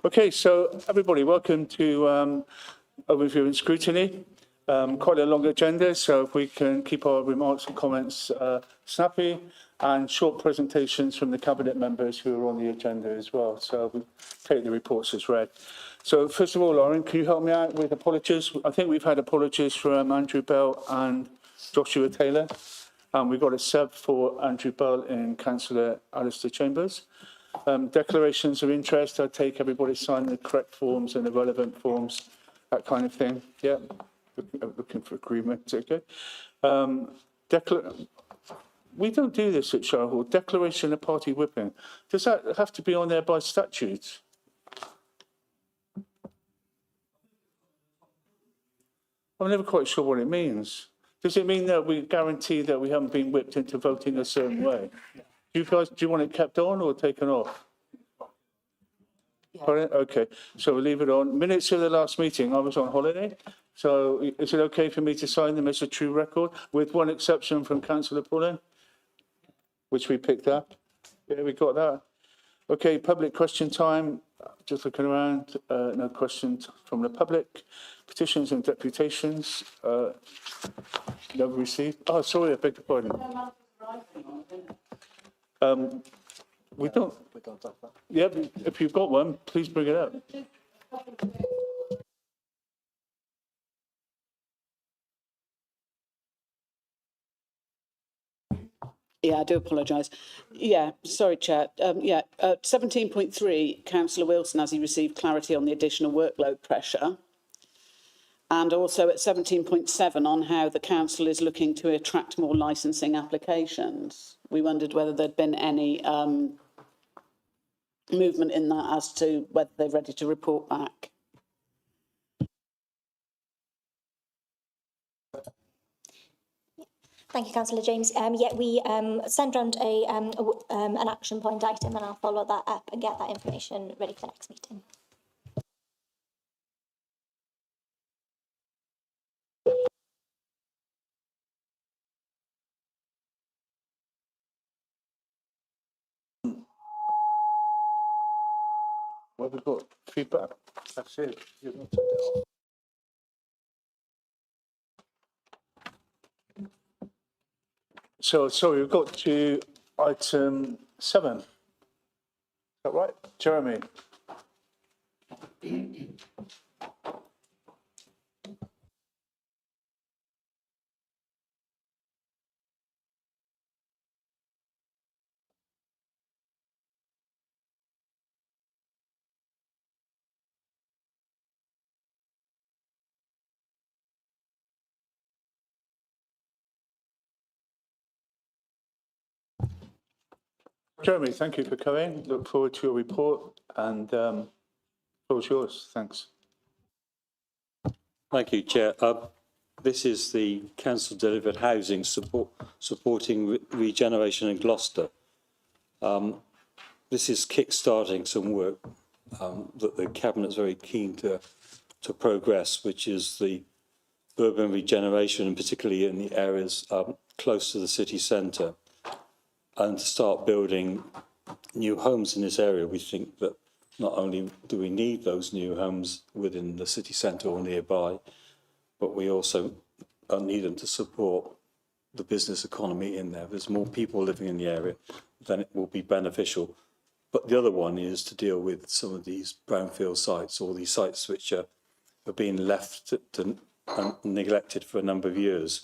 Okay, so everybody, welcome to Overview and Scrutiny. Quite a long agenda, so if we can keep our remarks and comments snappy, and short presentations from the cabinet members who are on the agenda as well. So we take the reports as read. So first of all, Lauren, can you help me out with apologies? I think we've had apologies from Andrew Bell and Joshua Taylor. We've got a sub for Andrew Bell and Councillor Alistair Chambers. Declarations of interest, I take everybody sign the correct forms and the relevant forms, that kind of thing. Yeah, looking for agreement, okay. We don't do this at Shire Hall. Declaration of party whipping. Does that have to be on there by statute? I'm never quite sure what it means. Does it mean that we guarantee that we haven't been whipped into voting a certain way? Do you want it kept on or taken off? Yeah. Okay, so we'll leave it on. Minutes of the last meeting, I was on holiday. So is it okay for me to sign them as a true record, with one exception from Councillor Pullen, which we picked up? Yeah, we got that. Okay, public question time. Just looking around, no questions from the public. Petitions and deputations, never received. Oh, sorry, I beg your pardon. We don't have that. Yeah, if you've got one, please bring it up. Yeah, I do apologise. Yeah, sorry, Chair. 17.3, Councillor Wilson, has he received clarity on the additional workload pressure? And also at 17.7 on how the council is looking to attract more licensing applications. We wondered whether there'd been any movement in that as to whether they're ready to report back. Thank you, Councillor James. We send round an action point item, and I'll follow that up and get that information ready for the next meeting. Well, we've got feedback. That's it. So, sorry, we've got to item 7. Is that right? Jeremy? Jeremy, thank you for coming. Look forward to your report, and the floor is yours. Thanks. Thank you, Chair. This is the council delivered housing supporting regeneration in Gloucester. This is kick-starting some work that the Cabinet is very keen to progress, which is the urban regeneration, and particularly in the areas close to the city centre, and to start building new homes in this area. We think that not only do we need those new homes within the city centre or nearby, but we also need them to support the business economy in there. If there's more people living in the area, then it will be beneficial. But the other one is to deal with some of these brownfield sites, or these sites which are being left and neglected for a number of years.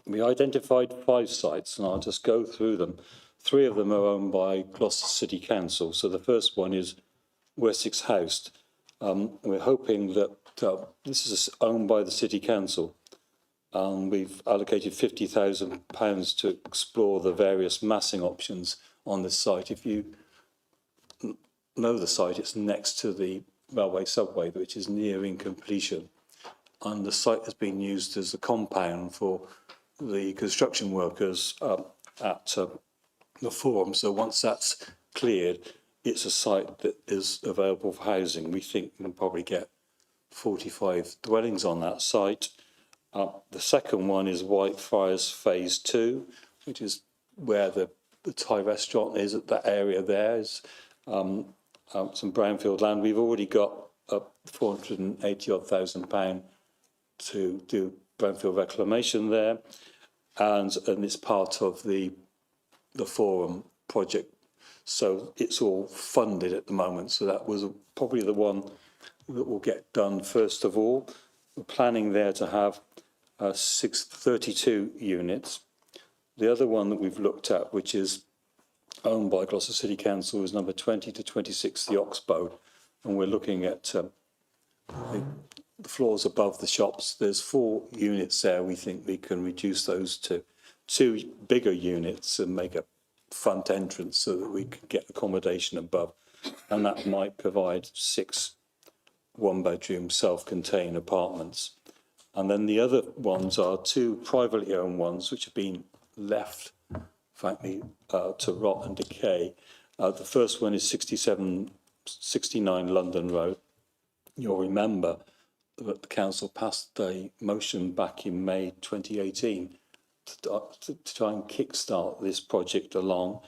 We identified 5 sites, and I'll just go through them. 3 of them are owned by Gloucester City Council. So the first one is Wessex House. We're hoping that this is owned by the City Council. We've allocated £50,000 to explore the various massing options on this site. If you know the site, it's next to the railway subway, which is nearing completion. And the site has been used as a compound for the construction workers at the forum. So once that's cleared, it's a site that is available for housing. We think we can probably get 45 dwellings on that site. The second one is Whitefriars Phase 2, which is where the the Thai restaurant is at that area there is some brownfield land. We've already got £480,000 to do brownfield reclamation there, and it's part of the Forum project. So it's all funded at the moment. So that was probably the one that will get done first of all. We're planning there to have 32 units. The other one that we've looked at, which is owned by Gloucester City Council, is number 20 to 26, the Oxbow. And we're looking at the floors above the shops. There's 4 units there. We think we can reduce those to 2 bigger units and make a front entrance so that we can get accommodation above. And that might provide 6 one-bedroom self-contained apartments. And then the other ones are 2 privately owned ones, which have been left, frankly, to rot and decay. The first one is 69 London Road. You'll remember that the council passed a motion back in May 2018 to try and kickstart this project along,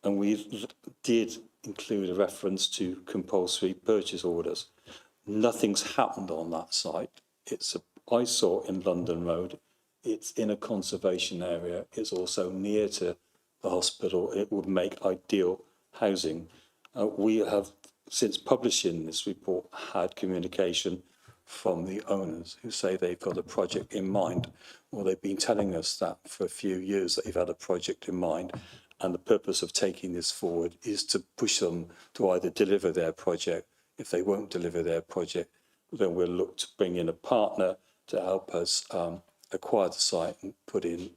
and we did include a reference to compulsory purchase orders. Nothing's happened on that site. It's an eyesore in London Road. It's in a conservation area. It's also near to the hospital. It would make ideal housing. We have, since publishing this report, had communication from the owners who say they've got a project in mind. Well, they've been telling us that for a few years, that they've had a project in mind. And the purpose of taking this forward is to push them to either deliver their project. If they won't deliver their project, then we'll look to bring in a partner to help us acquire the site and put in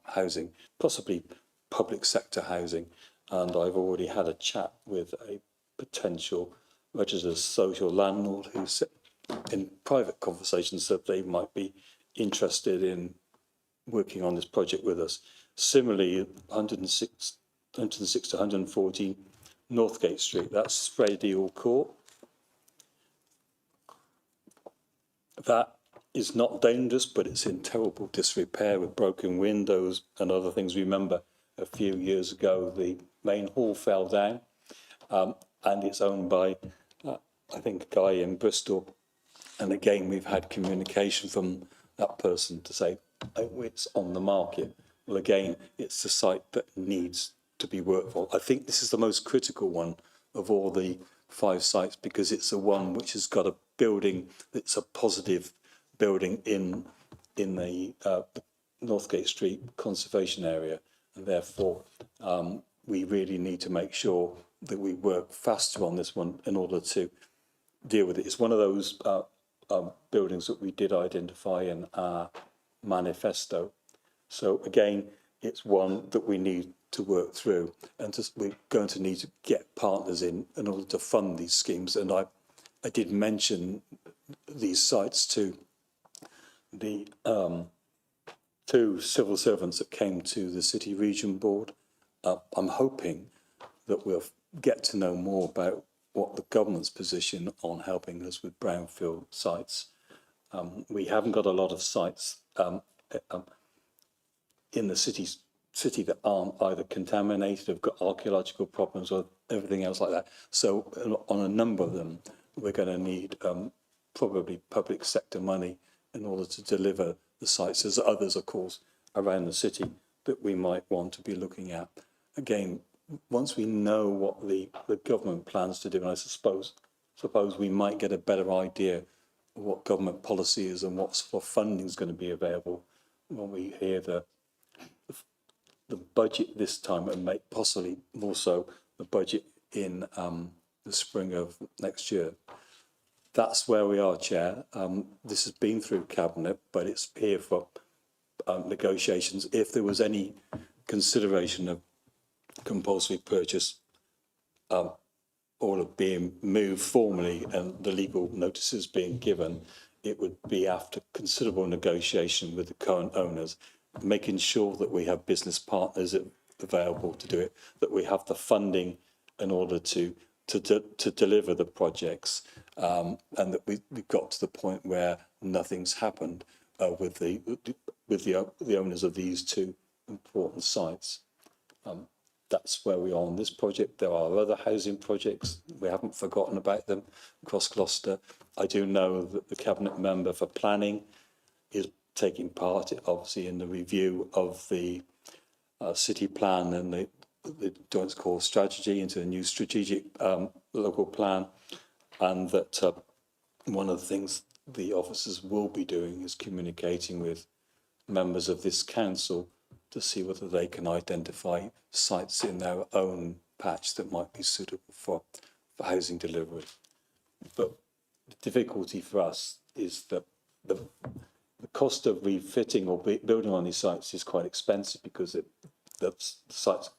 housing, possibly public sector housing. And I've already had a chat with a potential registered social landlord who said in private conversations that they might be interested in working on this project with us. Similarly, 106 to 114 Northgate Street, that's Spraydeal Court. That is not dangerous, but it's in terrible disrepair with broken windows and other things. Remember, a few years ago, the main hall fell down, and it's owned by, I think, a guy in Bristol. And again, we've had communication from that person to say, oh, it's on the market. Well, again, it's the site that needs to be worked for. I think this is the most critical one of all the 5 sites because it's the one which has got a building that's a positive building in the Northgate Street conservation area. And therefore, we really need to make sure that we work faster on this one in order to deal with it. It's one of those buildings that we did identify in our manifesto. So again, it's one that we need to work through, and we're going to need to get partners in order to fund these schemes. And I did mention these sites to the 2 civil servants that came to the City Region Board. I'm hoping that we'll get to know more about what the government's position on helping us with brownfield sites. We haven't got a lot of sites in the city that aren't either contaminated, have got archaeological problems or everything else like that. So on a number of them, we're going to need probably public sector money in order to deliver the sites. There's others, of course, around the city that we might want to be looking at. Again, once we know what the government plans to do, and I suppose we might get a better idea of what government policy is and what sort of funding is going to be available when we hear the budget this time, and make possibly more so the budget in the spring of next year. That's where we are, Chair. This has been through Cabinet, but it's here for negotiations. If there was any consideration of compulsory purchase order being moved formally and the legal notices being given, it would be after considerable negotiation with the current owners, making sure that we have business partners available to do it, that we have the funding in order to deliver the projects, and that we've got to the point where nothing's happened with the owners of these 2 important sites. that's where we are on this project. There are other housing projects. We haven't forgotten about them across Gloucester. I do know that the Cabinet member for planning is taking part, obviously, in the review of the city plan and the joint core strategy into a new strategic local plan, and that one of the things the officers will be doing is communicating with members of this council to see whether they can identify sites in their own patch that might be suitable for housing delivery. But the difficulty for us is that the cost of refitting or building on these sites is quite expensive because the sites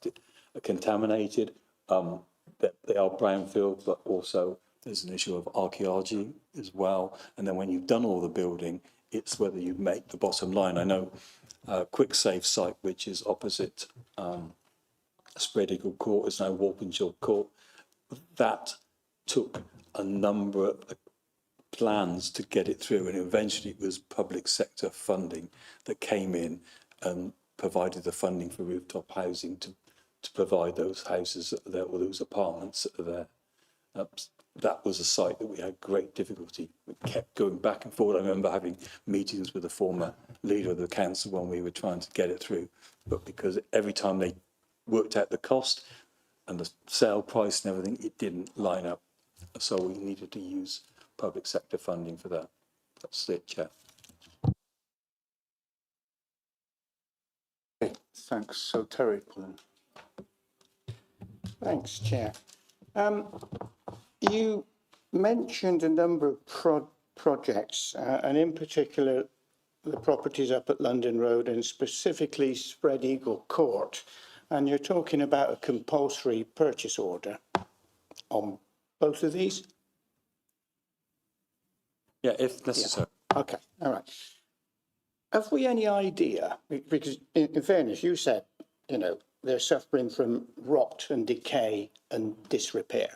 are contaminated, that they are brownfield, but also there's an issue of archaeology as well. And then when you've done all the building, it's whether you make the bottom line. I know Quick Save site, which is opposite Spread Eagle Court, is now Walkinshaw Court. That took a number of plans to get it through, and eventually it was public sector funding that came in and provided the funding for rooftop housing to provide those houses there, or those apartments that are there. That was a site that we had great difficulty. We kept going back and forward. I remember having meetings with the former leader of the council when we were trying to get it through, but because every time they worked out the cost and the sale price and everything, it didn't line up. So we needed to use public sector funding for that. That's it, Chair. Okay, thanks. So Terry. Thanks, Chair. You mentioned a number of projects, and in particular, the properties up at London Road and specifically Spread Eagle Court. And you're talking about a compulsory purchase order on both of these? Yeah, if necessary. Yeah. Okay, all right. Have we any idea, because in fairness, you said, you know, they're suffering from rot and decay and disrepair.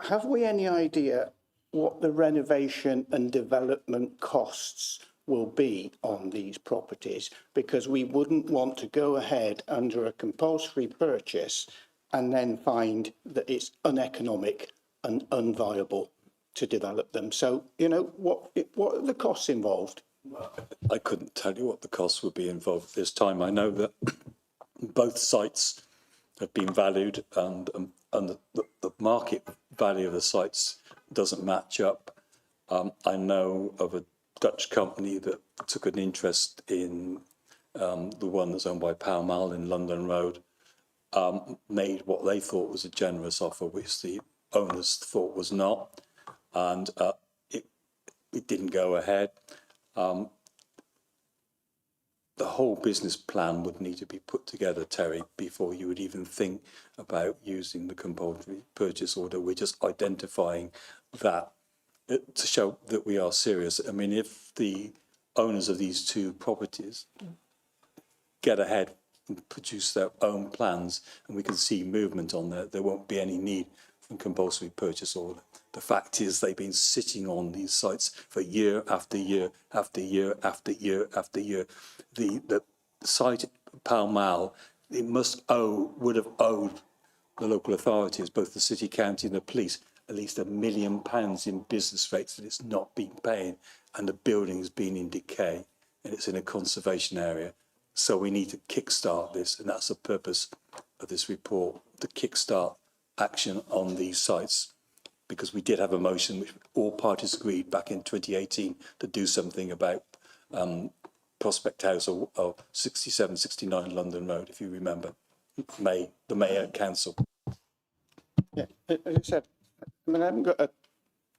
Have we any idea what the renovation and development costs will be on these properties? Because we wouldn't want to go ahead under a compulsory purchase and then find that it's uneconomic and unviable to develop them. So, you know, what are the costs involved? I couldn't tell you what the costs would be involved at this time. I know that both sites have been valued, and the market value of the sites doesn't match up. I know of a Dutch company that took an interest in the one that's owned by Pall Mall in London Road, made what they thought was a generous offer, which the owners thought was not, and it didn't go ahead. The whole business plan would need to be put together, Terry, before you would even think about using the compulsory purchase order. We're just identifying that to show that we are serious. I mean, if the owners of these two properties get ahead and produce their own plans and we can see movement on there won't be any need for a compulsory purchase order. The fact is they've been sitting on these sites for year after year after year after year after year. The site Pall Mall, it would have owed the local authorities, both the city, county and the police, at least £1 million in business rates that it's not been paying, and the building has been in decay and it's in a conservation area. So we need to kickstart this, and that's the purpose of this report, to kickstart action on these sites, because we did have a motion which all parties agreed back in 2018 to do something about Prospect House or 67, 69 London Road, if you remember, the Mayor Council. Yeah, as I said, I mean, I haven't got an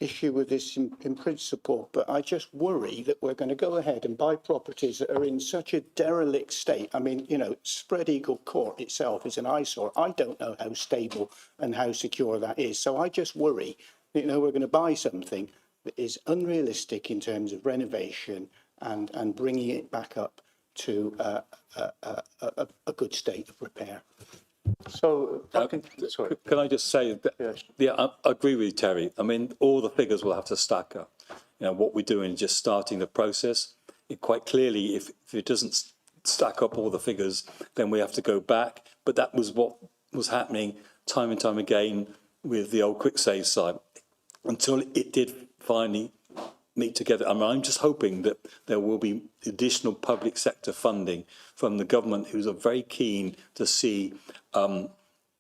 issue with this in principle, but I just worry that we're going to go ahead and buy properties that are in such a derelict state. I mean, you know, Spread Eagle Court itself is an eyesore. I don't know how stable and how secure that is. So I just worry, you know, we're going to buy something that is unrealistic in terms of renovation and bringing it back up to a good state of repair. So, sorry. Can I just say that, yeah, I agree with you, Terry. I mean, all the figures will have to stack up. You know, what we're doing is just starting the process. Quite clearly, if it doesn't stack up all the figures, then we have to go back, But that was what was happening time and time again with the old quick save site until it did finally meet together. I mean, I'm just hoping that there will be additional public sector funding from the government, who's very keen to see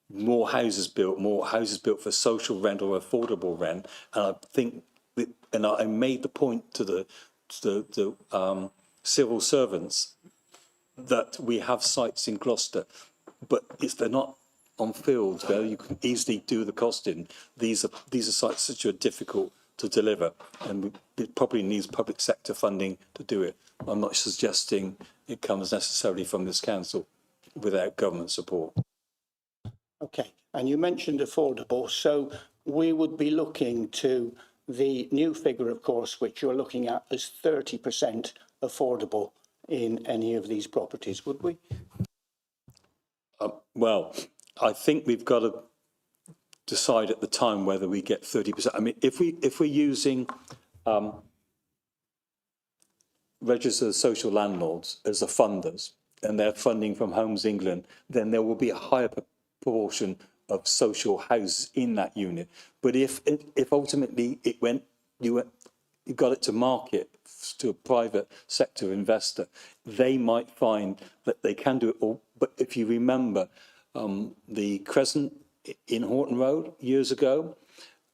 more houses built for social rent or affordable rent. And I think, and I made the point to the civil servants that we have sites in Gloucester, but they're not on fields where you can easily do the costing. These are sites that are difficult to deliver, and it probably needs public sector funding to do it. I'm not suggesting it comes necessarily from this council without government support. Okay, and you mentioned affordable, so we would be looking to the new figure, of course, which you're looking at as 30% affordable in any of these properties, would we? Well, I think we've got to decide at the time whether we get 30%. I mean, if we're using registered social landlords as the funders, and they're funding from Homes England, then there will be a higher proportion of social houses in that unit. But if ultimately you got it to market to a private sector investor, they might find that they can do it all. But if you remember the Crescent in Horton Road years ago,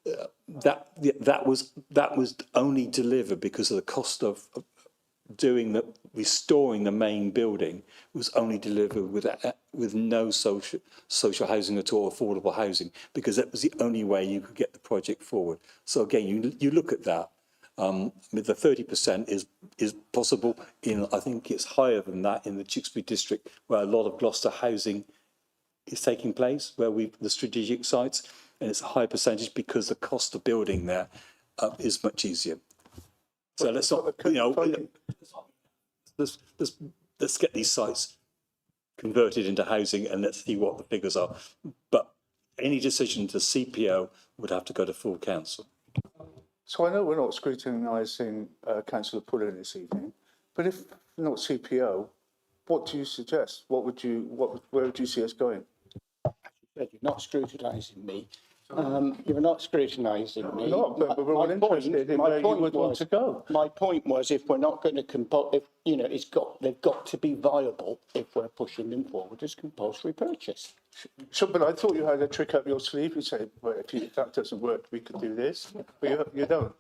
that was only delivered because of the cost of restoring the main building was only delivered with no social housing at all, affordable housing, because that was the only way you could get the project forward. So again, you look at that. The 30% is possible I think it's higher than that in the Tewkesbury district, where a lot of Gloucester housing is taking place, where the strategic sites, and it's a high percentage because the cost of building there is much easier. So let's not, let's get these sites converted into housing and let's see what the figures are. But any decision to CPO would have to go to full council. So I know we're not scrutinising Councillor Pullen this evening, but if not CPO, what do you suggest? Where would you see us going? You're not scrutinising me. You're not scrutinising me. No, but we're all interested in where you would want to go. My point was, if we're not going to they've got to be viable if we're pushing them forward as compulsory purchase. Sure, but I thought you had a trick up your sleeve. You say, well, if that doesn't work, we could do this. But you don't.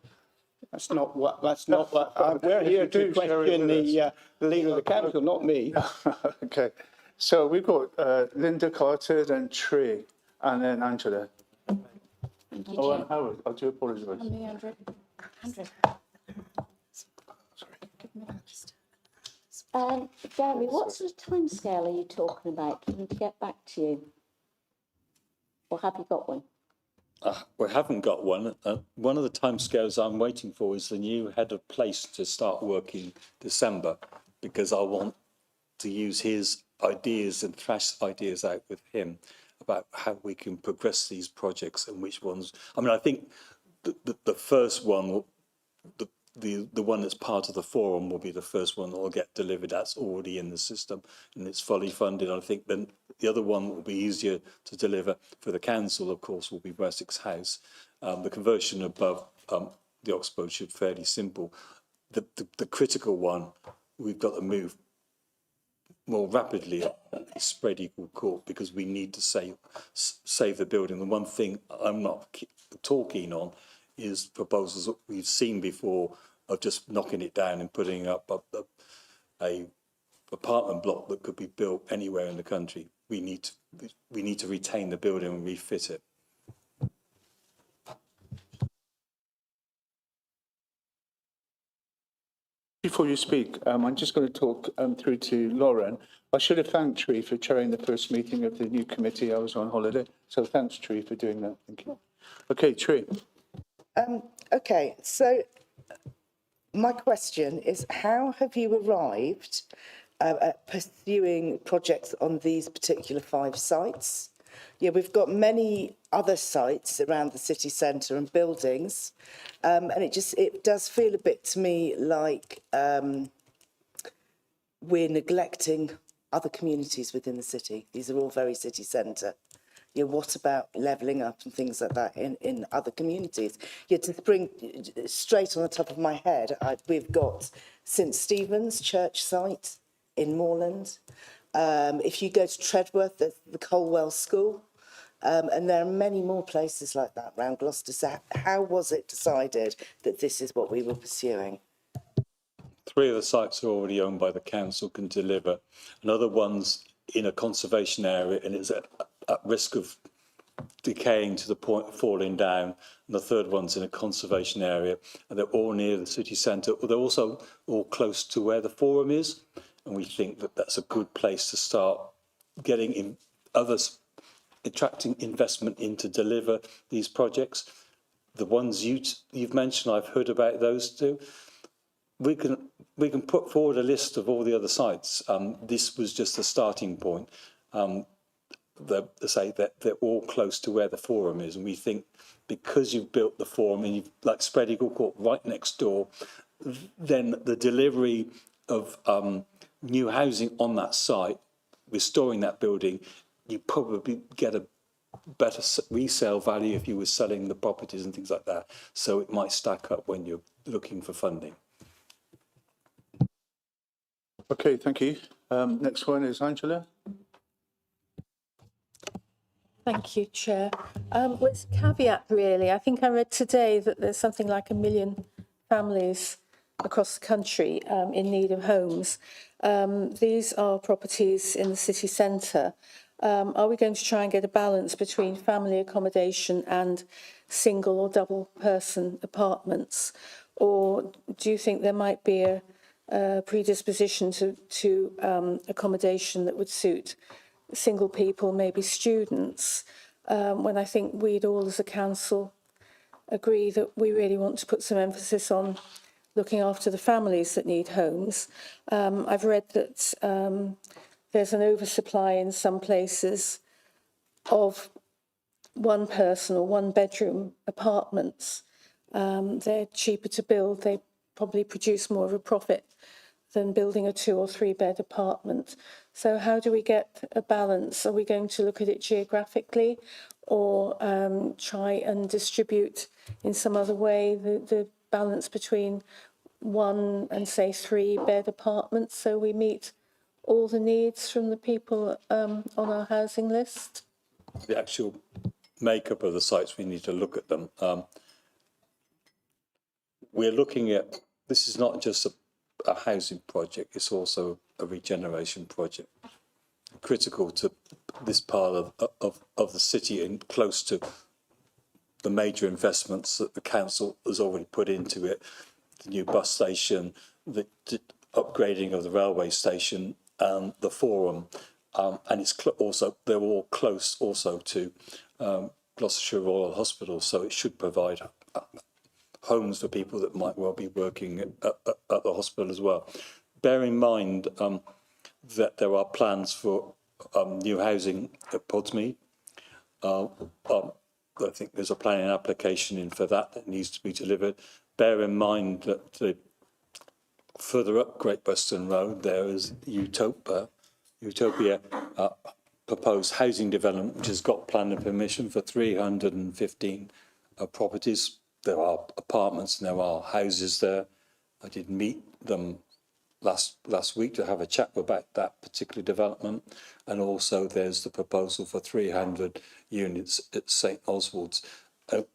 That's not what. We're here to question the leader of the council, not me. Okay. So we've got Linda, Carter, then Tree, and then Angela. Oh, and Howard. I do apologise. Andrew. Jeremy, what sort of timescale are you talking about for them to get back to you? Or have you got one? We haven't got one. One of the timescales I'm waiting for is the new head of place to start working December, because I want to use his ideas and thrash ideas out with him about how we can progress these projects and which ones. I mean, I think the first one, the one that's part of the forum, will be the first one that will get delivered. That's already in the system and it's fully funded. I think then the other one will be easier to deliver for the council, of course, will be Wessex House. The conversion above the Oxbow should be fairly simple. The critical one, we've got to move more rapidly at Spread Equal Court, because we need to save the building. The one thing I'm not at all keen on is proposals that we've seen before of just knocking it down and putting up a apartment block that could be built anywhere in the country. We need to retain the building and refit it. Before you speak, I'm just going to talk through to Lauren. I should have thanked Tree for chairing the first meeting of the new committee. I was on holiday. So thanks, Tree, for doing that. Thank you. Okay, Tree. Okay, so my question is, how have you arrived at pursuing projects on these particular 5 sites? Yeah, we've got many other sites around the city centre and buildings, and it does feel a bit to me like we're neglecting other communities within the city? These are all very city centre. Yeah, what about levelling up and things like that in other communities? Yeah, to bring straight on the top of my head, we've got St Stephen's church site in Moorland. If you go to Treadworth, there's the Colwell School. And there are many more places like that around Gloucester. So how was it decided that this is what we were pursuing? 3 of the sites are already owned by the council, can deliver. Another one's in a conservation area and is at risk of decaying to the point of falling down. And the third one's in a conservation area, and they're all near the city centre. They're also all close to where the forum is. And we think that that's a good place to start getting in others, attracting investment in to deliver these projects. The ones you've mentioned, I've heard about those too. We can put forward a list of all the other sites. This was just the starting point. Say that they're all close to where the forum is, and we think because you've built the forum and you've like Spread Eagle Court right next door, then the delivery of new housing on that site, restoring that building, you probably get a better resale value if you were selling the properties and things like that. So it might stack up when you're looking for funding. Okay, thank you. Next one is Angela. Thank you, Chair. Well, it's a caveat, really. I think I read today that there's something like 1 million families across the country in need of homes. These are properties in the city centre. Are we going to try and get a balance between family accommodation and single or double person apartments? Or do you think there might be a predisposition to accommodation that would suit single people, maybe students, when I think we'd all as a council agree that we really want to put some emphasis on looking after the families that need homes. I've read that there's an oversupply in some places of one person or one bedroom apartments. They're cheaper to build. They probably produce more of a profit than building a 2 or 3 bed apartment. So how do we get a balance? Are we going to look at it geographically or try and distribute in some other way the balance between 1 and say 3 bed apartments so we meet all the needs from the people on our housing list? The actual makeup of the sites, we need to look at them. We're looking at, this is not just a housing project, it's also a regeneration project. Critical to this part of the city and close to the major investments that the council has already put into it. The new bus station, the upgrading of the railway station, and the forum. And it's also, they're all close also to Gloucestershire Royal Hospital, so it should provide homes for people that might well be working at the hospital as well. Bear in mind that there are plans for new housing at Podsmead. I think there's a planning application in for that needs to be delivered. Bear in mind that the further up Great Western Road, there is Utopia proposed housing development, which has got planning permission for 315 properties. There are apartments and there are houses there. I did meet them last week to have a chat about that particular development. And also there's the proposal for 300 units at St Oswald's.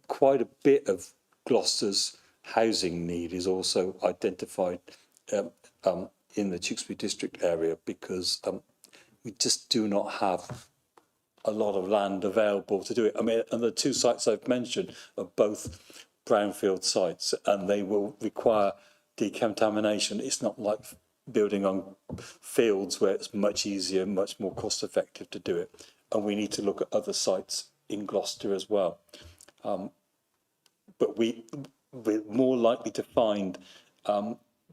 Quite a bit of Gloucester's housing need is also identified in the Tewkesbury district area because we just do not have a lot of land available to do it. I mean, and the 2 sites I've mentioned are both brownfield sites and they will require decontamination. It's not like building on fields where it's much easier, much more cost effective to do it. And we need to look at other sites in Gloucester as well. But we're more likely to find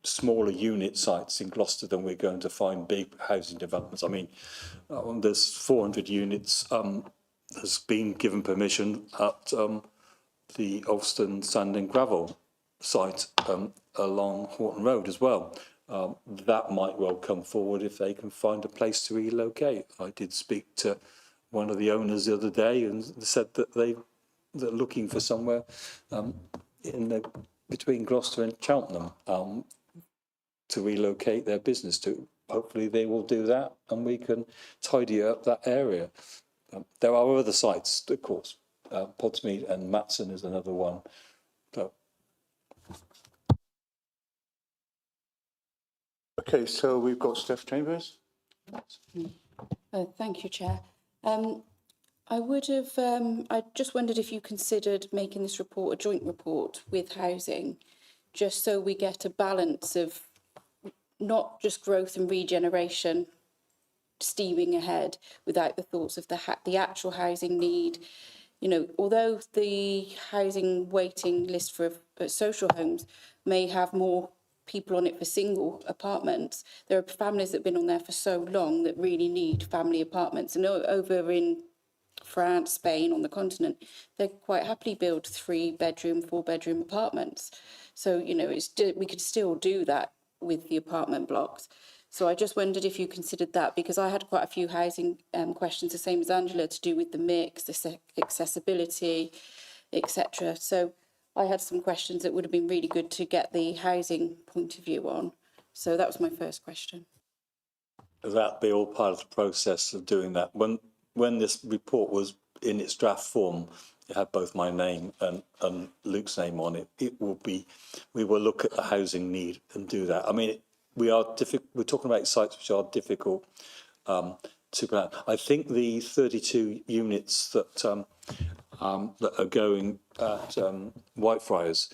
smaller unit sites in Gloucester than we're going to find big housing developments. I mean, there's 400 units has been given permission at the Alston Sand and Gravel site along Horton Road as well. that might well come forward if they can find a place to relocate. I did speak to one of the owners the other day and said that they're looking for somewhere between Gloucester and Cheltenham to relocate their business to. Hopefully they will do that and we can tidy up that area. There are other sites, of course. Podsmead and Matson is another one. So, Okay, so we've got Steph Chambers. Thank you, Chair. I just wondered if you considered making this report a joint report with housing, just so we get a balance of not just growth and regeneration steaming ahead without the thoughts of the actual housing need. You know, although the housing waiting list for social homes may have more people on it for single apartments, there are families that have been on there for so long that really need family apartments. And over in France, Spain, on the continent, they quite happily build 3-bedroom, 4-bedroom apartments. So, you know, we could still do that with the apartment blocks. So I just wondered if you considered that, because I had quite a few housing questions, the same as Angela, to do with the mix, the accessibility, etc. So I had some questions that would have been really good to get the housing point of view on. So that was my first question. that'd be all part of the process of doing that. When this report was in its draft form, it had both my name and Luke's name on it. We will look at the housing need and do that. I mean, we're talking about sites which are difficult to plan. I think the 32 units that are going at Whitefriars,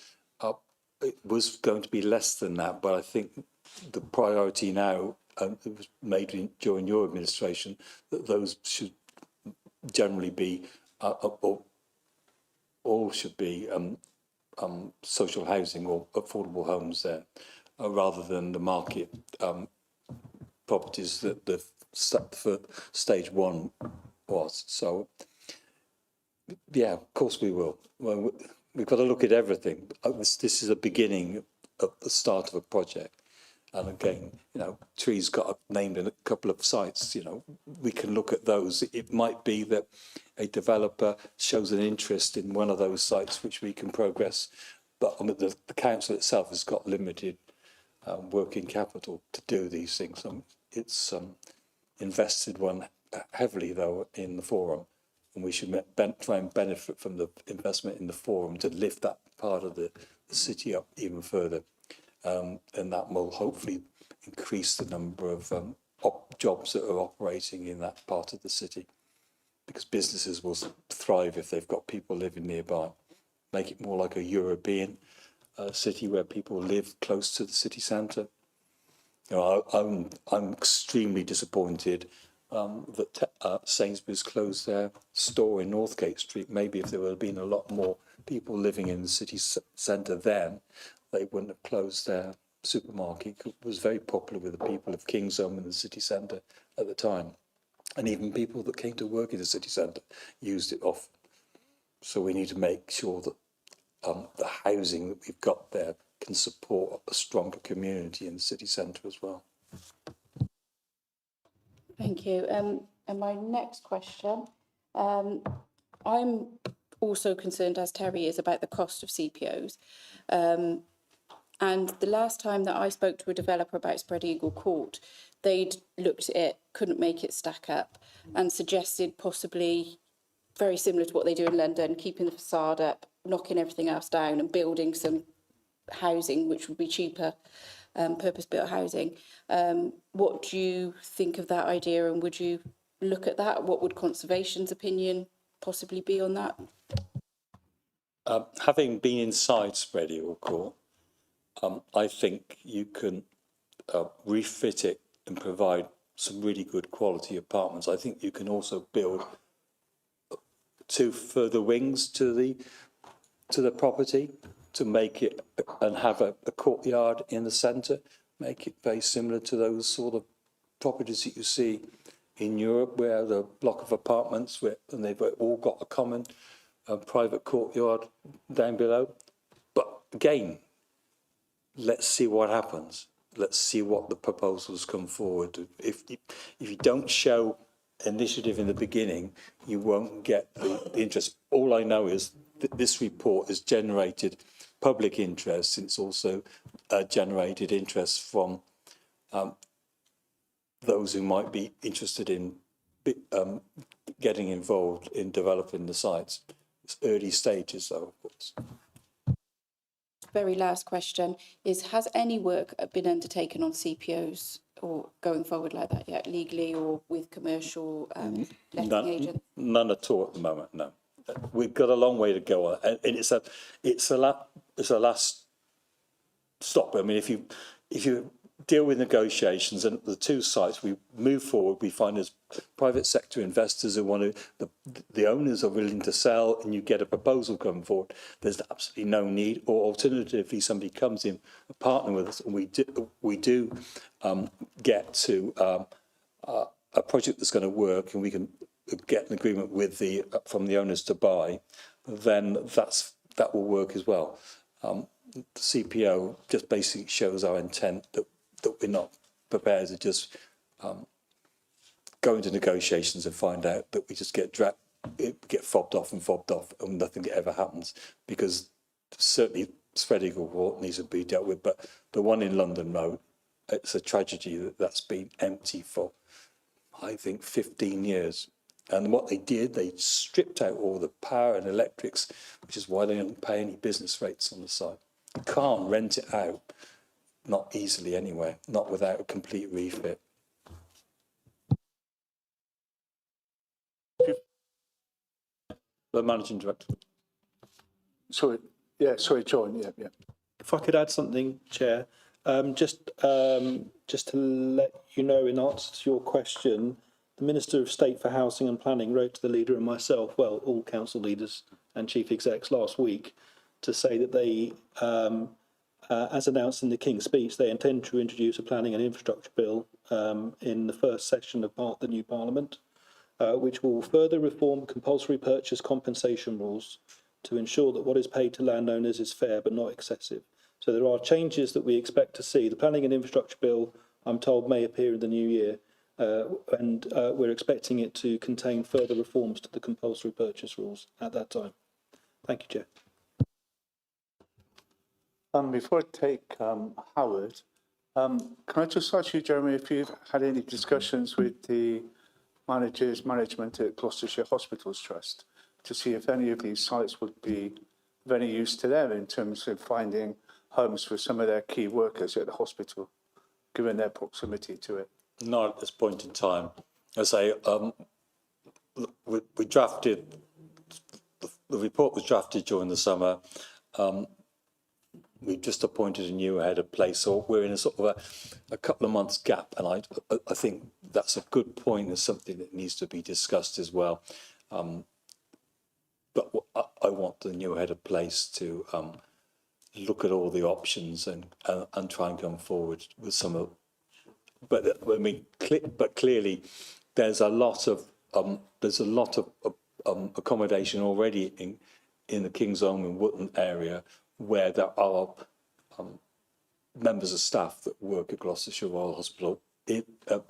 it was going to be less than that, but I think the priority now, it was made during your administration, that those should generally be, or all should be social housing or affordable homes there, rather than the market properties that the for stage one was. So, yeah, of course we will. Well, we've got to look at everything. This is a beginning of the start of a project. And again, you know, Tree's got named in a couple of sites, you know, we can look at those. It might be that a developer shows an interest in one of those sites which we can progress. But I mean, the council itself has got limited working capital to do these things. It's invested one heavily, though, in the forum. And we should try and benefit from the investment in the forum to lift that part of the city up even further. And that will hopefully increase the number of jobs that are operating in that part of the city, because businesses will thrive if they've got people living nearby. Make it more like a European city where people live close to the city centre. You know, I'm extremely disappointed that Sainsbury's closed their store in Northgate Street. Maybe if there would have been a lot more people living in the city centre then, they wouldn't have closed their supermarket. It was very popular with the people of Kingsholm in the city centre at the time. And even people that came to work in the city centre used it often. So we need to make sure that the housing that we've got there can support a stronger community in the city centre as well. Thank you. And my next question, I'm also concerned, as Terry is, about the cost of CPOs. And the last time that I spoke to a developer about Spread Eagle Court, they'd looked at it, couldn't make it stack up, and suggested possibly very similar to what they do in London, keeping the facade up, knocking everything else down and building some housing, which would be cheaper, purpose-built housing. What do you think of that idea, and would you look at that? What would Conservation's opinion possibly be on that? Having been inside Spread Eagle Court, I think you can refit it and provide some really good quality apartments. I think you can also build 2 further wings to the property to make it and have a courtyard in the centre, make it very similar to those sort of properties that you see in Europe, where the block of apartments and they've all got a common private courtyard down below. But again, let's see what happens. let's see what the proposals come forward. If you don't show initiative in the beginning, you won't get the interest. All I know is that this report has generated public interest. It's also generated interest from those who might be interested in getting involved in developing the sites. It's early stages, though, of course. Very last question is, has any work been undertaken on CPOs or going forward like that yet, legally or with commercial letting agents? None at all at the moment, no. We've got a long way to go, and it's a last stop. I mean, if you deal with negotiations and the two sites, we move forward, we find there's private sector investors who want to, the owners are willing to sell, and you get a proposal coming forward, there's absolutely no need. Or alternatively, somebody comes in, a partner with us, and we do get to a project that's going to work, and we can get an agreement with from the owners to buy, then that will work as well. The CPO just basically shows our intent that we're not prepared to just go into negotiations and find out that we just get fobbed off and nothing ever happens, because certainly spread eagle hawk needs to be dealt with. But the one in London Road, it's a tragedy that's been empty for, I think, 15 years. And what they did, they stripped out all the power and electrics, which is why they don't pay any business rates on the site. You can't rent it out, not easily anyway, not without a complete refit. The managing director. Sorry, John, yeah. If I could add something, Chair, just to let you know, in answer to your question, the Minister of State for Housing and Planning wrote to the leader and myself, well, all council leaders and chief execs last week, to say that they, as announced in the King's speech, they intend to introduce a planning and infrastructure bill in the first session of the new Parliament, which will further reform compulsory purchase compensation rules to ensure that what is paid to landowners is fair but not excessive. So there are changes that we expect to see. The planning and infrastructure bill, I'm told, may appear in the new year, and we're expecting it to contain further reforms to the compulsory purchase rules at that time. Thank you, Chair. Before I take Howard, can I just ask you, Jeremy, if you've had any discussions with the management at Gloucestershire Hospitals Trust to see if any of these sites would be of any use to them in terms of finding homes for some of their key workers at the hospital, given their proximity to it? Not at this point in time. As I say, we drafted, the report was drafted during the summer. We've just appointed a new head of place, so we're in a sort of a couple of months gap, and I think that's a good point and something that needs to be discussed as well. But I want the new head of place to look at all the options and try and come forward with some of. But clearly, there's a lot of accommodation already in the King's Own and Wootton area, where there are members of staff that work at Gloucestershire Royal Hospital.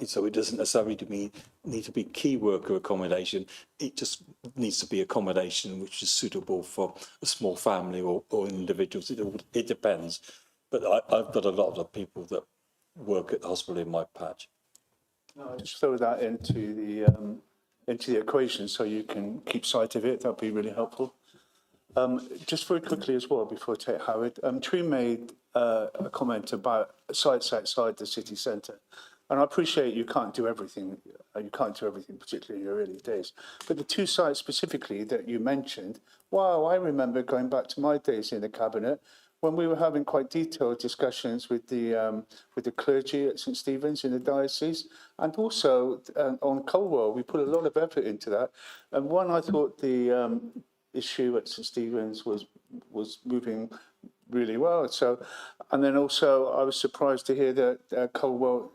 So it doesn't necessarily need to be key worker accommodation. It just needs to be accommodation which is suitable for a small family or individuals. It depends. But I've got a lot of people that work at the hospital in my patch. No, just throw that into the equation so you can keep sight of it. That'd be really helpful. Just very quickly as well, before I take Howard, Tree made a comment about sites outside the city centre. And I appreciate you can't do everything. You can't do everything, particularly in your early days. But the two sites specifically that you mentioned, wow, I remember going back to my days in the cabinet when we were having quite detailed discussions with the clergy at St Stephen's in the diocese, and also on Colwell. We put a lot of effort into that. And one, I thought the issue at St Stephen's was moving really well. So, and then also I was surprised to hear that Colwell,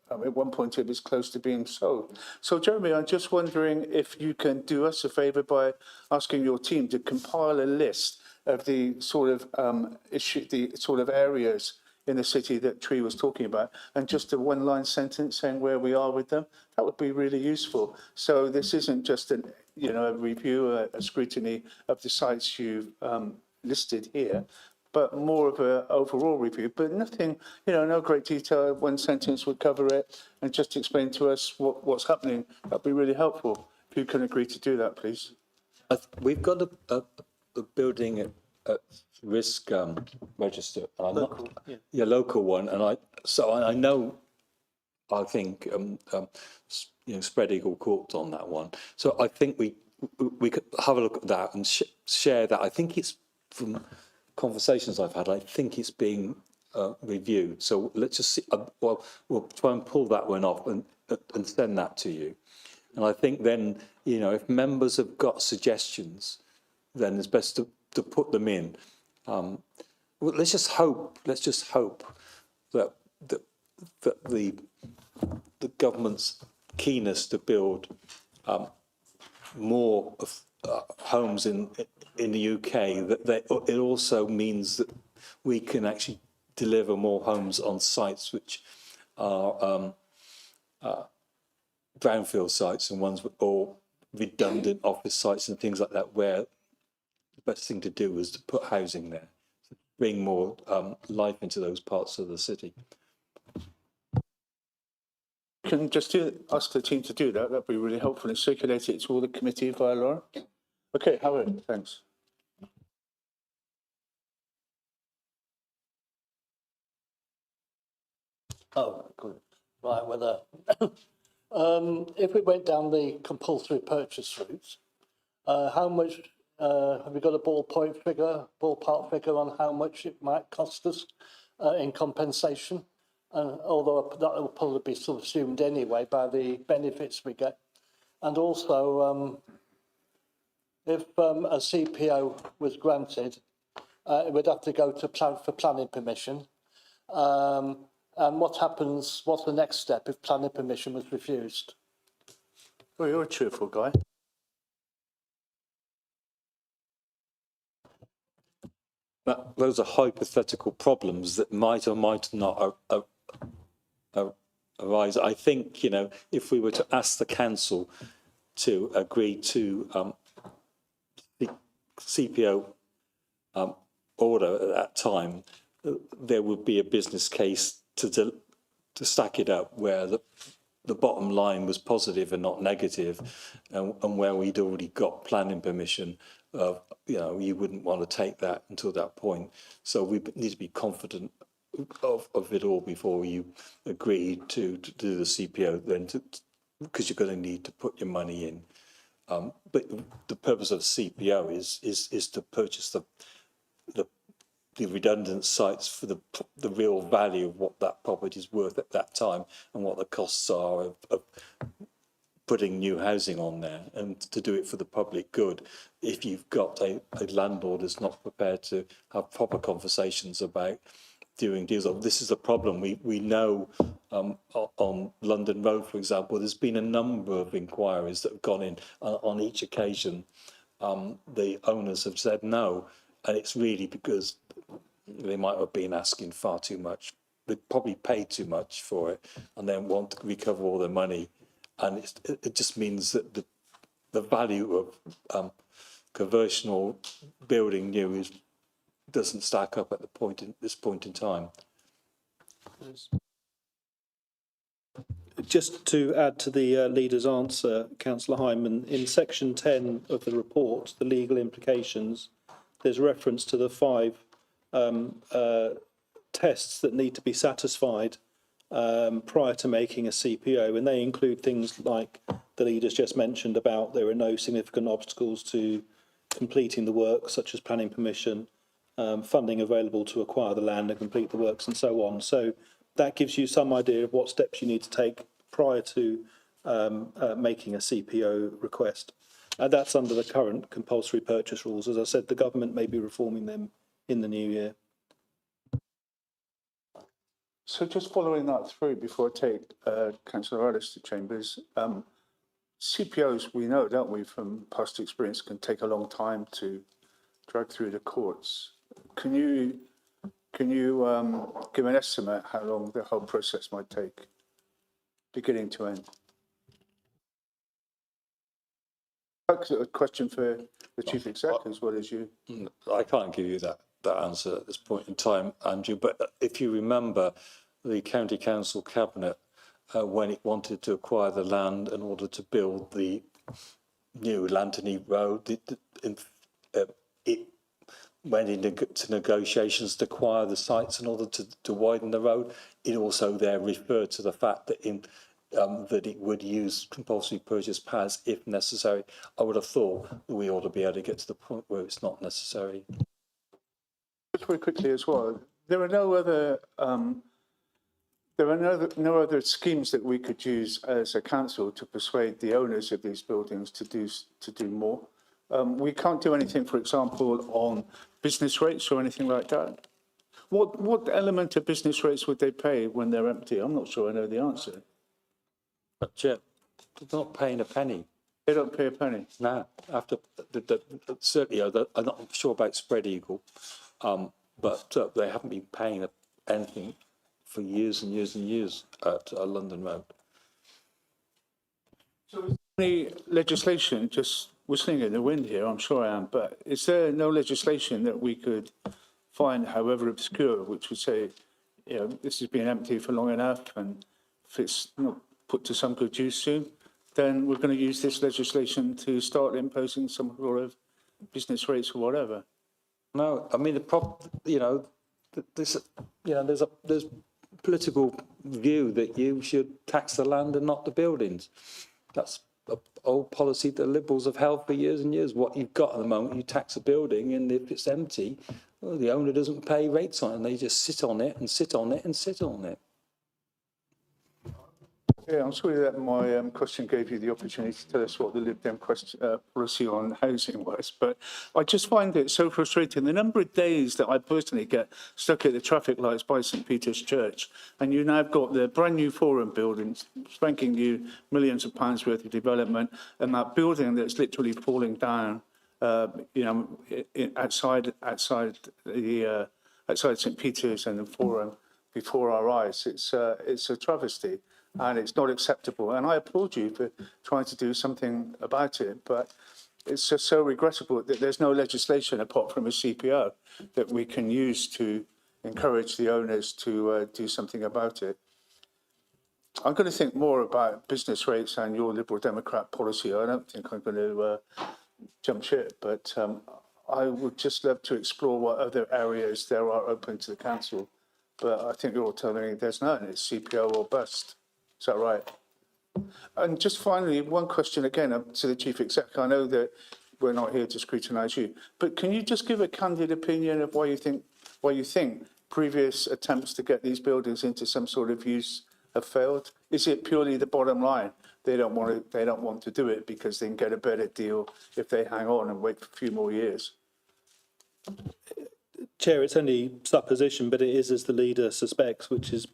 at one point it was close to being sold. So Jeremy, I'm just wondering if you can do us a favour by asking your team to compile a list of the sort of the sort of areas in the city that Tree was talking about, and just a one-line sentence saying where we are with them, that would be really useful. So this isn't just a review, a scrutiny of the sites you've listed here, but more of an overall review, but nothing, no great detail. One sentence would cover it, and just explain to us what's happening. That'd be really helpful. If you can agree to do that, please. We've got a building at risk register. Local, local one, and I know. I think Spread Eagle Court on that one. So I think we could have a look at that and share that. I think it's from conversations I've had. I think it's being reviewed. So let's just see. We'll try and pull that one off and send that to you. And I think then if members have got suggestions, then it's best to put them in. Let's just hope that the government's keenness to build more homes in the UK, it also means that we can actually deliver more homes on sites which are brownfield sites and ones or redundant office sites and things like that, where the best thing to do is to put housing there, to bring more life into those parts of the city. Can just ask the team to do that. That'd be really helpful, and circulate it to all the committee via Laura. Okay, Howard, thanks. Oh, good. Right, whether if we went down the compulsory purchase route, how much have we got a ballpark figure on how much it might cost us in compensation? Although that will probably be subsumed anyway by the benefits we get. And also, if a CPO was granted, it would have to go to planning permission. And what's the next step if planning permission was refused? Well, you're a cheerful guy. Those are hypothetical problems that might or might not arise. I think, if we were to ask the council to agree to the CPO order at that time, there would be a business case to stack it up where the bottom line was positive and not negative, and where we'd already got planning permission. You wouldn't want to take that until that point. So we need to be confident of it all before you agree to do the CPO, then because you're going to need to put your money in. But the purpose of CPO is to purchase the redundant sites for the real value of what that property is worth at that time and what the costs are of putting new housing on there, and to do it for the public good. If you've got a landlord that's not prepared to have proper conversations about doing deals, this is the problem. We know on London Road, for example, there's been a number of inquiries that have gone in. On each occasion, the owners have said no, and it's really because they might have been asking far too much. They probably paid too much for it, and then want to recover all their money. And it just means that the value of conversion or building new doesn't stack up at this point in time. Just to add to the leader's answer, Councillor Hyman, in section 10 of the report, the legal implications, there's reference to the 5 tests that need to be satisfied prior to making a CPO, and they include things like the leaders just mentioned about there are no significant obstacles to completing the work, such as planning permission, funding available to acquire the land and complete the works, and so on. So that gives you some idea of what steps you need to take prior to making a CPO request. And that's under the current compulsory purchase rules. As I said, the government may be reforming them in the new year. So just following that through before I take Councillor Ellis to Chambers, CPOs, we know, don't we, from past experience, can take a long time to drag through the courts. Can you can you give an estimate how long the whole process might take, beginning to end? That's a question for the chief exec as well as you. I can't give you that answer at this point in time, Andrew, but if you remember, the county council cabinet, when it wanted to acquire the land in order to build the new Lanterney Road, it went into negotiations to acquire the sites in order to widen the road. It also there referred to the fact that that it would use compulsory purchase powers if necessary. I would have thought that we ought to be able to get to the point where it's not necessary. Just very quickly as well, there are no other no other schemes that we could use as a council to persuade the owners of these buildings to do more. We can't do anything, for example, on business rates or anything like that. What element of business rates would they pay when they're empty? I'm not sure I know the answer. But Chair, they're not paying a penny. They don't pay a penny. No, after certainly, I'm not sure about Spread Eagle, but they haven't been paying anything for years and years and years at London Road. So is there any legislation, just whistling in the wind here, I'm sure I am, but is there no legislation that we could find, however obscure, which would say, you know, this has been empty for long enough, and if it's not put to some good use soon, then we're going to use this legislation to start imposing some sort of business rates or whatever? No, I mean there's political view that you should tax the land and not the buildings. That's an old policy that the Liberals have held for years and years. What you've got at the moment, you tax a building, and if it's empty, well, the owner doesn't pay rates on it, and they just sit on it and sit on it and sit on it. Yeah, I'm sorry that my question gave you the opportunity to tell us what the Lib Dem policy on housing was, but I just find it so frustrating. The number of days that I personally get stuck at the traffic lights by St Peter's Church, and you now have got the brand new Forum building, spanking new millions of pounds worth of development, and that building that's literally falling down, outside St Peter's and the Forum before our eyes. It's a travesty. And it's not acceptable. And I applaud you for trying to do something about it. But it's just so regrettable that there's no legislation apart from a CPO that we can use to encourage the owners to do something about it. I'm going to think more about business rates and your Liberal Democrat policy. I don't think I'm going to jump ship, but I would just love to explore what other areas there are open to the council. But I think you're all telling me there's none. It's CPO or bust. Is that right? And just finally, one question again to the Chief Exec. I know that we're not here to scrutinise you, but can you just give a candid opinion of why you think previous attempts to get these buildings into some sort of use have failed? Is it purely the bottom line? They don't want to do it because they can get a better deal if they hang on and wait for a few more years. Chair, it's only supposition, but it is as the leader suspects, which is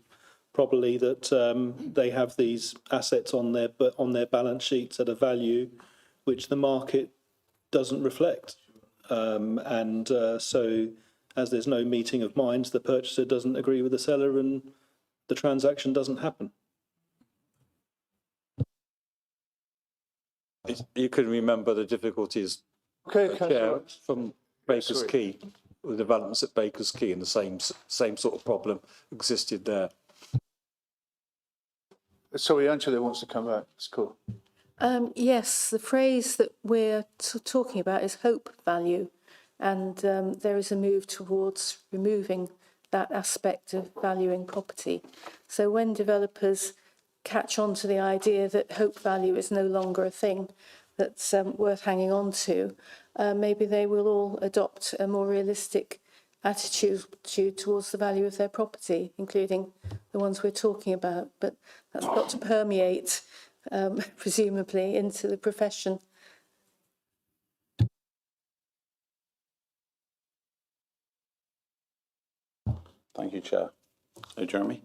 probably that they have these assets on their balance sheets at a value which the market doesn't reflect. So as there's no meeting of minds, the purchaser doesn't agree with the seller and the transaction doesn't happen. You can remember the difficulties, Chair, from Baker's Quay, the developments at Baker's Quay, and the same sort of problem existed there. Sorry, Angela wants to come back. It's cool. Yes, the phrase that we're talking about is hope value, and there is a move towards removing that aspect of valuing property. So when developers catch on to the idea that hope value is no longer a thing that's worth hanging on to, maybe they will all adopt a more realistic attitude towards the value of their property, including the ones we're talking about. But that's got to permeate, presumably, into the profession. Thank you, Chair. Hey, Jeremy.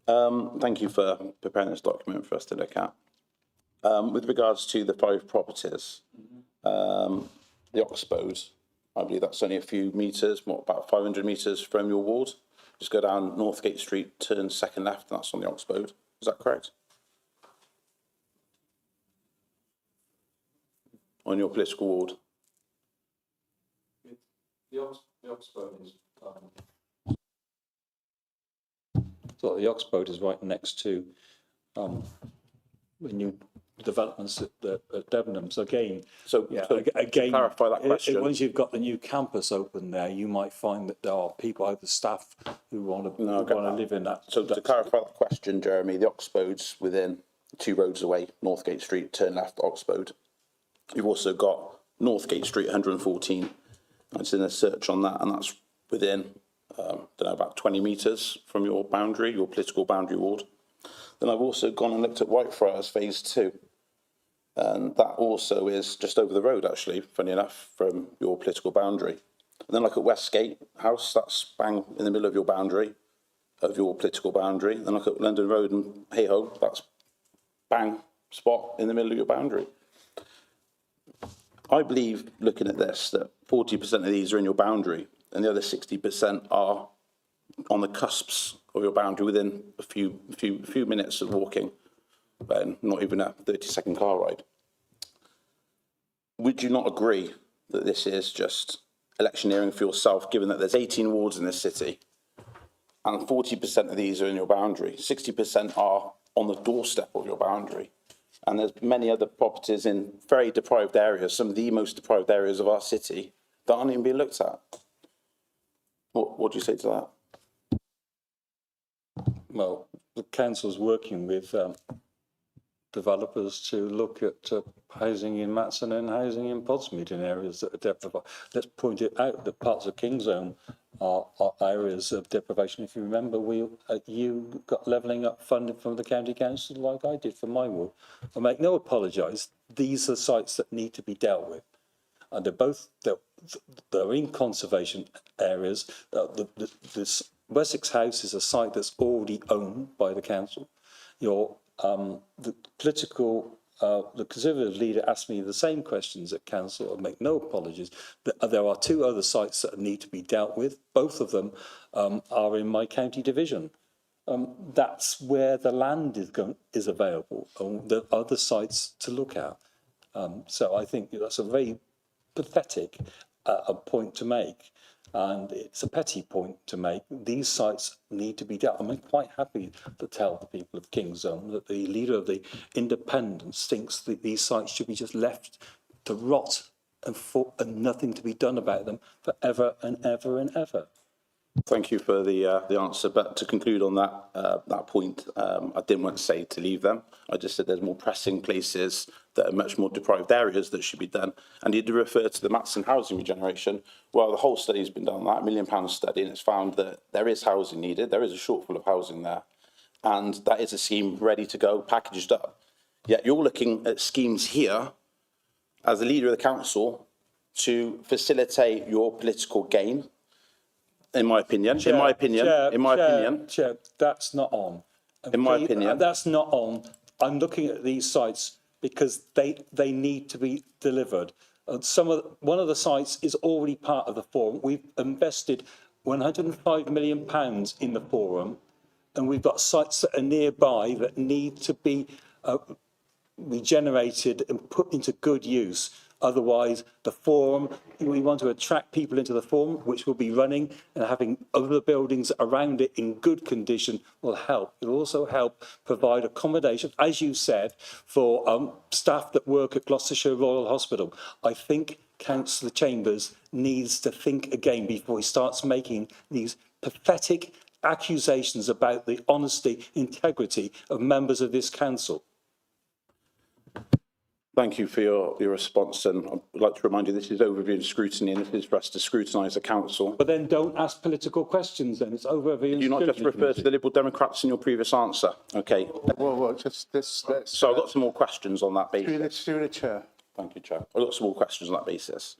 Thank you for preparing this document for us to look at. With regards to the 5 properties, the Oxbows, I believe that's only a few metres, about 500 metres from your ward. Just go down Northgate Street, turn second left, and that's on the Oxbow. Is that correct? On your political ward? The Oxbow is so the Oxbow is right next to the new developments at Debenhams. Again, So, yeah, so to again, clarify that question. once you've got the new campus open there, you might find that there are people, either staff who want to live in that. So to clarify that question, Jeremy, the Oxbow's within 2 roads away, Northgate Street, turn left, Oxbow. You've also got Northgate Street, 114. It's in a search on that, and that's within, don't know, about 20 metres from your boundary, your political boundary ward. Then I've also gone and looked at Whitefriars Phase 2. And that also is just over the road, actually, funny enough, from your political boundary. And then look at Westgate House, that's bang in the middle of your boundary, of your political boundary. Then look at London Road and Hayhoe, that's bang spot in the middle of your boundary. I believe, looking at this, that 40% of these are in your boundary, and the other 60% are on the cusps of your boundary within a few minutes of walking, but not even a 30-second car ride. Would you not agree that this is just electioneering for yourself, given that there's 18 wards in this city, and 40% of these are in your boundary, 60% are on the doorstep of your boundary, and there's many other properties in very deprived areas, some of the most deprived areas of our city, that aren't even being looked at? What do you say to that? Well, the council's working with developers to look at housing in Matson and housing in Podsmead in areas that are deprived. Let's point it out that parts of Kingzone are areas of deprivation. If you remember, you got levelling up funding from the county council, like I did for my ward. I make no apologise. These are sites that need to be dealt with, and they're in conservation areas. This Wessex House is a site that's already owned by the council. The Conservative leader asked me the same questions at council. I make no apologies. There are 2 other sites that need to be dealt with. Both of them are in my county division. That's where the land is available. There are other sites to look at. So I think that's a very pathetic point to make. And it's a petty point to make. These sites need to be dealt. I'm quite happy to tell the people of Kingzone that the leader of the Independents thinks that these sites should be just left to rot and nothing to be done about them forever and ever and ever. Thank you for the answer. But to conclude on that point, I didn't want to say to leave them. I just said there's more pressing places that are much more deprived areas that should be done. And you did refer to the Matson housing regeneration. Well, the whole study's been done, that £1 million study, and it's found that there is housing needed. There is a shortfall of housing there. And that is a scheme ready to go, packaged up. Yet you're looking at schemes here as the leader of the council to facilitate your political gain. In my opinion, Chair, that's not on. In my opinion, that's not on. I'm looking at these sites because they need to be delivered. One of the sites is already part of the forum. We've invested £105 million in the forum, and we've got sites that are nearby that need to be regenerated and put into good use. Otherwise, the forum, we want to attract people into the forum, which will be running, and having other buildings around it in good condition will help. It will also help provide accommodation, as you said, for staff that work at Gloucestershire Royal Hospital. I think Councillor Chambers needs to think again before he starts making these pathetic accusations about the honesty, integrity of members of this council. Thank you for your response, and I'd like to remind you this is overview and scrutiny, and it is for us to scrutinise the council. But then don't ask political questions then, it's overview and scrutiny. Do you not just refer to the Liberal Democrats in your previous answer? Okay. Well, just this. So I've got some more questions on that basis. Through the chair. Thank you, Chair. I've got some more questions on that basis.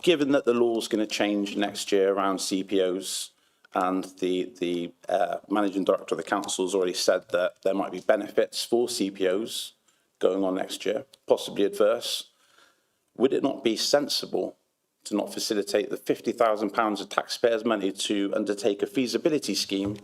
Given that the law's going to change next year around CPOs, and the Managing Director of the council has already said that there might be benefits for CPOs going on next year, possibly adverse, would it not be sensible to not facilitate the £50,000 of taxpayers' money to undertake a feasibility scheme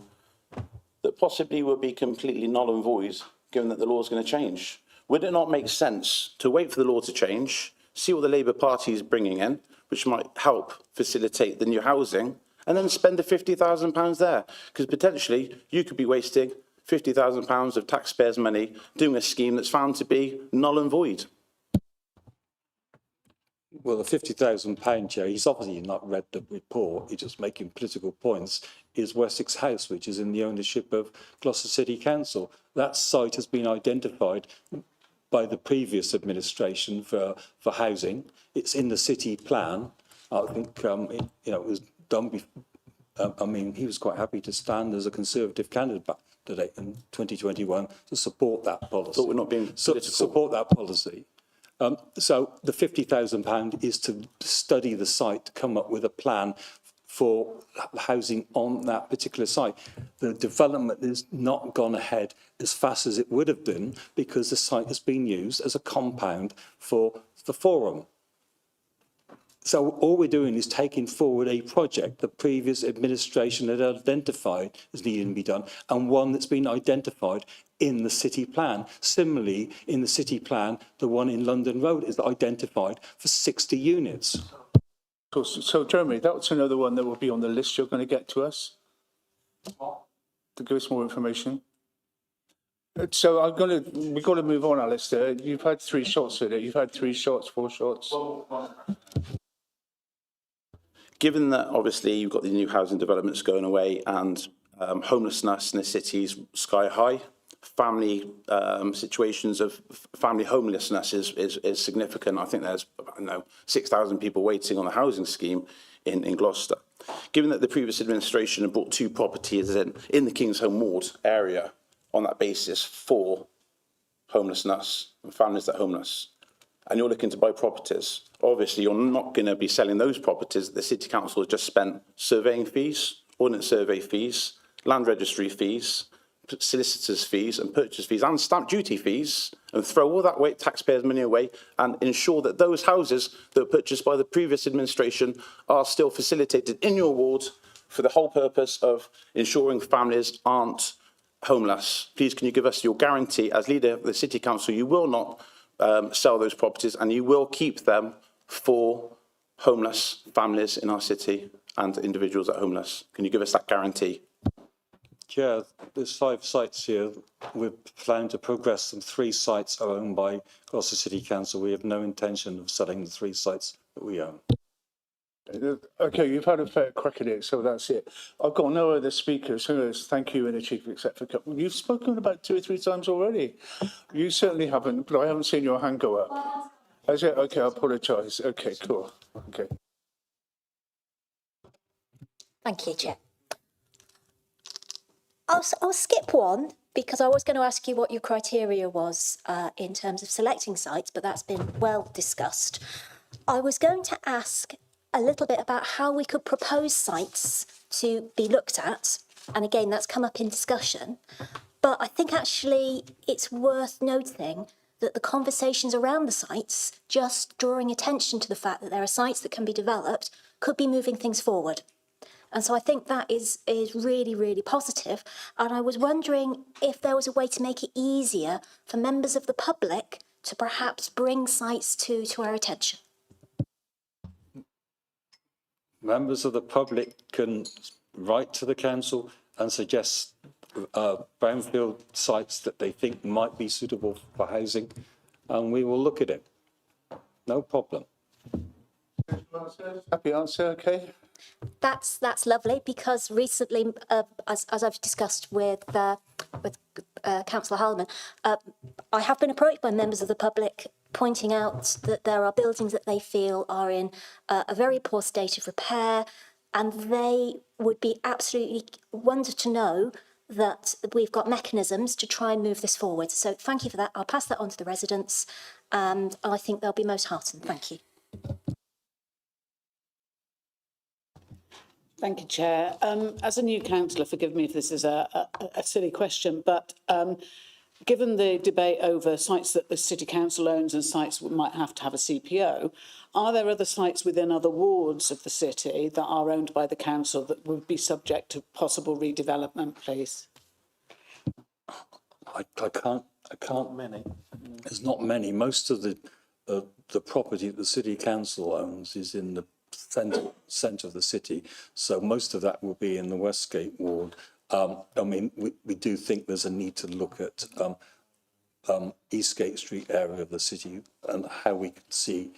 that possibly would be completely null and void, given that the law is going to change? Would it not make sense to wait for the law to change, see what the Labour Party is bringing in, which might help facilitate the new housing, and then spend the £50,000 there? Because potentially you could be wasting £50,000 of taxpayers' money doing a scheme that's found to be null and void. Well, the £50,000 chair, he's obviously not read the report, he's just making political points, is Wessex House, which is in the ownership of Gloucester City Council. That site has been identified by the previous administration for housing. It's in the city plan. I think, it was done I mean, he was quite happy to stand as a Conservative candidate in 2021 to support that policy. But we're not being political. Support that policy. So the £50,000 is to study the site, to come up with a plan for housing on that particular site. The development has not gone ahead as fast as it would have done because the site has been used as a compound for the forum. So all we're doing is taking forward a project the previous administration had identified as needing to be done, and one that's been identified in the city plan. Similarly, in the city plan, the one in London Road is identified for 60 units. So Jeremy, that's another one that will be on the list you're going to get to us to give us more information. So we've got to move on, Alistair. You've had 3 shots at it. You've had 3 shots, 4 shots. Given that obviously you've got the new housing developments going away and homelessness in the city is sky high, family situations of family homelessness is significant. I think there's 6,000 people waiting on a housing scheme in Gloucester. Given that the previous administration had bought 2 properties in the Kingsholm ward area on that basis for homelessness and families that are homeless, and you're looking to buy properties, obviously you're not going to be selling those properties. The City Council has just spent surveying fees, ordnance survey fees, land registry fees, solicitors' fees and purchase fees and stamp duty fees, and throw all that taxpayers' money away and ensure that those houses that were purchased by the previous administration are still facilitated in your ward for the whole purpose of ensuring families aren't homeless. Please, can you give us your guarantee as leader of the City Council you will not sell those properties and you will keep them for homeless families in our city and individuals that are homeless? Can you give us that guarantee? Chair, there's 5 sites here. We're planning to progress them. 3 sites are owned by Gloucester City Council. We have no intention of selling the 3 sites that we own. Okay, you've had a fair crack at it, so that's it. I've got no other speakers. So thank you and the Chief Executive. You've spoken about 2 or 3 times already. You certainly haven't, but I haven't seen your hand go up. Has it? Okay, I apologise. Okay, cool. Okay. Thank you, Chair. I'll skip one because I was going to ask you what your criteria was in terms of selecting sites, but that's been well discussed. I was going to ask a little bit about how we could propose sites to be looked at. And again, that's come up in discussion. But I think actually it's worth noting that the conversations around the sites, just drawing attention to the fact that there are sites that can be developed, could be moving things forward. And so I think that is really, really positive. And I was wondering if there was a way to make it easier for members of the public to perhaps bring sites to our attention. Members of the public can write to the council and suggest brownfield sites that they think might be suitable for housing, and we will look at it. No problem. Happy answer, okay? That's lovely because recently, as I've discussed with Councillor Hallman, I have been approached by members of the public pointing out that there are buildings that they feel are in a very poor state of repair, and they would be absolutely wondered to know that we've got mechanisms to try and move this forward. So thank you for that. I'll pass that on to the residents, and I think they'll be most heartened. Thank you. Thank you, Chair. As a new councillor, forgive me if this is a silly question, but given the debate over sites that the City Council owns and sites that might have to have a CPO, are there other sites within other wards of the city that are owned by the council that would be subject to possible redevelopment, please? I can't. Many. There's not many. Most of the property that the city council owns is in the centre of the city, so most of that will be in the Westgate ward. I mean, we do think there's a need to look at Eastgate Street area of the city and how we can see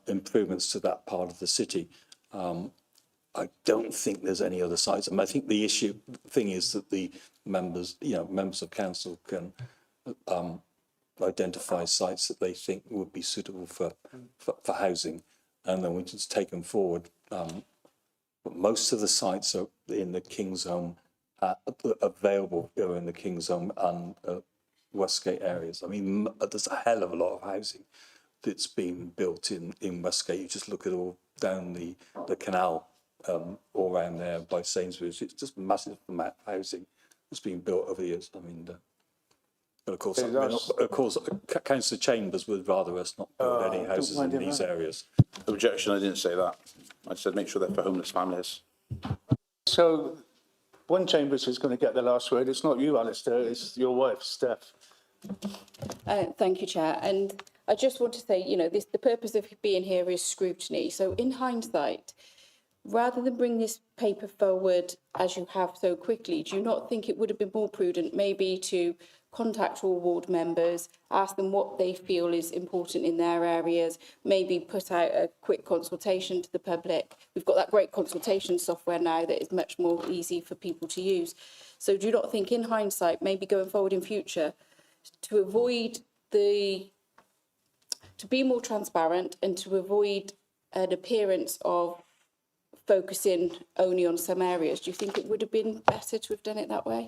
improvements to that part of the city. I don't think there's any other sites. I think the thing is that the members of council can identify sites that they think would be suitable for housing, and then we just take them forward. But most of the sites are in the King's Home, available here in the King's Home and Westgate areas. I mean, there's a hell of a lot of housing that's been built in Westgate. You just look at all down the canal, all around there by Sainsbury's. It's just massive amount of housing that's been built over the years. I mean, but of course, Councillor Chambers would rather us not build any houses in these areas. Objection, I didn't say that. I said make sure they're for homeless families. So one Chambers is going to get the last word. It's not you, Alistair, it's your wife, Steph. Thank you, Chair. And I just want to say, the purpose of being here is scrutiny. So in hindsight, rather than bring this paper forward as you have so quickly, do you not think it would have been more prudent maybe to contact all ward members, ask them what they feel is important in their areas, maybe put out a quick consultation to the public? We've got that great consultation software now that is much more easy for people to use. So do you not think in hindsight, maybe going forward in future, to avoid to be more transparent and to avoid an appearance of focusing only on some areas, do you think it would have been better to have done it that way?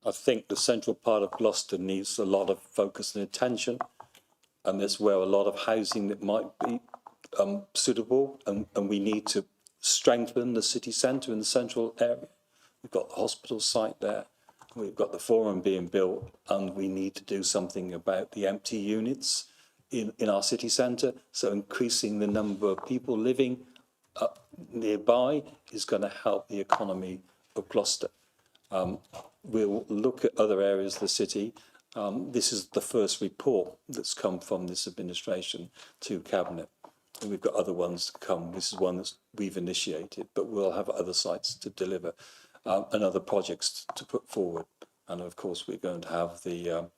I think the central part of Gloucester needs a lot of focus and attention, and that's where a lot of housing that might be suitable, and we need to strengthen the city centre in the central area. We've got the hospital site there, we've got the forum being built, and we need to do something about the empty units in our city centre. So increasing the number of people living nearby is going to help the economy of Gloucester. We'll look at other areas of the city. This is the first report that's come from this administration to Cabinet. And we've got other ones to come. This is one that we've initiated, but we'll have other sites to deliver and other projects to put forward. And of course, we're going to have the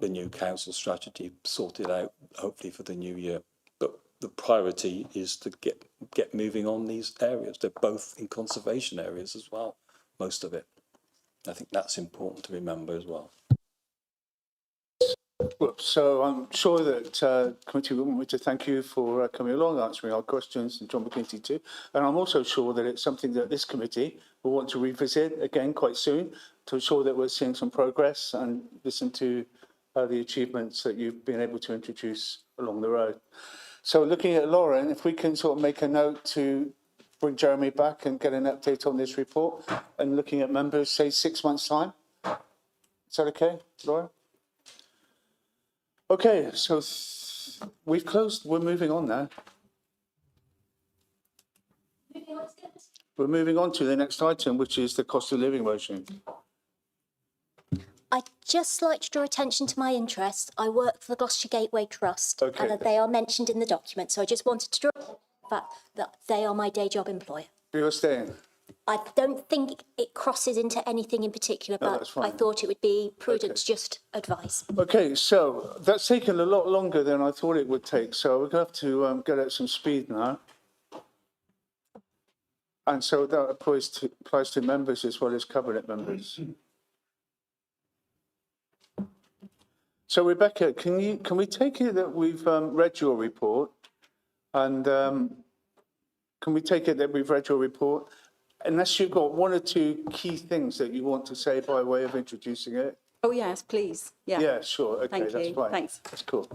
new council strategy sorted out, hopefully for the new year. But the priority is to get moving on these areas. They're both in conservation areas as well, most of it. I think that's important to remember as well. So I'm sure that committee will want me to thank you for coming along, answering our questions, and John McGinty too. And I'm also sure that it's something that this committee will want to revisit again quite soon to ensure that we're seeing some progress and listen to the achievements that you've been able to introduce along the road. So looking at Lauren, if we can sort of make a note to bring Jeremy back and get an update on this report, and looking at members, say 6 months' time. Is that okay, Laura? Okay, so we've closed. We're moving on now. We're moving on to the next item, which is the cost of living motion. I'd just like to draw attention to my interest. I work for the Gloucester Gateway Trust, Okay. and they are mentioned in the document. So I just wanted to draw the fact that they are my day job employer. You're staying? I don't think it crosses into anything in particular, No, but that's fine. I thought it would be prudent to just advise. Okay, so that's taken a lot longer than I thought it would take. So we're going to have to get at some speed now. And so that applies to members as well as cabinet members. So Rebecca, can we take it that we've read your report, and can we take it that we've read your report, unless you've got one or two key things that you want to say by way of introducing it? Oh, yes, please. Yeah. Yeah, sure. Okay, Thank that's you. fine. Thanks. That's cool.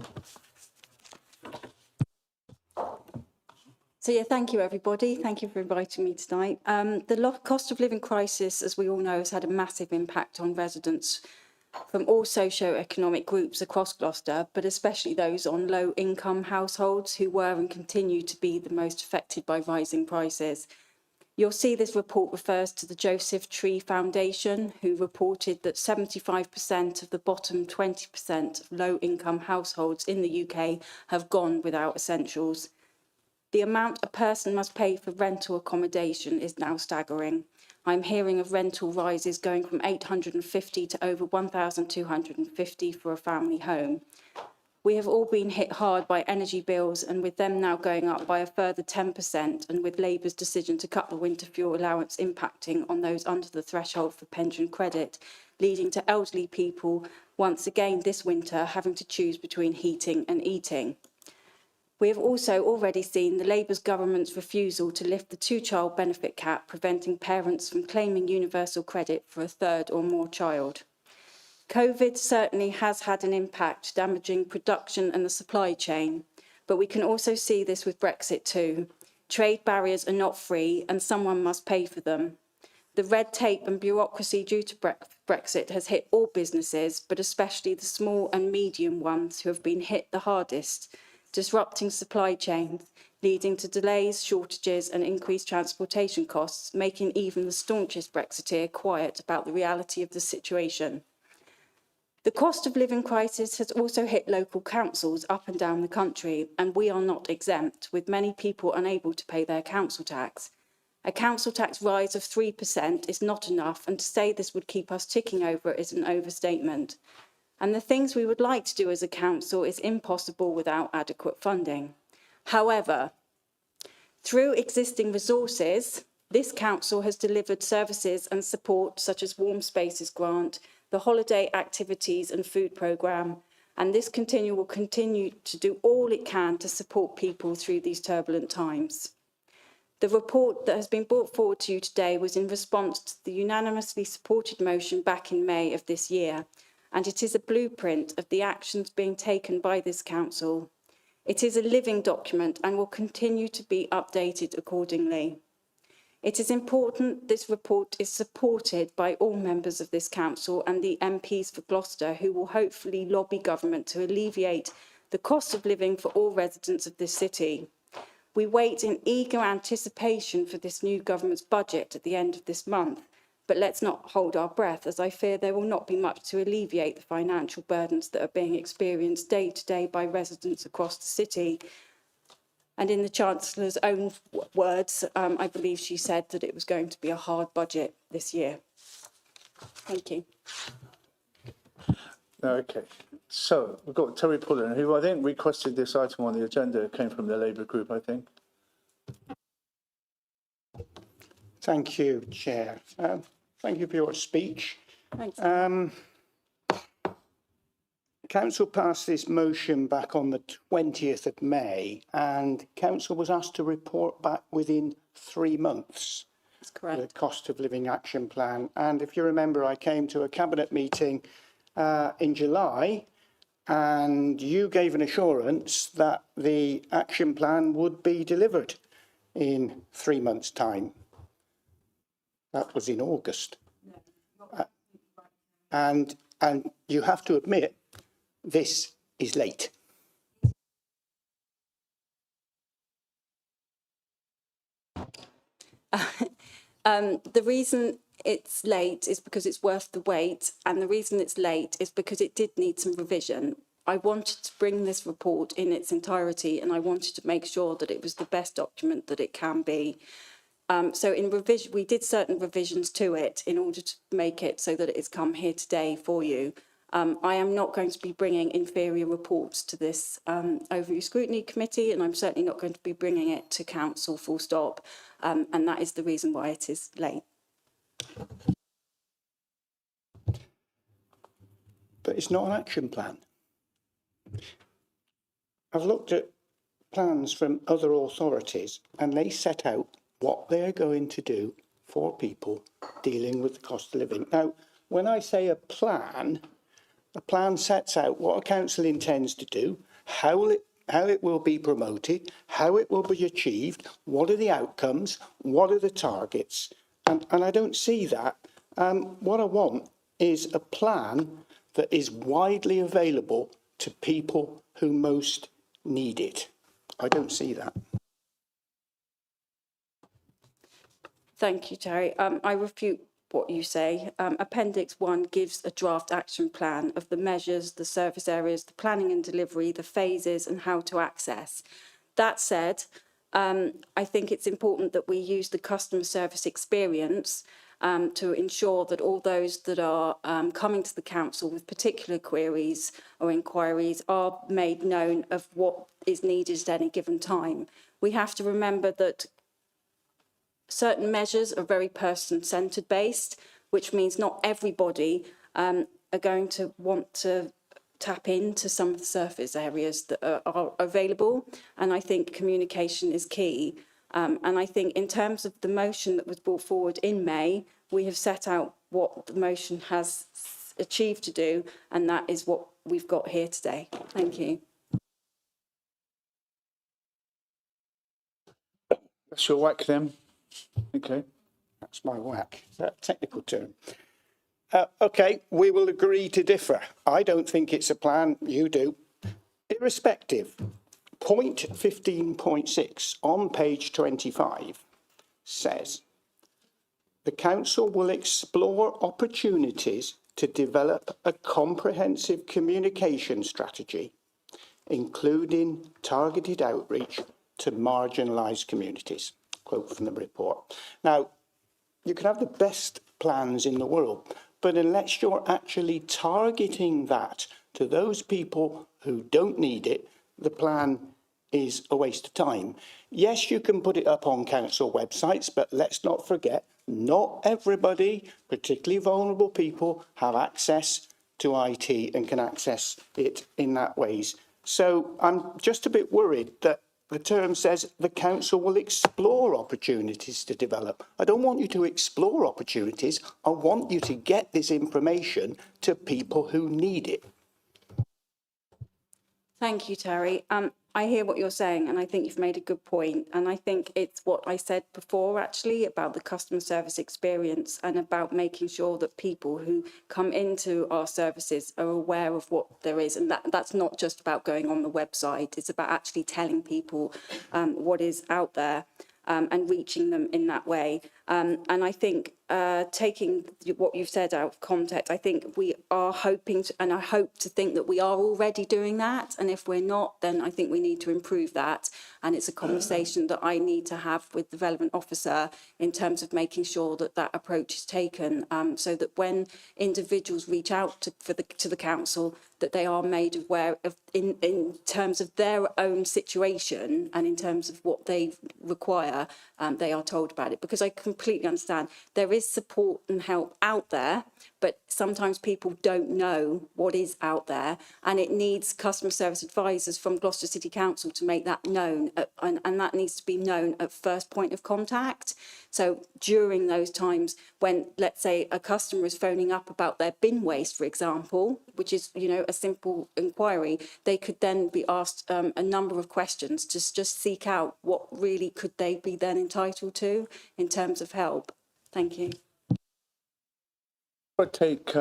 So, yeah, thank you, everybody. Thank you for inviting me tonight. The cost of living crisis, as we all know, has had a massive impact on residents from all socio-economic groups across Gloucester, but especially those on low-income households who were and continue to be the most affected by rising prices. You'll see this report refers to the Joseph Tree Foundation, who reported that 75% of the bottom 20% of low-income households in the UK have gone without essentials. The amount a person must pay for rental accommodation is now staggering. I'm hearing of rental rises going from 850 to over 1,250 for a family home. We have all been hit hard by energy bills, and with them now going up by a further 10%, and with Labour's decision to cut the winter fuel allowance impacting on those under the threshold for pension credit, leading to elderly people once again this winter having to choose between heating and eating. We have also already seen the Labour government's refusal to lift the two-child benefit cap, preventing parents from claiming universal credit for a third or more child. COVID certainly has had an impact, damaging production and the supply chain, but we can also see this with Brexit too. Trade barriers are not free and someone must pay for them. The red tape and bureaucracy due to Brexit has hit all businesses, but especially the small and medium ones who have been hit the hardest, disrupting supply chains, leading to delays, shortages and increased transportation costs, making even the staunchest Brexiteer quiet about the reality of the situation. The cost of living crisis has also hit local councils up and down the country, and we are not exempt, with many people unable to pay their council tax. A council tax rise of 3% is not enough, and to say this would keep us ticking over is an overstatement. And the things we would like to do as a council is impossible without adequate funding. However, through existing resources, this council has delivered services and support such as Warm Spaces Grant, the holiday activities and food programme, and this will continue to do all it can to support people through these turbulent times. The report that has been brought forward to you today was in response to the unanimously supported motion back in May of this year, and it is a blueprint of the actions being taken by this council. It is a living document and will continue to be updated accordingly. It is important this report is supported by all members of this council and the MPs for Gloucester, who will hopefully lobby government to alleviate the cost of living for all residents of this city. We wait in eager anticipation for this new government's budget at the end of this month, but let's not hold our breath, as I fear there will not be much to alleviate the financial burdens that are being experienced day to day by residents across the city. And in the Chancellor's own words, I believe she said that it was going to be a hard budget this year. Thank you. Okay, so we've got Terry Pullen, who I think requested this item on the agenda. It came from the Labour group, I think. Thank you, Chair. Thank you for your speech. Thanks. Council passed this motion back on the 20th of May, and Council was asked to report back within 3 months. That's correct. The cost of living action plan. And if you remember, I came to a cabinet meeting in July, and you gave an assurance that the action plan would be delivered in 3 months' time. That was in August. And you have to admit, this is late. The reason it's late is because it's worth the wait, and the reason it's late is because it did need some revision. I wanted to bring this report in its entirety, and I wanted to make sure that it was the best document that it can be. So in revision, we did certain revisions to it in order to make it so that it has come here today for you. I am not going to be bringing inferior reports to this Overview Scrutiny Committee, and I'm certainly not going to be bringing it to Council full stop, and that is the reason why it is late. But it's not an action plan. I've looked at plans from other authorities, and they set out what they're going to do for people dealing with the cost of living. Now, when I say a plan sets out what a council intends to do, how it will be promoted, how it will be achieved, what are the outcomes, what are the targets, and I don't see that. What I want is a plan that is widely available to people who most need it? I don't see that. Thank you, Terry. I refute what you say. Appendix 1 gives a draft action plan of the measures, the service areas, the planning and delivery, the phases and how to access. That said, I think it's important that we use the customer service experience to ensure that all those that are coming to the council with particular queries or inquiries are made known of what is needed at any given time. We have to remember that certain measures are very person-centred based, which means not everybody are going to want to tap into some of the surface areas that are available. And I think communication is key. And I think in terms of the motion that was brought forward in May, we have set out what the motion has achieved to do, and that is what we've got here today. Thank you. That's your whack then. Okay. That's my whack. Is that a technical term? Okay, we will agree to differ. I don't think it's a plan. You do. Irrespective, point 15.6 on page 25 says, the council will explore opportunities to develop a comprehensive communication strategy, including targeted outreach to marginalised communities. Quote from the report. Now, you can have the best plans in the world, but unless you're actually targeting that to those people who don't need it, the plan is a waste of time. Yes, you can put it up on council websites, but let's not forget, not everybody, particularly vulnerable people, have access to IT and can access it in that ways. So I'm just a bit worried that the term says the council will explore opportunities to develop. I don't want you to explore opportunities. I want you to get this information to people who need it. Thank you, Terry. I hear what you're saying, and I think you've made a good point. And I think it's what I said before, actually, about the customer service experience and about making sure that people who come into our services are aware of what there is. And that's not just about going on the website. It's about actually telling people what is out there and reaching them in that way. And I think taking what you've said out of context, I think we are hoping to, and I hope to think that we are already doing that. And if we're not, then I think we need to improve that. And it's a conversation that I need to have with the relevant officer in terms of making sure that that approach is taken, so that when individuals reach out to the council, that they are made aware of in terms of their own situation and in terms of what they require, they are told about it. Because I completely understand there is support and help out there, but sometimes people don't know what is out there, and it needs customer service advisors from Gloucester City Council to make that known, and that needs to be known at first point of contact. So during those times when, let's say, a customer is phoning up about their bin waste, for example, which is, you know, a simple inquiry, they could then be asked a number of questions to just seek out what really could they be then entitled to in terms of help. Thank you. I take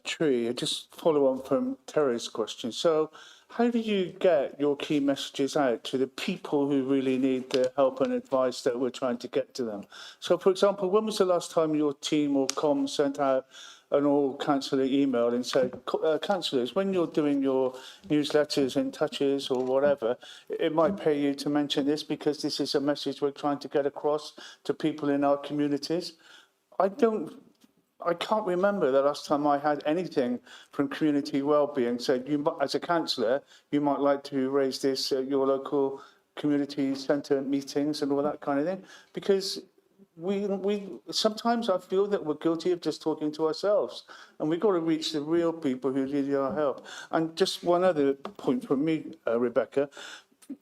Tree, just follow on from Terry's question. So how do you get your key messages out to the people who really need the help and advice that we're trying to get to them? So, for example, when was the last time your team or com sent out an all-councillor email and said, councillors, when you're doing your newsletters and touches or whatever, it might pay you to mention this because this is a message we're trying to get across to people in our communities? I can't remember the last time I had anything from community wellbeing said, you, as a councillor, you might like to raise this at your local community centre meetings and all that kind of thing. Because we sometimes I feel that we're guilty of just talking to ourselves, and we've got to reach the real people who need our help. And just one other point from me, Rebecca.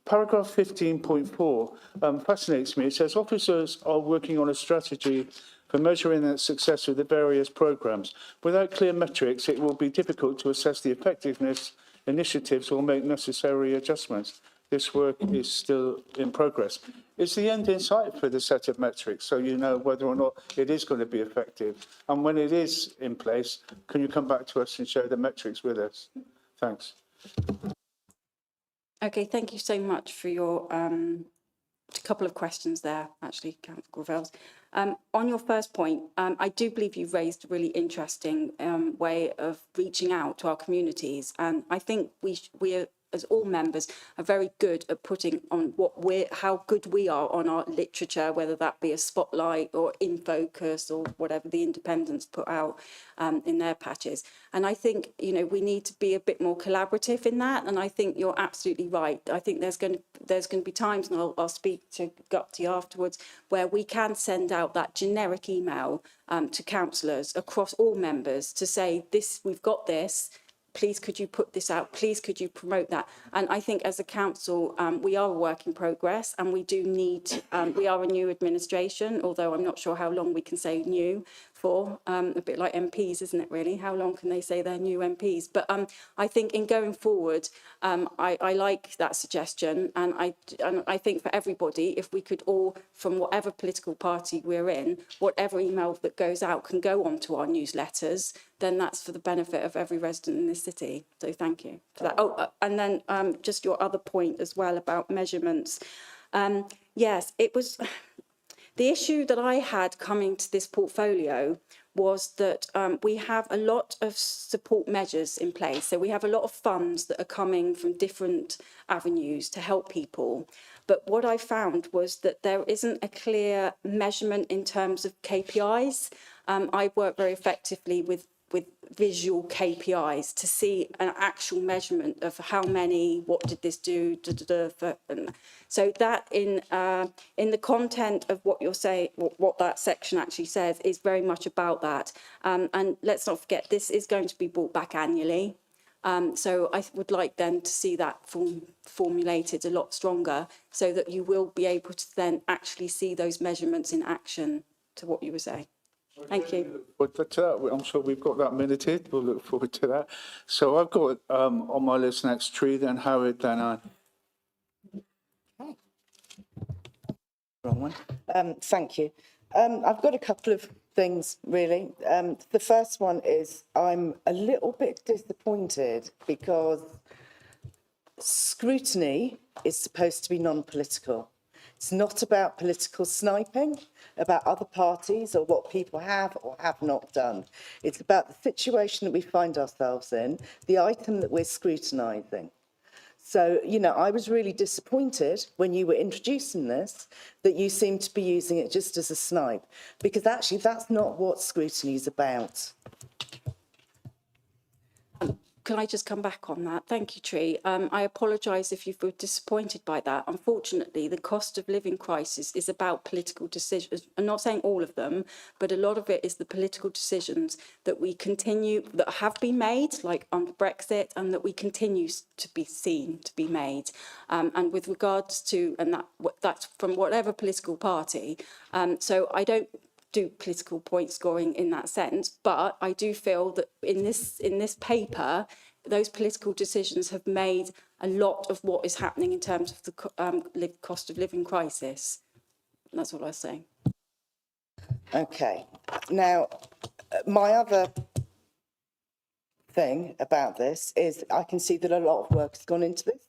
Paragraph 15.4 fascinates me. It says officers are working on a strategy for measuring the success of the various programmes. Without clear metrics, it will be difficult to assess the effectiveness, initiatives, or make necessary adjustments. this work is still in progress. Is the end in sight for the set of metrics, so you know whether or not it is going to be effective? And when it is in place, can you come back to us and share the metrics with us? Thanks. Okay, thank you so much for your a couple of questions there, actually, Councillor Gravells. On your first point, I do believe you've raised a really interesting way of reaching out to our communities, and I think we are, as all members, are very good at putting on how good we are on our literature, whether that be a spotlight or in focus or whatever the independents put out in their patches. And I think, you know, we need to be a bit more collaborative in that. And I think you're absolutely right. I think there's going to be times, and I'll speak to Gupti afterwards, where we can send out that generic email to councillors across all members to say, this, we've got this. Please, could you put this out? Please, could you promote that? And I think as a council, we are a work in progress, and we do need, we are a new administration, although I'm not sure how long we can say new for, a bit like MPs, isn't it really? How long can they say they're new MPs? But I think in going forward, I like that suggestion, and I think for everybody, if we could all, from whatever political party we're in, whatever email that goes out can go onto our newsletters, then that's for the benefit of every resident in this city. So thank you for that. Oh, and then just your other point as well about measurements. Yes, it was the issue that I had coming to this portfolio was that we have a lot of support measures in place. So we have a lot of funds that are coming from different avenues to help people. But what I found was that there isn't a clear measurement in terms of KPIs. I work very effectively with visual KPIs to see an actual measurement of how many, what did this do, so that in the content of what you're saying, what that section actually says is very much about that. And let's not forget, this is going to be brought back annually. So I would like then to see that formulated a lot stronger so that you will be able to then actually see those measurements in action to what you were saying. Thank you. But I'm sure we've got that minuted. We'll look forward to that. So I've got on my list next Tree, then Howard, then Anne. Wrong one. Thank you. I've got a couple of things, really. The first one is I'm a little bit disappointed because scrutiny is supposed to be non-political. It's not about political sniping, about other parties or what people have or have not done. It's about the situation that we find ourselves in, the item that we're scrutinising. So, you know, I was really disappointed when you were introducing this that you seemed to be using it just as a snipe, because actually that's not what scrutiny is about. Can I just come back on that? Thank you, Tree. I apologise if you were disappointed by that. Unfortunately, the cost of living crisis is about political decisions. I'm not saying all of them, but a lot of it is the political decisions that we continue, that have been made, like under Brexit, and that we continue to be seen to be made. And with regards to, and that's from whatever political party. So I don't do political point scoring in that sense, but I do feel that in this paper, those political decisions have made a lot of what is happening in terms of the cost of living crisis. And that's what I was saying. Okay. Now, my other thing about this is I can see that a lot of work has gone into this.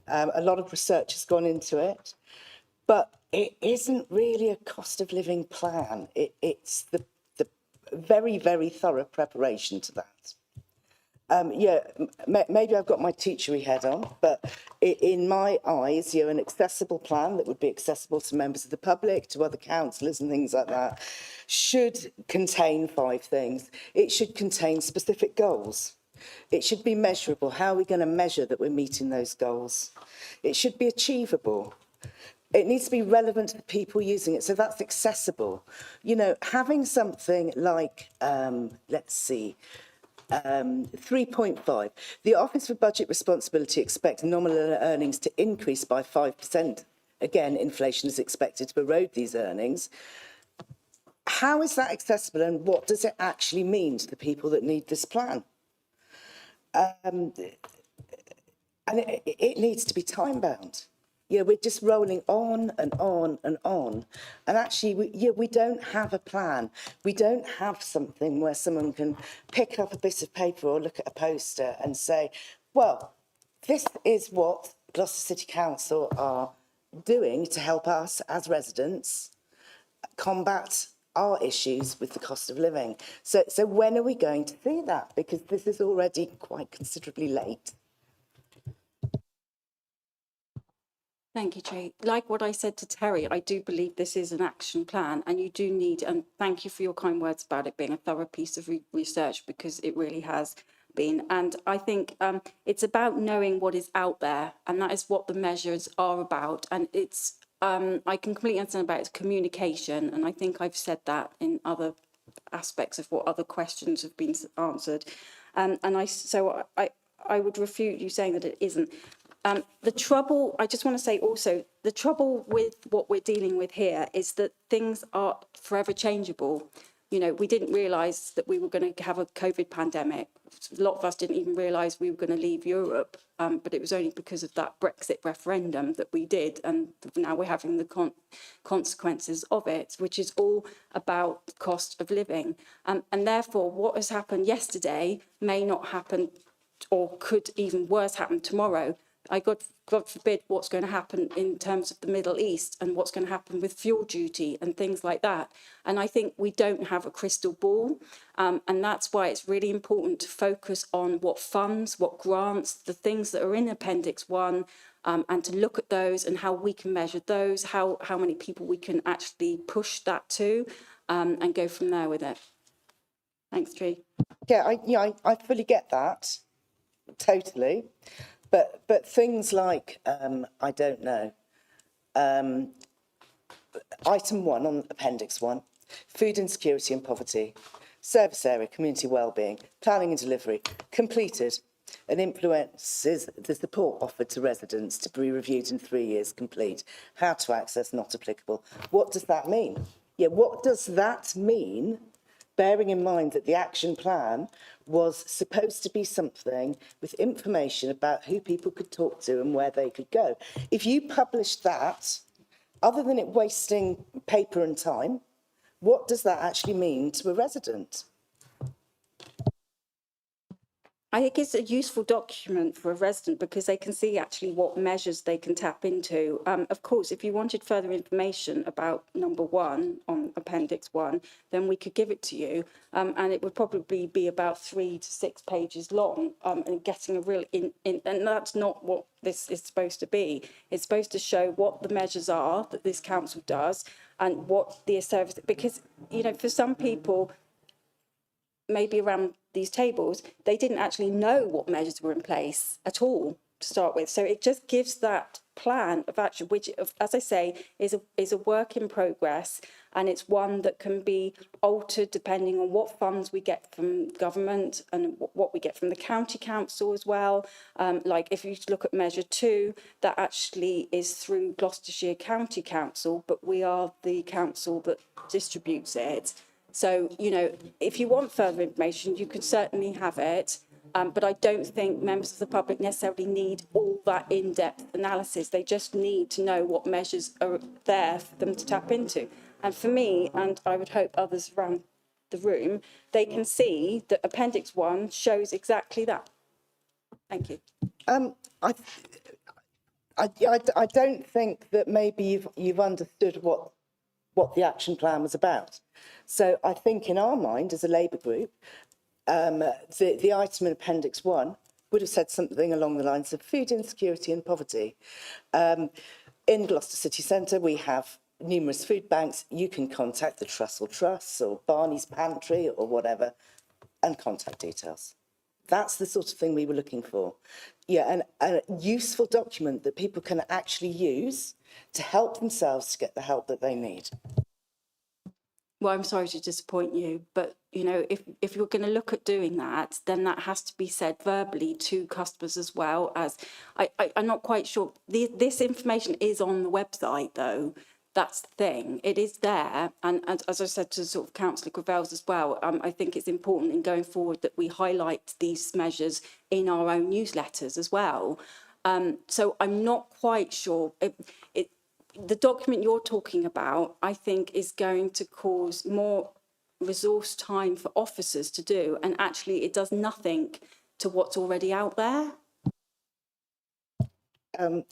A lot of research has gone into it, but it isn't really a cost of living plan. It's the very, very thorough preparation to that. Yeah, maybe I've got my teachery head on, but in my eyes, an accessible plan that would be accessible to members of the public, to other councillors and things like that, should contain 5 things. It should contain specific goals. It should be measurable. How are we going to measure that we're meeting those goals? It should be achievable. It needs to be relevant to the people using it, so that's accessible. You know, having something like, let's see, 3.5. The Office for Budget Responsibility expects nominal earnings to increase by 5%. Again, inflation is expected to erode these earnings. How is that accessible, and what does it actually mean to the people that need this plan? And it needs to be time bound. Yeah, we're just rolling on and on and on. And actually, we don't have a plan. We don't have something where someone can pick up a bit of paper or look at a poster and say, well, this is what Gloucester City Council are doing to help us as residents combat our issues with the cost of living. So when are we going to see that? Because this is already quite considerably late. Thank you, Jay. Like what I said to Terry, I do believe this is an action plan, and you do need, and thank you for your kind words about it being a thorough piece of research, because it really has been. And I think it's about knowing what is out there, and that is what the measures are about. And it's, I can completely understand about its communication, and I think I've said that in other aspects of what other questions have been answered. So I would refute you saying that it isn't. The trouble, I just want to say also, the trouble with what we're dealing with here is that things are forever changeable. You know, we didn't realise that we were going to have a COVID pandemic. A lot of us didn't even realise we were going to leave Europe, but it was only because of that Brexit referendum that we did, and now we're having the consequences of it, which is all about the cost of living. And therefore, what has happened yesterday may not happen, or could even worse happen tomorrow. God forbid what's going to happen in terms of the Middle East and what's going to happen with fuel duty and things like that. And I think we don't have a crystal ball. And that's why it's really important to focus on what funds, what grants, the things that are in Appendix 1, and to look at those and how we can measure those, how many people we can actually push that to, and go from there with it. Thanks, Tree. Yeah, I fully get that, totally. But things like, I don't know, item 1 on Appendix 1, food insecurity and poverty, service area, community wellbeing, planning and delivery, completed, and influences the support offered to residents to be reviewed in 3 years complete. How to access, not applicable. What does that mean? Yeah, what does that mean? Bearing in mind that the action plan was supposed to be something with information about who people could talk to and where they could go. If you published that, other than it wasting paper and time, what does that actually mean to a resident? I think it's a useful document for a resident because they can see actually what measures they can tap into. Of course, if you wanted further information about number 1 on Appendix 1, then we could give it to you, and it would probably be about 3 to 6 pages long, and getting a real and that's not what this is supposed to be. It's supposed to show what the measures are that this council does and what the service, because, you know, for some people, maybe around these tables, they didn't actually know what measures were in place at all to start with. So it just gives that plan of action, which, as I say, is a work in progress, and it's one that can be altered depending on what funds we get from government and what we get from the county council as well. Like if you look at Measure 2, that actually is through Gloucestershire County Council, but we are the council that distributes it. So, you know, if you want further information, you could certainly have it. But I don't think members of the public necessarily need all that in-depth analysis. They just need to know what measures are there for them to tap into. And for me, and I would hope others around the room, they can see that Appendix 1 shows exactly that. Thank you. I don't think that maybe you've understood what the action plan was about. So I think in our mind as a Labour group, the item in Appendix 1 would have said something along the lines of food insecurity and poverty. In Gloucester City Centre, we have numerous food banks. You can contact the Trussell Trust or Barney's Pantry or whatever, and contact details. That's the sort of thing we were looking for. Yeah, and a useful document that people can actually use to help themselves to get the help that they need. Well, I'm sorry to disappoint you, but, you know, if you're going to look at doing that, then that has to be said verbally to customers as well as... I'm not quite sure. This information is on the website, though. That's the thing. It is there. And as I said to sort of Councillor Gravells as well, I think it's important in going forward that we highlight these measures in our own newsletters as well. So I'm not quite sure. The document you're talking about, I think, is going to cause more resource time for officers to do, and actually it does nothing to what's already out there.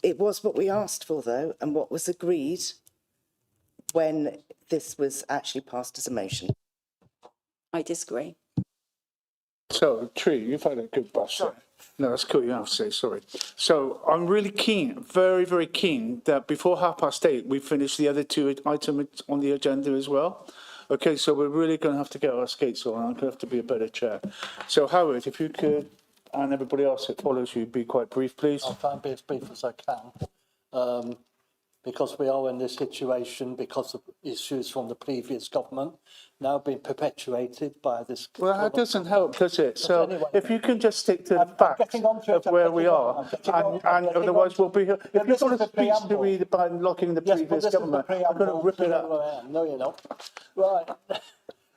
It was what we asked for, though, and what was agreed when this was actually passed as a motion. I disagree. So, Tree, you've had a good bus. Sorry. No, that's cool. You don't have to say sorry. So I'm really keen, very, very keen that before 8:30, we finish the other two items on the agenda as well. Okay, so we're really going to have to get our skates on. I'm going to have to be a better chair. So, Howard, if you could, and everybody else that follows you, be quite brief, please. I'll try and be as brief as I can. Because we are in this situation because of issues from the previous government now being perpetuated by this. Well, that doesn't help, does it? So anyway, if you can just stick to the I'm facts getting on to it, of where we are, and otherwise we'll be here. If you've got a speech to read about unlocking the previous government, I'm going to rip it up. No, you're not. Right.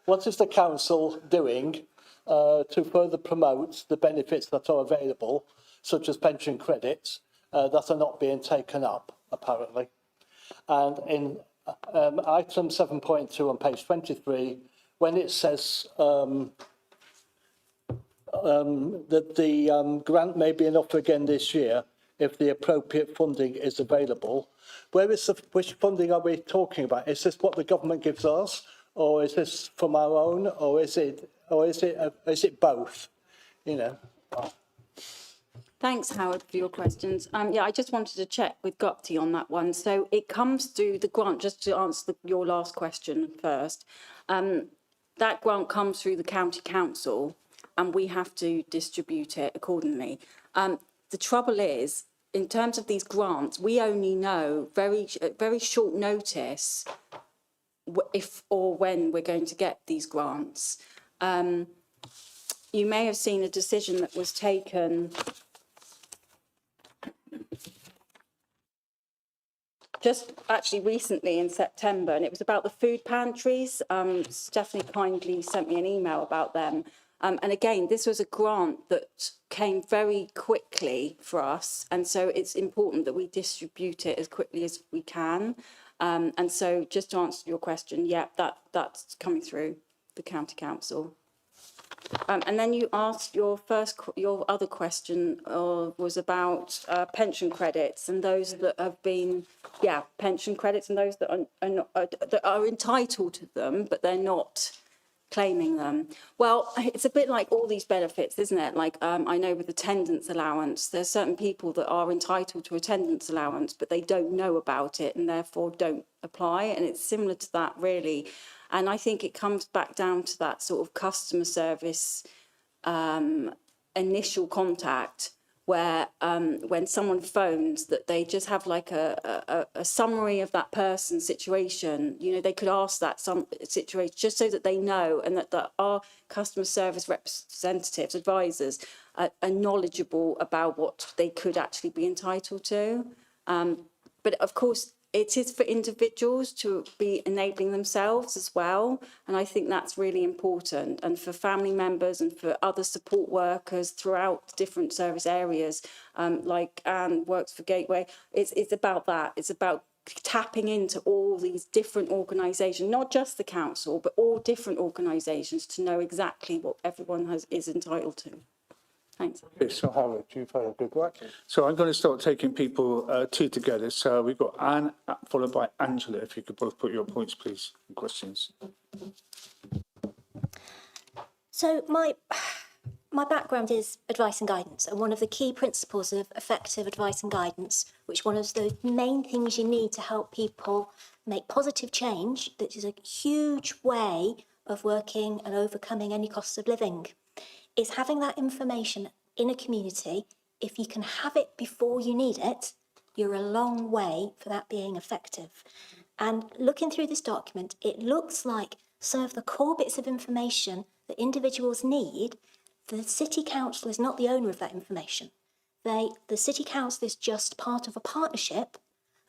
What is the council doing to further promote the benefits that are available, such as pension credits, that are not being taken up, apparently? And in item 7.2 on page 23, when it says that the grant may be an offer again this year if the appropriate funding is available, which funding are we talking about? Is this what the government gives us, or is this from our own, or is it both? You know. Thanks, Howard, for your questions. Yeah, I just wanted to check with Gupti on that one. So it comes through the grant, just to answer your last question first. That grant comes through the county council and we have to distribute it accordingly. The trouble is, in terms of these grants, we only know very short notice if or when we're going to get these grants. You may have seen a decision that was taken just actually recently in September, and it was about the food pantries. Stephanie kindly sent me an email about them. And again, this was a grant that came very quickly for us. And so it's important that we distribute it as quickly as we can. And so just to answer your question, yeah, that's coming through the county council. And then you asked your other question was about pension credits and those that have been, pension credits and those that are entitled to them, but they're not claiming them. Well, it's a bit like all these benefits, isn't it? Like I know with attendance allowance, there's certain people that are entitled to attendance allowance, but they don't know about it and therefore don't apply. And it's similar to that, really. And I think it comes back down to that sort of customer service initial contact where when someone phones that they just have like a summary of that person's situation. You know, they could ask that some situation just so that they know, and that our customer service representatives, advisors, are knowledgeable about what they could actually be entitled to. But of course, it is for individuals to be enabling themselves as well. And I think that's really important. And for family members and for other support workers throughout different service areas, like Anne works for Gateway, it's about that. It's about tapping into all these different organisations, not just the council, but all different organisations to know exactly what everyone is entitled to. Thanks. Okay, so Howard, you've had a good work. So I'm going to start taking people two together. So we've got Anne, followed by Angela. If you could both put your points, please, and questions. So my background is advice and guidance, and one of the key principles of effective advice and guidance, which one of the main things you need to help people make positive change, that is a huge way of working and overcoming any cost of living, is having that information in a community. If you can have it before you need it, you're a long way for that being effective. And looking through this document, it looks like some of the core bits of information that individuals need, the City Council is not the owner of that information. The City Council is just part of a partnership,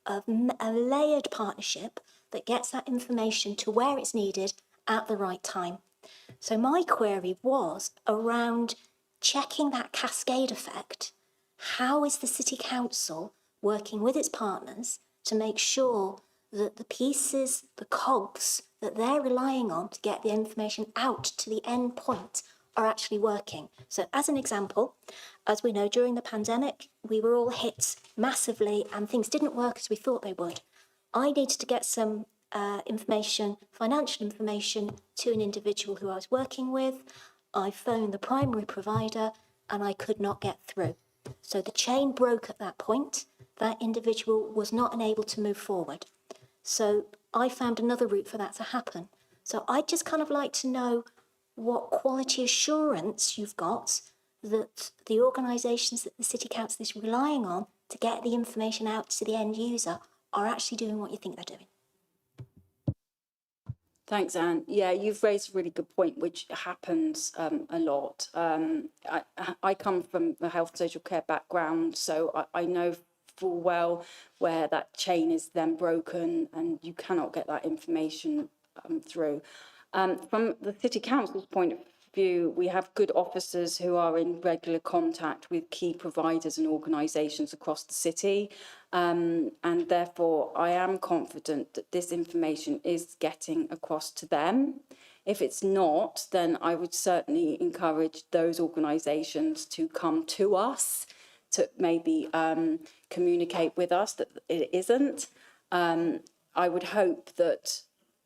a layered partnership that gets that information to where it's needed at the right time. So my query was around checking that cascade effect how is the City Council working with its partners to make sure that the pieces, the cogs that they're relying on to get the information out to the end point are actually working. So as an example, as we know, during the pandemic, we were all hit massively and things didn't work as we thought they would. I needed to get some information, financial information, to an individual who I was working with. I phoned the primary provider and I could not get through. So the chain broke at that point. That individual was not unable to move forward. So I found another route for that to happen. So I'd just kind of like to know what quality assurance you've got that the organisations that the City Council is relying on to get the information out to the end user are actually doing what you think they're doing. Thanks, Anne. Yeah, you've raised a really good point, which happens a lot. I come from a health and social care background, so I know full well where that chain is then broken and you cannot get that information through. From the City Council's point of view, we have good officers who are in regular contact with key providers and organisations across the city. And therefore, I am confident that this information is getting across to them. If it's not, then I would certainly encourage those organisations to come to us to maybe communicate with us that it isn't. I would hope that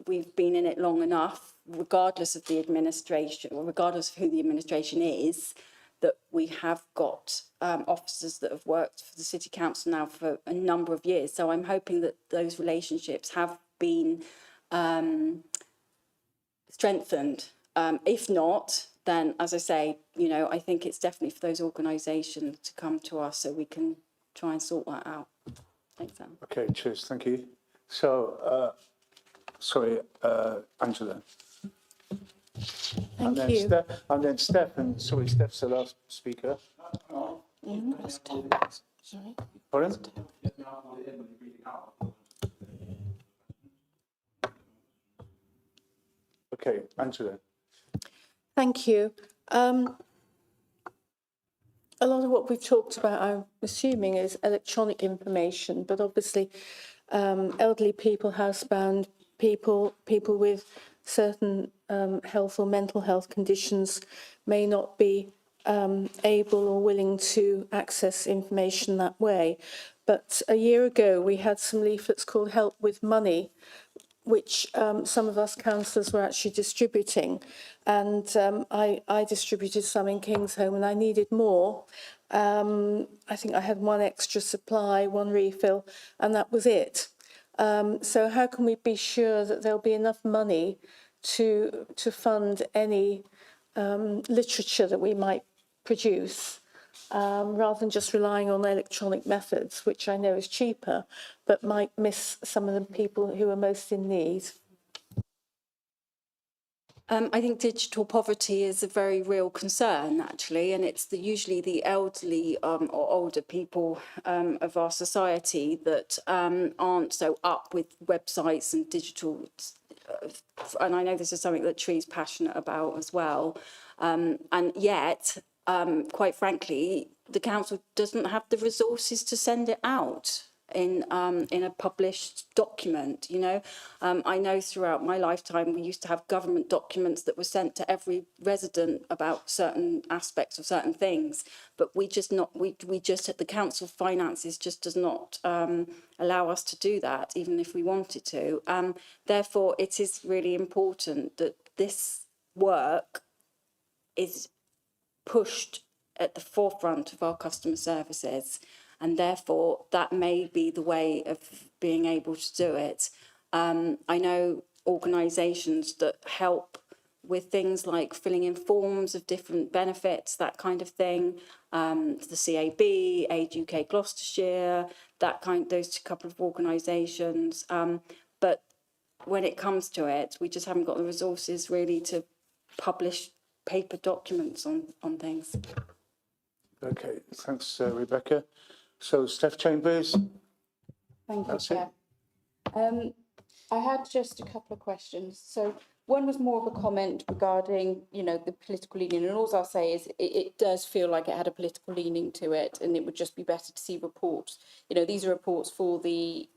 we've been in it long enough, regardless of the administration, or regardless of who the administration is, that we have got officers that have worked for the City Council now for a number of years. So I'm hoping that those relationships have been strengthened. If not, then, as I say, you know, I think it's definitely for those organisations to come to us so we can try and sort that out. Thanks, Anne. Okay, cheers, thank you. So, Angela. Thank you. And then Steph, and sorry, Steph's the last speaker. Pardon? Okay, Angela. Thank you. A lot of what we've talked about, I'm assuming, is electronic information, but obviously elderly people, housebound people, people with certain health or mental health conditions may not be able or willing to access information that way. But a year ago, we had some leaflets called Help with Money, which some of us councillors were actually distributing. And I distributed some in Kingsholm and I needed more. I think I had one extra supply, one refill, and that was it. So how can we be sure that there'll be enough money to fund any literature that we might produce, rather than just relying on electronic methods, which I know is cheaper, but might miss some of the people who are most in need? I think digital poverty is a very real concern, actually, and it's usually the elderly or older people of our society that aren't so up with websites and digital. And I know this is something that Tree's passionate about as well. And yet, quite frankly, the council doesn't have the resources to send it out in a published document, you know. I know throughout my lifetime we used to have government documents that were sent to every resident about certain aspects of certain things, but we just the council finances just does not allow us to do that, even if we wanted to. Therefore, it is really important that this work is pushed at the forefront of our customer services. And therefore, that may be the way of being able to do it. I know organisations that help with things like filling in forms of different benefits, that kind of thing. The CAB, Age UK Gloucestershire, those couple of organisations. But when it comes to it, we just haven't got the resources really to publish paper documents on things. Okay, thanks, Rebecca. So, Steph Chambers. Thank you, That's it. Chair. I had just a couple of questions. So One was more of a comment regarding, you know, the political leaning, and all I'll say is it does feel like it had a political leaning to it, and it would just be better to see reports. You know, these are reports for the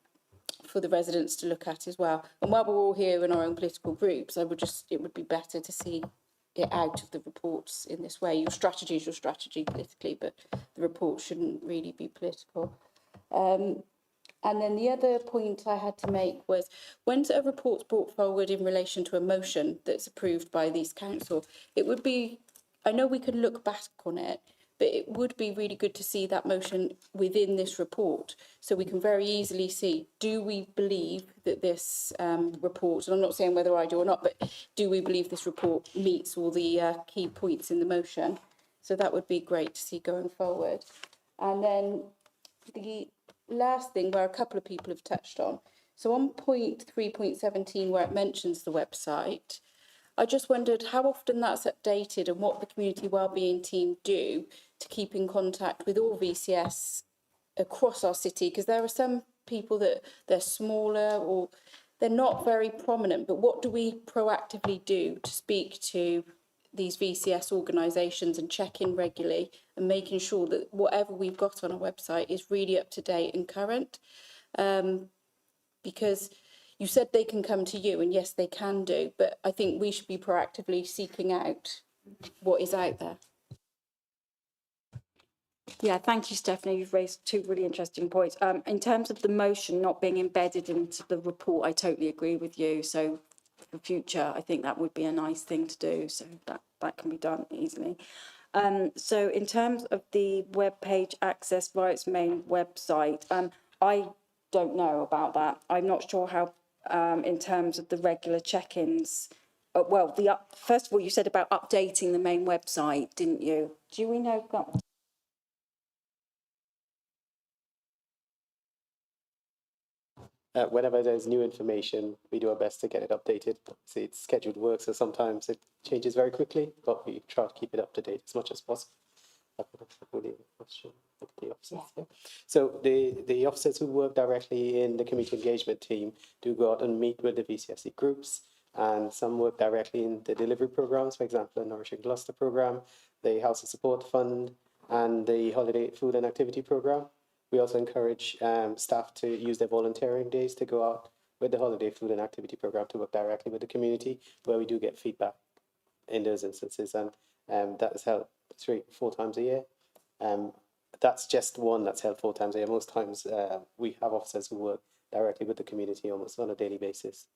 residents to look at as well. And while we're all here in our own political groups, it would be better to see it out of the reports in this way. Your strategy is your strategy politically, but the report shouldn't really be political. And then the other point I had to make was, when a report's brought forward in relation to a motion that's approved by this council, it would be, I know we can look back on it, but it would be really good to see that motion within this report, so we can very easily see, do we believe that this report, and I'm not saying whether I do or not, but do we believe this report meets all the key points in the motion? So that would be great to see going forward. And then the last thing, where a couple of people have touched on, so on point 3.17, where it mentions the website, I just wondered how often that's updated and what the community wellbeing team do to keep in contact with all VCS across our city, because there are some people that they're smaller or they're not very prominent, but what do we proactively do to speak to these VCS organisations and check in regularly and making sure that whatever we've got on our website is really up to date and current? Because you said they can come to you, and yes, they can do, but I think we should be proactively seeking out what is out there. Yeah, thank you, Stephanie. You've raised two really interesting points. In terms of the motion not being embedded into the report, I totally agree with you. So for future, I think that would be a nice thing to do. So that can be done easily. So in terms of the web page access via its main website, I don't know about that. I'm not sure how, in terms of the regular check-ins. First of all, you said about updating the main website, didn't you? Do we know that? Whenever there's new information, we do our best to get it updated. See, it's scheduled work, so sometimes it changes very quickly, but we try to keep it up to date as much as possible. So the officers who work directly in the community engagement team do go out and meet with the VCSE groups, and some work directly in the delivery programs, for example, the Nourishing Gloucester program, the Housing Support Fund, and the Holiday Food and Activity program. We also encourage staff to use their volunteering days to go out with the Holiday Food and Activity program to work directly with the community, where we do get feedback in those instances, and that is held 3-4 times a year. That's just one that's held 4 times a year. Most times we have officers who work directly with the community almost on a daily basis.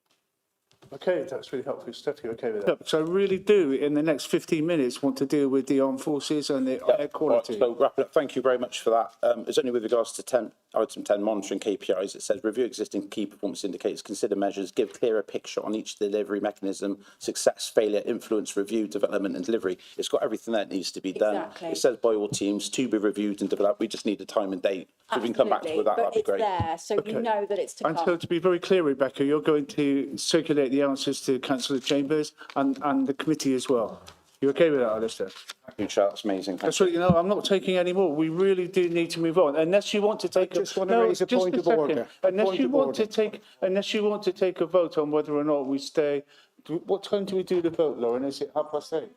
Okay, that's really helpful, Steph. You okay with that? So I really do, in the next 15 minutes, want to deal with the armed forces and the air quality. Right, so wrapping up, thank you very much for that. It's only with regards to item 10, monitoring KPIs. It says review existing key performance indicators, consider measures, give clearer picture on each delivery mechanism, success, failure, influence, review, development and delivery. It's got everything that needs to be done. Exactly. It says by all teams to be reviewed and developed. We just need a time and date. If we can come back to that, that'd be great. But it's there, so you know that it's to come. And so to be very clear, Rebecca, you're going to circulate the answers to Councillor Chambers and the committee as well. You okay with that, Alistair? Thank you, Charles. That's amazing. That's right. You know, I'm not taking any more. We really do need to move on, unless you want to take. I just want to raise a point of order. Unless you want to take a vote on whether or not we stay. What time do we do the vote, Lauren? Is it 8:30?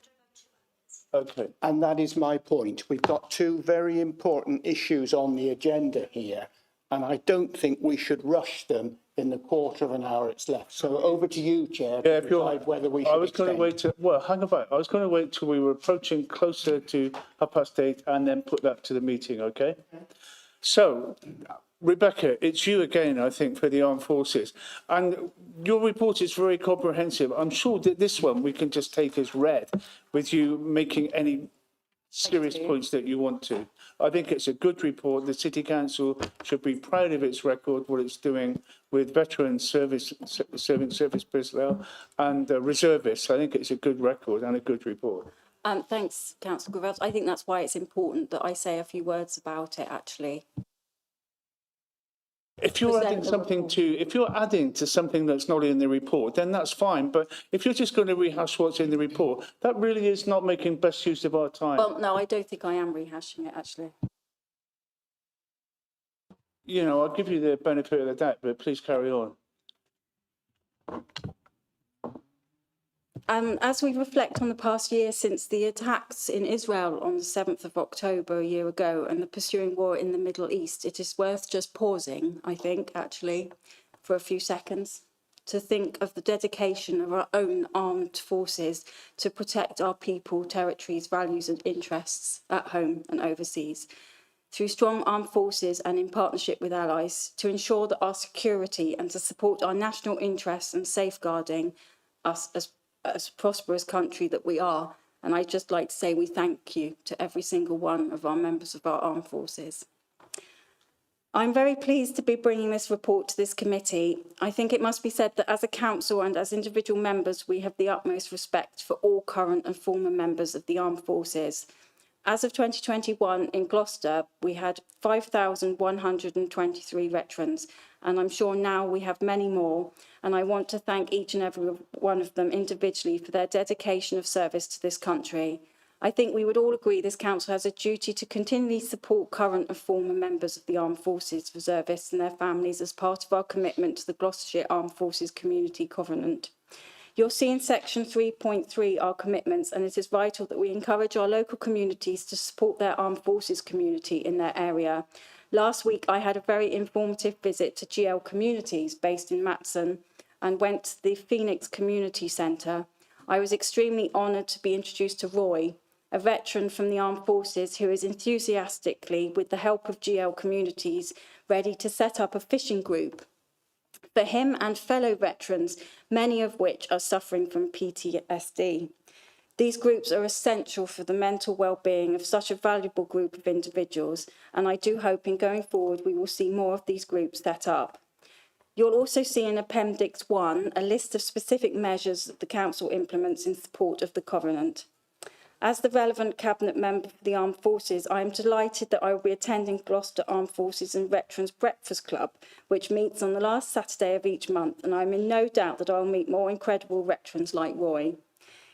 Okay. And that is my point. We've got two very important issues on the agenda here, and I don't think we should rush them in the quarter of an hour it's left. So over to you, Chair, to decide whether we should extend. Hang about. I was going to wait till we were approaching closer to 8:30 and then put that to the meeting, okay? So, Rebecca, it's you again, I think, for the armed forces. And your report is very comprehensive. I'm sure that this one we can just take as read with you making any serious points that you want to. I think it's a good report. The City Council should be proud of its record, what it's doing with veteran serving service personnel and reservists. I think it's a good record and a good report. Thanks, Councillor Gravel. I think that's why it's important that I say a few words about it, actually. If you're adding to something that's not in the report, then that's fine. But if you're just going to rehash what's in the report, that really is not making best use of our time. Well, no, I don't think I am rehashing it, actually. You know, I'll give you the benefit of the doubt, but please carry on. As we reflect on the past year since the attacks in Israel on the 7th of October a year ago and the pursuing war in the Middle East, it is worth just pausing, I think, actually, for a few seconds to think of the dedication of our own armed forces to protect our people, territories, values and interests at home and overseas, through strong armed forces and in partnership with allies, to ensure that our security and to support our national interests and safeguarding us as a prosperous country that we are. And I'd just like to say we thank you to every single one of our members of our armed forces. I'm very pleased to be bringing this report to this committee. I think it must be said that as a council and as individual members, we have the utmost respect for all current and former members of the armed forces. As of 2021 in Gloucester, we had 5,123 veterans, and I'm sure now we have many more. And I want to thank each and every one of them individually for their dedication of service to this country. I think we would all agree this council has a duty to continually support current and former members of the armed forces, reservists and their families as part of our commitment to the Gloucestershire Armed Forces Community Covenant. You'll see in section 3.3 our commitments, and it is vital that we encourage our local communities to support their armed forces community in their area. Last week, I had a very informative visit to GL Communities based in Matson and went to the Phoenix Community Centre. I was extremely honoured to be introduced to Roy, a veteran from the armed forces who is enthusiastically, with the help of GL Communities, ready to set up a fishing group for him and fellow veterans, many of which are suffering from PTSD. These groups are essential for the mental well-being of such a valuable group of individuals, and I do hope in going forward we will see more of these groups set up. You'll also see in Appendix 1 a list of specific measures that the Council implements in support of the Covenant. As the relevant Cabinet member for the Armed Forces, I am delighted that I will be attending Gloucester Armed Forces and Veterans Breakfast Club, which meets on the last Saturday of each month, and I am in no doubt that I will meet more incredible veterans like Roy.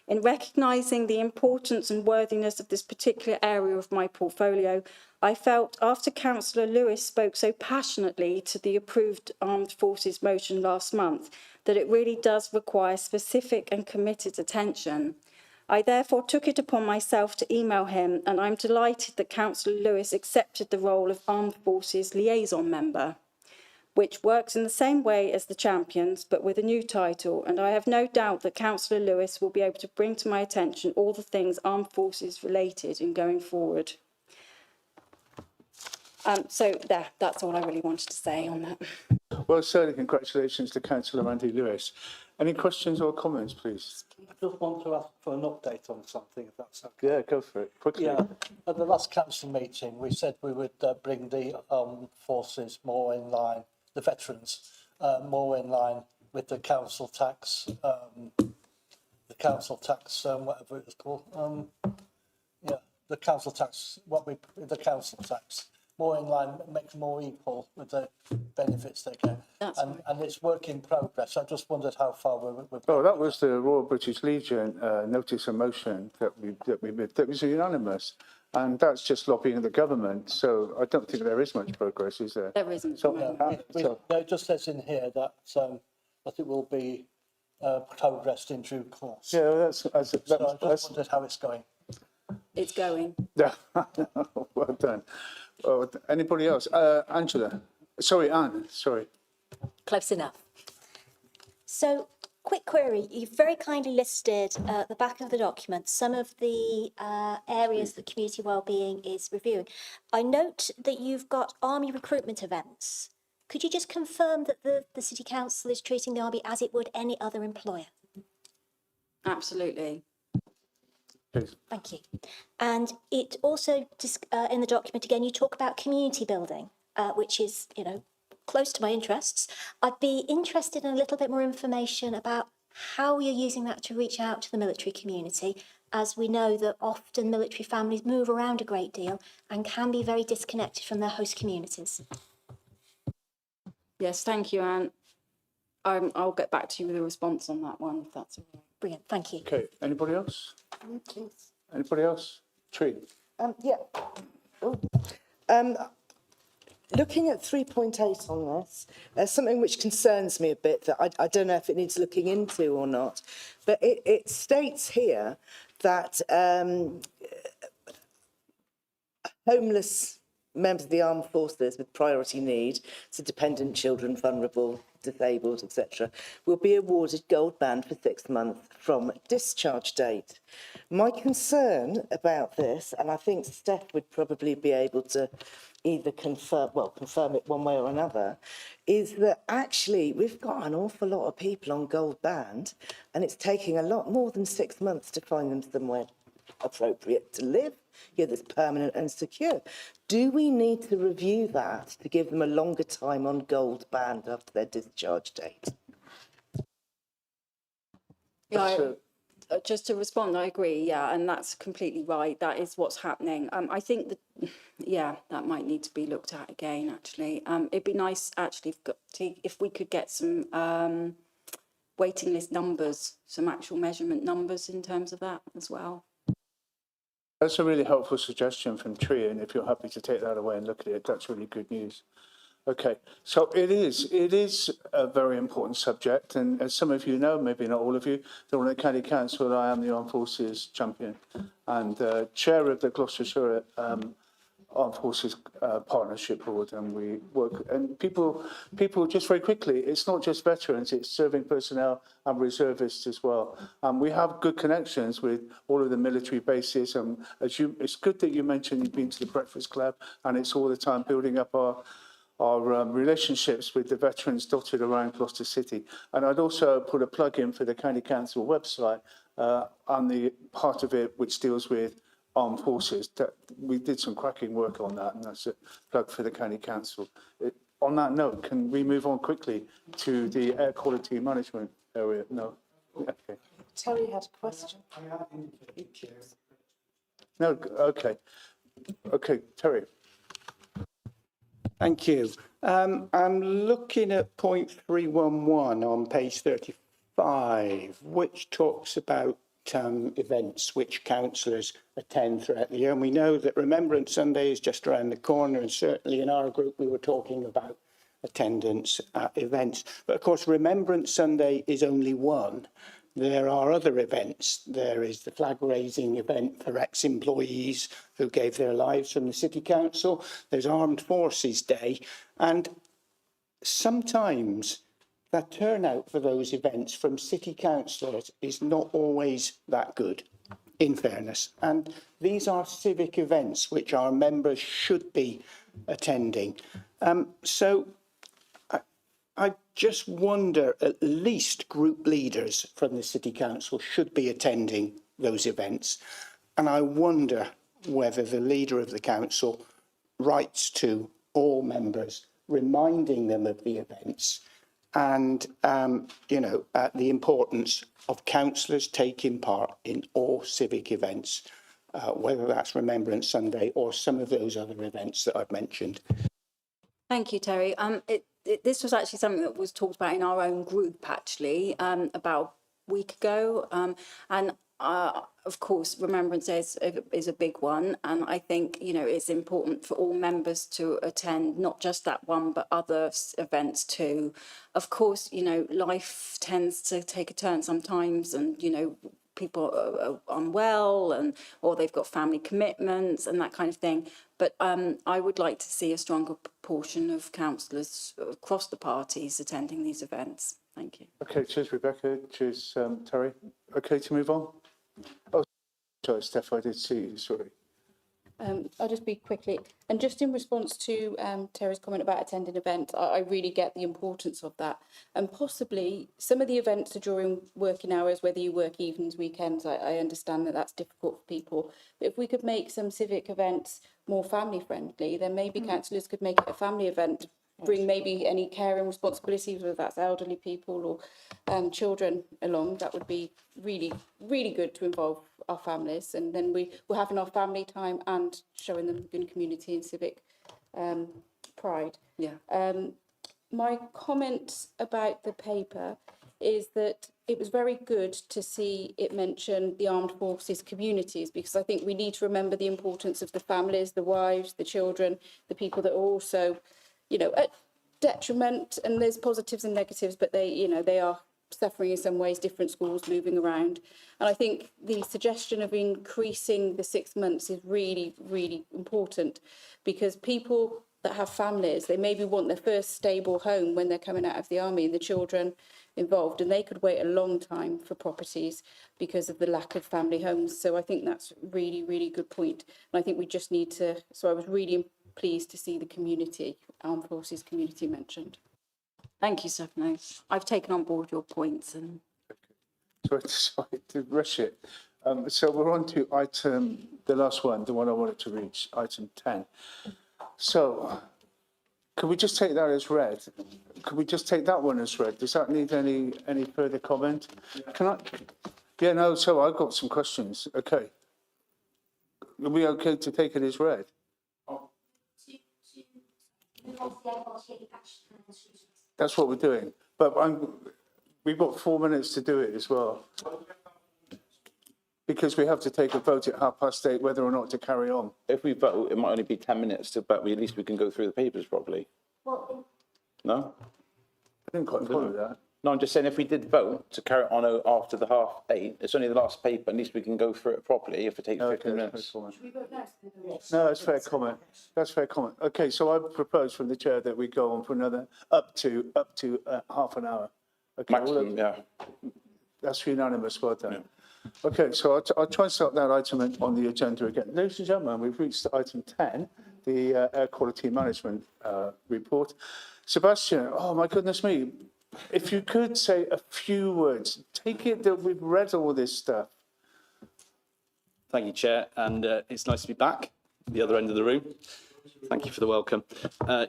In recognising the importance and worthiness of this particular area of my portfolio, I felt after Councillor Lewis spoke so passionately to the approved Armed Forces motion last month that it really does require specific and committed attention. I therefore took it upon myself to email him, and I'm delighted that Councillor Lewis accepted the role of Armed Forces Liaison Member, which works in the same way as the Champions, but with a new title, and I have no doubt that Councillor Lewis will be able to bring to my attention all the things Armed Forces related in going forward. That's all I really wanted to say on that. Well, certainly congratulations to Councillor Andy Lewis. Any questions or comments, please? I just want to ask for an update on something, if that's okay. Yeah, go for it, quickly. Yeah, at the last council meeting, we said we would bring the forces more in line, the veterans, more in line with the council tax, whatever it's called. The council tax, more in line, makes more equal with the benefits they get. And it's work in progress. I just wondered how far we're Oh, that was the Royal British Legion notice of motion that we made. That was unanimous. And that's just lobbying the government. So I don't think there is much progress, is there? There isn't. It just says in here that it will be progressed in due course. Yeah, So I just wondered how it's going. It's going. Yeah, well done. Oh, anybody else? Angela. Sorry, Anne. Sorry. Close enough. So, quick query. You've very kindly listed at the back of the document some of the areas that community wellbeing is reviewing. I note that you've got army recruitment events. Could you just confirm that the City Council is treating the army as it would any other employer? Absolutely. Please. Thank you. And it also, in the document again, you talk about community building, which is, close to my interests. I'd be interested in a little bit more information about how you're using that to reach out to the military community, as we know that often military families move around a great deal and can be very disconnected from their host communities. Yes, thank you, Anne. I'll get back to you with a response on that one, if that's all right. Brilliant, thank you. Okay, anybody else? Please. Anybody else? Tree. Yeah. looking at 3.8 on this, there's something which concerns me a bit that I don't know if it needs looking into or not, but it states here that homeless members of the armed forces with priority need, so dependent children, vulnerable, disabled, etc., will be awarded gold band for 6 months from discharge date. My concern about this, and I think Steph would probably be able to either confirm it one way or another, is that actually we've got an awful lot of people on gold band, and it's taking a lot more than 6 months to find them somewhere appropriate to live, that's permanent and secure. Do we need to review that to give them a longer time on gold band after their discharge date? Yeah, just to respond, I agree. Yeah, and that's completely right. That is what's happening. I think that, yeah, that might need to be looked at again. Actually, it'd be nice actually if we could get some waiting list numbers, some actual measurement numbers in terms of that as well. That's a really helpful suggestion from Tree, and if you're happy to take that away and look at it, that's really good news. Okay, so it is a very important subject, and as some of you know, maybe not all of you, the Warwick County Council, I am the Armed Forces champion and chair of the Gloucestershire Armed Forces Partnership Board, and we work, and people just very quickly, it's not just veterans, it's serving personnel and reservists as well. We have good connections with all of the military bases, and it's good that you mentioned you've been to the Breakfast Club, and it's all the time building up our relationships with the veterans dotted around Gloucester City. And I'd also put a plug in for the County Council website and the part of it which deals with armed forces. We did some cracking work on that, and that's a plug for the County Council. On that note, can we move on quickly to the air quality management area? No? Okay. Terry had a question. No, okay. Okay, Terry. Thank you. I'm looking at point 311 on page 35, which talks about events which councillors attend throughout the year. And we know that Remembrance Sunday is just around the corner, and certainly in our group we were talking about attendance at events. But of course, Remembrance Sunday is only one. There are other events. There is the flag raising event for ex-employees who gave their lives from the City Council. There's Armed Forces Day. And sometimes the turnout for those events from City Councillors is not always that good, in fairness. And these are civic events which our members should be attending. So I just wonder, at least group leaders from the City Council should be attending those events. And I wonder whether the leader of the council writes to all members, reminding them of the events and, the importance of councillors taking part in all civic events, whether that's Remembrance Sunday or some of those other events that I've mentioned. Thank you, Terry. This was actually something that was talked about in our own group, actually, about a week ago. Of course, Remembrance Day is a big one. And I think, it's important for all members to attend, not just that one, but other events too. Of course, life tends to take a turn sometimes and, people are unwell or they've got family commitments and that kind of thing. But I would like to see a stronger proportion of councillors across the parties attending these events. Thank you. Okay, cheers, Rebecca. Cheers, Terry. Okay to move on? Oh, sorry, Steph, I did see you, sorry. I'll just be quickly, and just in response to Terry's comment about attending events, I really get the importance of that. And possibly some of the events are during working hours, whether you work evenings, weekends, I understand that that's difficult for people. But if we could make some civic events more family friendly, then maybe councillors could make it a family event, bring maybe any caring responsibilities, whether that's elderly people or children along. That would be really, really good to involve our families, and then we're having our family time and showing them good community and civic pride. Yeah. My comment about the paper is that it was very good to see it mention the armed forces communities, because I think we need to remember the importance of the families, the wives, the children, the people that are also, you know, at detriment, and there's positives and negatives, but they, you know, they are suffering in some ways, different schools moving around. And I think the suggestion of increasing the 6 months is really, really important, because people that have families, they maybe want their first stable home when they're coming out of the army, and the children involved, and they could wait a long time for properties because of the lack of family homes. So I think that's really, really good point. And I think we just need to, so I was really pleased to see the community, armed forces community mentioned. Thank you, Stephanie. I've taken on board your points and Sorry to rush it. So we're on to item, the last one, the one I wanted to reach, item 10. So could we just take that as read? Could we just take that one as read? Does that need any further comment? Can I? Yeah, no, so I've got some questions. Okay. Are we okay to take it as read? That's what we're doing. But we've got 4 minutes to do it as well. Because we have to take a vote at 8:30 whether or not to carry on. If we vote, it might only be 10 minutes, but at least we can go through the papers properly. No? I didn't quite follow that. No, I'm just saying if we did vote to carry it on after the 8:30, it's only the last paper, at least we can go through it properly if it takes 15 minutes. No, that's fair comment. That's fair comment. Okay, so I propose from the chair that we go on for another up to half an hour. Okay, Maximum, yeah. That's unanimous, well done. Yeah. Okay, so I'll try and start that item on the agenda again. Ladies and gentlemen, we've reached item 10, the air quality management report. Sebastian, oh my goodness me, if you could say a few words, take it that we've read all this stuff. Thank you, Chair, and it's nice to be back at the other end of the room. Thank you for the welcome.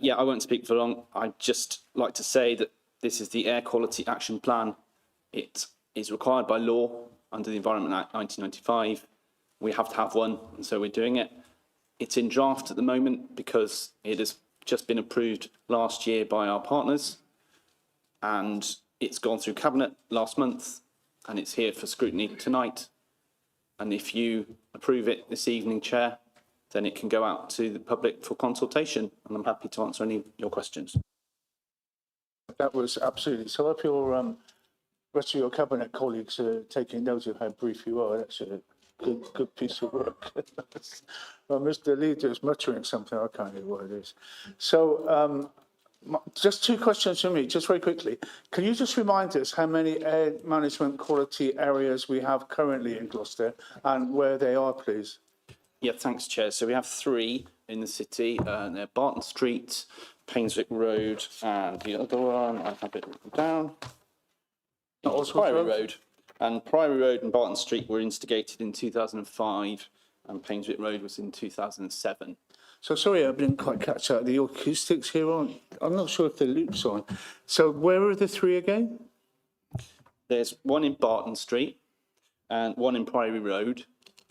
Yeah, I won't speak for long. I'd just like to say that this is the Air Quality Action Plan. It is required by law under the Environment Act 1995. We have to have one, and so we're doing it. It's in draft at the moment because it has just been approved last year by our partners, and it's gone through Cabinet last month, and it's here for scrutiny tonight. And if you approve it this evening, Chair, then it can go out to the public for consultation, and I'm happy to answer any of your questions. That was absolutely, so if your rest of your cabinet colleagues are taking note of how brief you are, that's a good piece of work. Well, Mr. Leader is muttering something, I can't hear what it is. So just two questions from me, just very quickly. Can you just remind us how many air management quality areas we have currently in Gloucester and where they are, please? Yeah, thanks, Chair. So we have 3 in the city. They're Barton Street, Painswick Road, and the other one, I have it written down. Priory Road. And Priory Road and Barton Street were instigated in 2005, and Painswick Road was in 2007. So sorry, I didn't quite catch that. The acoustics here aren't, I'm not sure if the loop's on. So where are the 3 again? There's one in Barton Street, and one in Priory Road,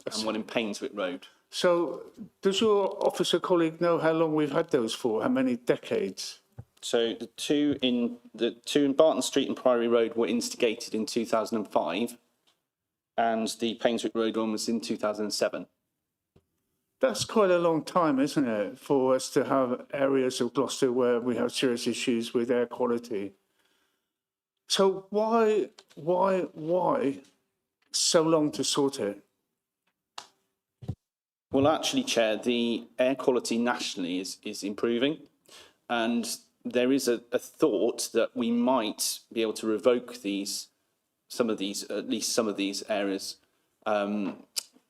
and one in Painswick Road. So does your officer colleague know how long we've had those for? How many decades? So the two in Barton Street and Priory Road were instigated in 2005, and the Painswick Road one was in 2007. That's quite a long time, isn't it, for us to have areas of Gloucester where we have serious issues with air quality. So why so long to sort it? Well, actually, Chair, the air quality nationally is improving, and there is a thought that we might be able to revoke at least some of these areas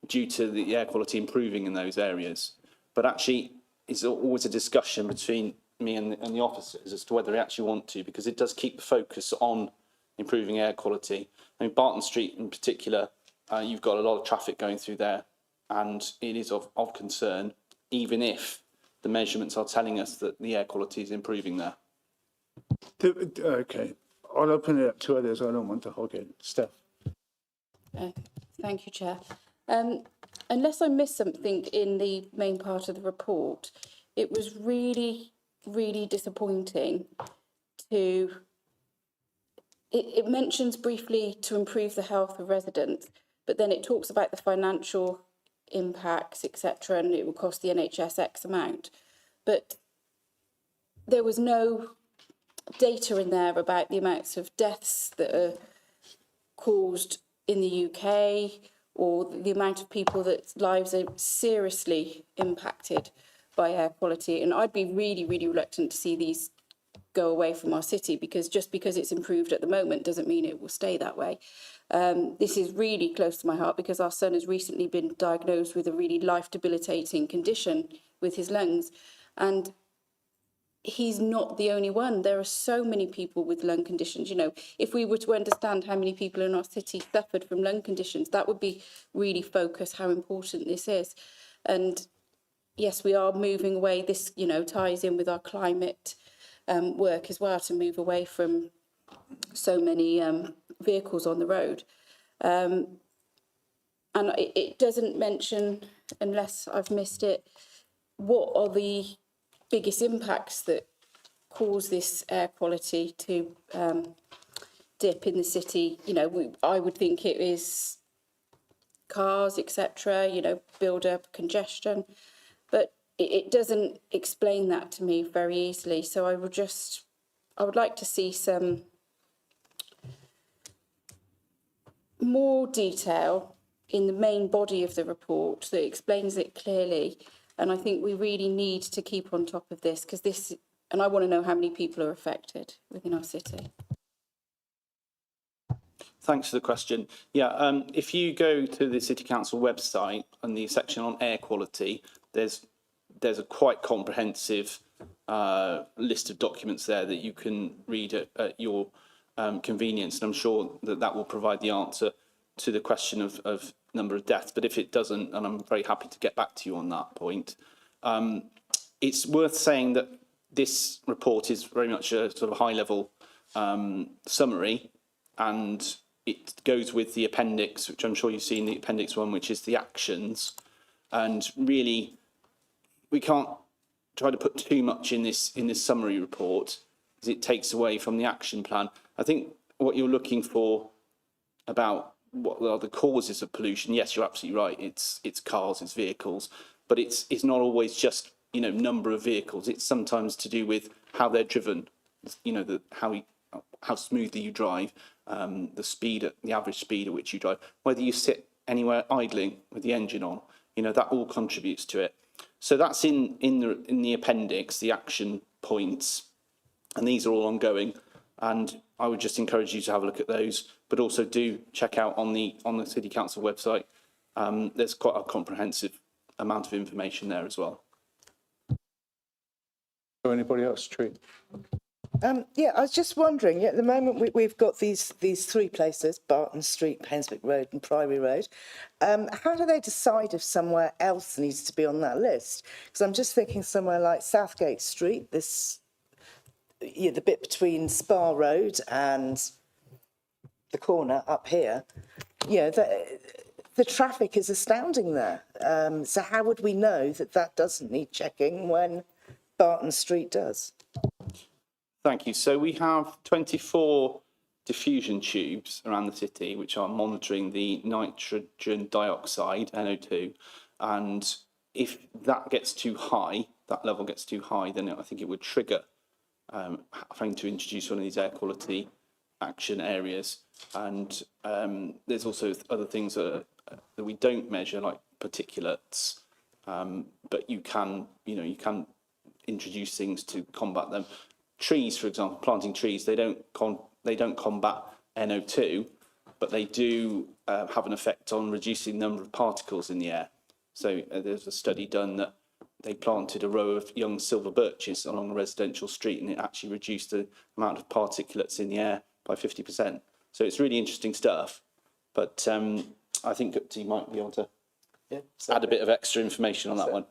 due to the air quality improving in those areas. But actually, it's always a discussion between me and the officers as to whether they actually want to, because it does keep the focus on improving air quality. I mean, Barton Street in particular, you've got a lot of traffic going through there, and it is of concern, even if the measurements are telling us that the air quality is improving there. Okay, I'll open it up to others. I don't want to hog it. Steph. Thank you, Chair. Unless I missed something in the main part of the report, it was really, really disappointing to it mentions briefly to improve the health of residents, but then it talks about the financial impacts, etc., and it will cost the NHS X amount. But there was no data in there about the amounts of deaths that are caused in the UK or the amount of people that lives are seriously impacted by air quality. And I'd be really, really reluctant to see these go away from our city, because just because it's improved at the moment doesn't mean it will stay that way. This is really close to my heart because our son has recently been diagnosed with a really life-debilitating condition with his lungs, and he's not the only one. There are so many people with lung conditions. You know, if we were to understand how many people in our city suffered from lung conditions, that would be really focus how important this is. And yes, we are moving away. This, you know, ties in with our climate work as well, to move away from so many vehicles on the road. And it doesn't mention, unless I've missed it, what are the biggest impacts that cause this air quality to dip in the city. You know, I would think it is cars, etc., you know, build up congestion, but it doesn't explain that to me very easily. So I would like to see some more detail in the main body of the report that explains it clearly. And I think we really need to keep on top of this, because this, and I want to know how many people are affected within our city. Thanks for the question. Yeah, if you go to the City Council website and the section on air quality, there's a quite comprehensive list of documents there that you can read at your convenience, and I'm sure that will provide the answer to the question of number of deaths. But if it doesn't, and I'm very happy to get back to you on that point, it's worth saying that this report is very much a sort of high-level summary, and it goes with the appendix, which I'm sure you've seen, the appendix 1, which is the actions. And really, we can't try to put too much in this summary report, because it takes away from the action plan. I think what you're looking for about what are the causes of pollution, yes, you're absolutely right. It's cars, it's vehicles, but it's not always just, you know, number of vehicles. It's sometimes to do with how they're driven, you know, how smoothly you drive, the average speed at which you drive, whether you sit anywhere idling with the engine on, you know, that all contributes to it. So that's in the appendix, the action points, and these are all ongoing. And I would just encourage you to have a look at those, but also do check out on the City Council website. There's quite a comprehensive amount of information there as well. Or anybody else, Tree? Yeah, I was just wondering, at the moment we've got these three places, Barton Street, Penswick Road and Priory Road. How do they decide if somewhere else needs to be on that list? Because I'm just thinking somewhere like Southgate Street, the bit between Spa Road and the corner up here, you know, the traffic is astounding there. So how would we know that that doesn't need checking when Barton Street does? Thank you. So we have 24 diffusion tubes around the city which are monitoring the nitrogen dioxide, NO2, and if that gets too high, that level gets too high, then I think it would trigger having to introduce one of these air quality action areas. And there's also other things that we don't measure, like particulates, but you can introduce things to combat them. Trees, for example, planting trees, they don't combat NO2, but they do have an effect on reducing the number of particles in the air. So there's a study done that they planted a row of young silver birches along a residential street, and it actually reduced the amount of particulates in the air by 50%. So it's really interesting stuff. But I think you might be able to add a bit of extra information on that one.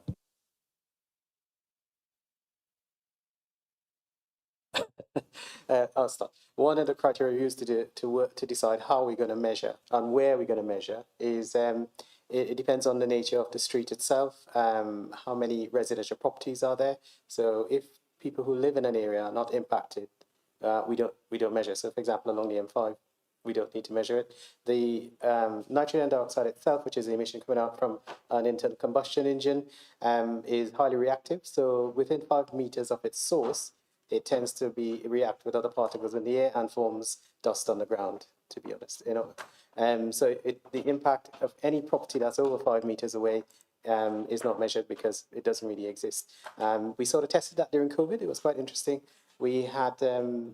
I'll start. One of the criteria we use to decide how we're going to measure and where we're going to measure is it depends on the nature of the street itself, how many residential properties are there. So if people who live in an area are not impacted, we don't measure. So, for example, along the M5, we don't need to measure it. The nitrogen dioxide itself, which is the emission coming out from an internal combustion engine, is highly reactive. So within 5 meters of its source, it tends to react with other particles in the air and forms dust on the ground, to be honest. So the impact of any property that's over 5 meters away is not measured because it doesn't really exist. We sort of tested that during COVID. It was quite interesting. We had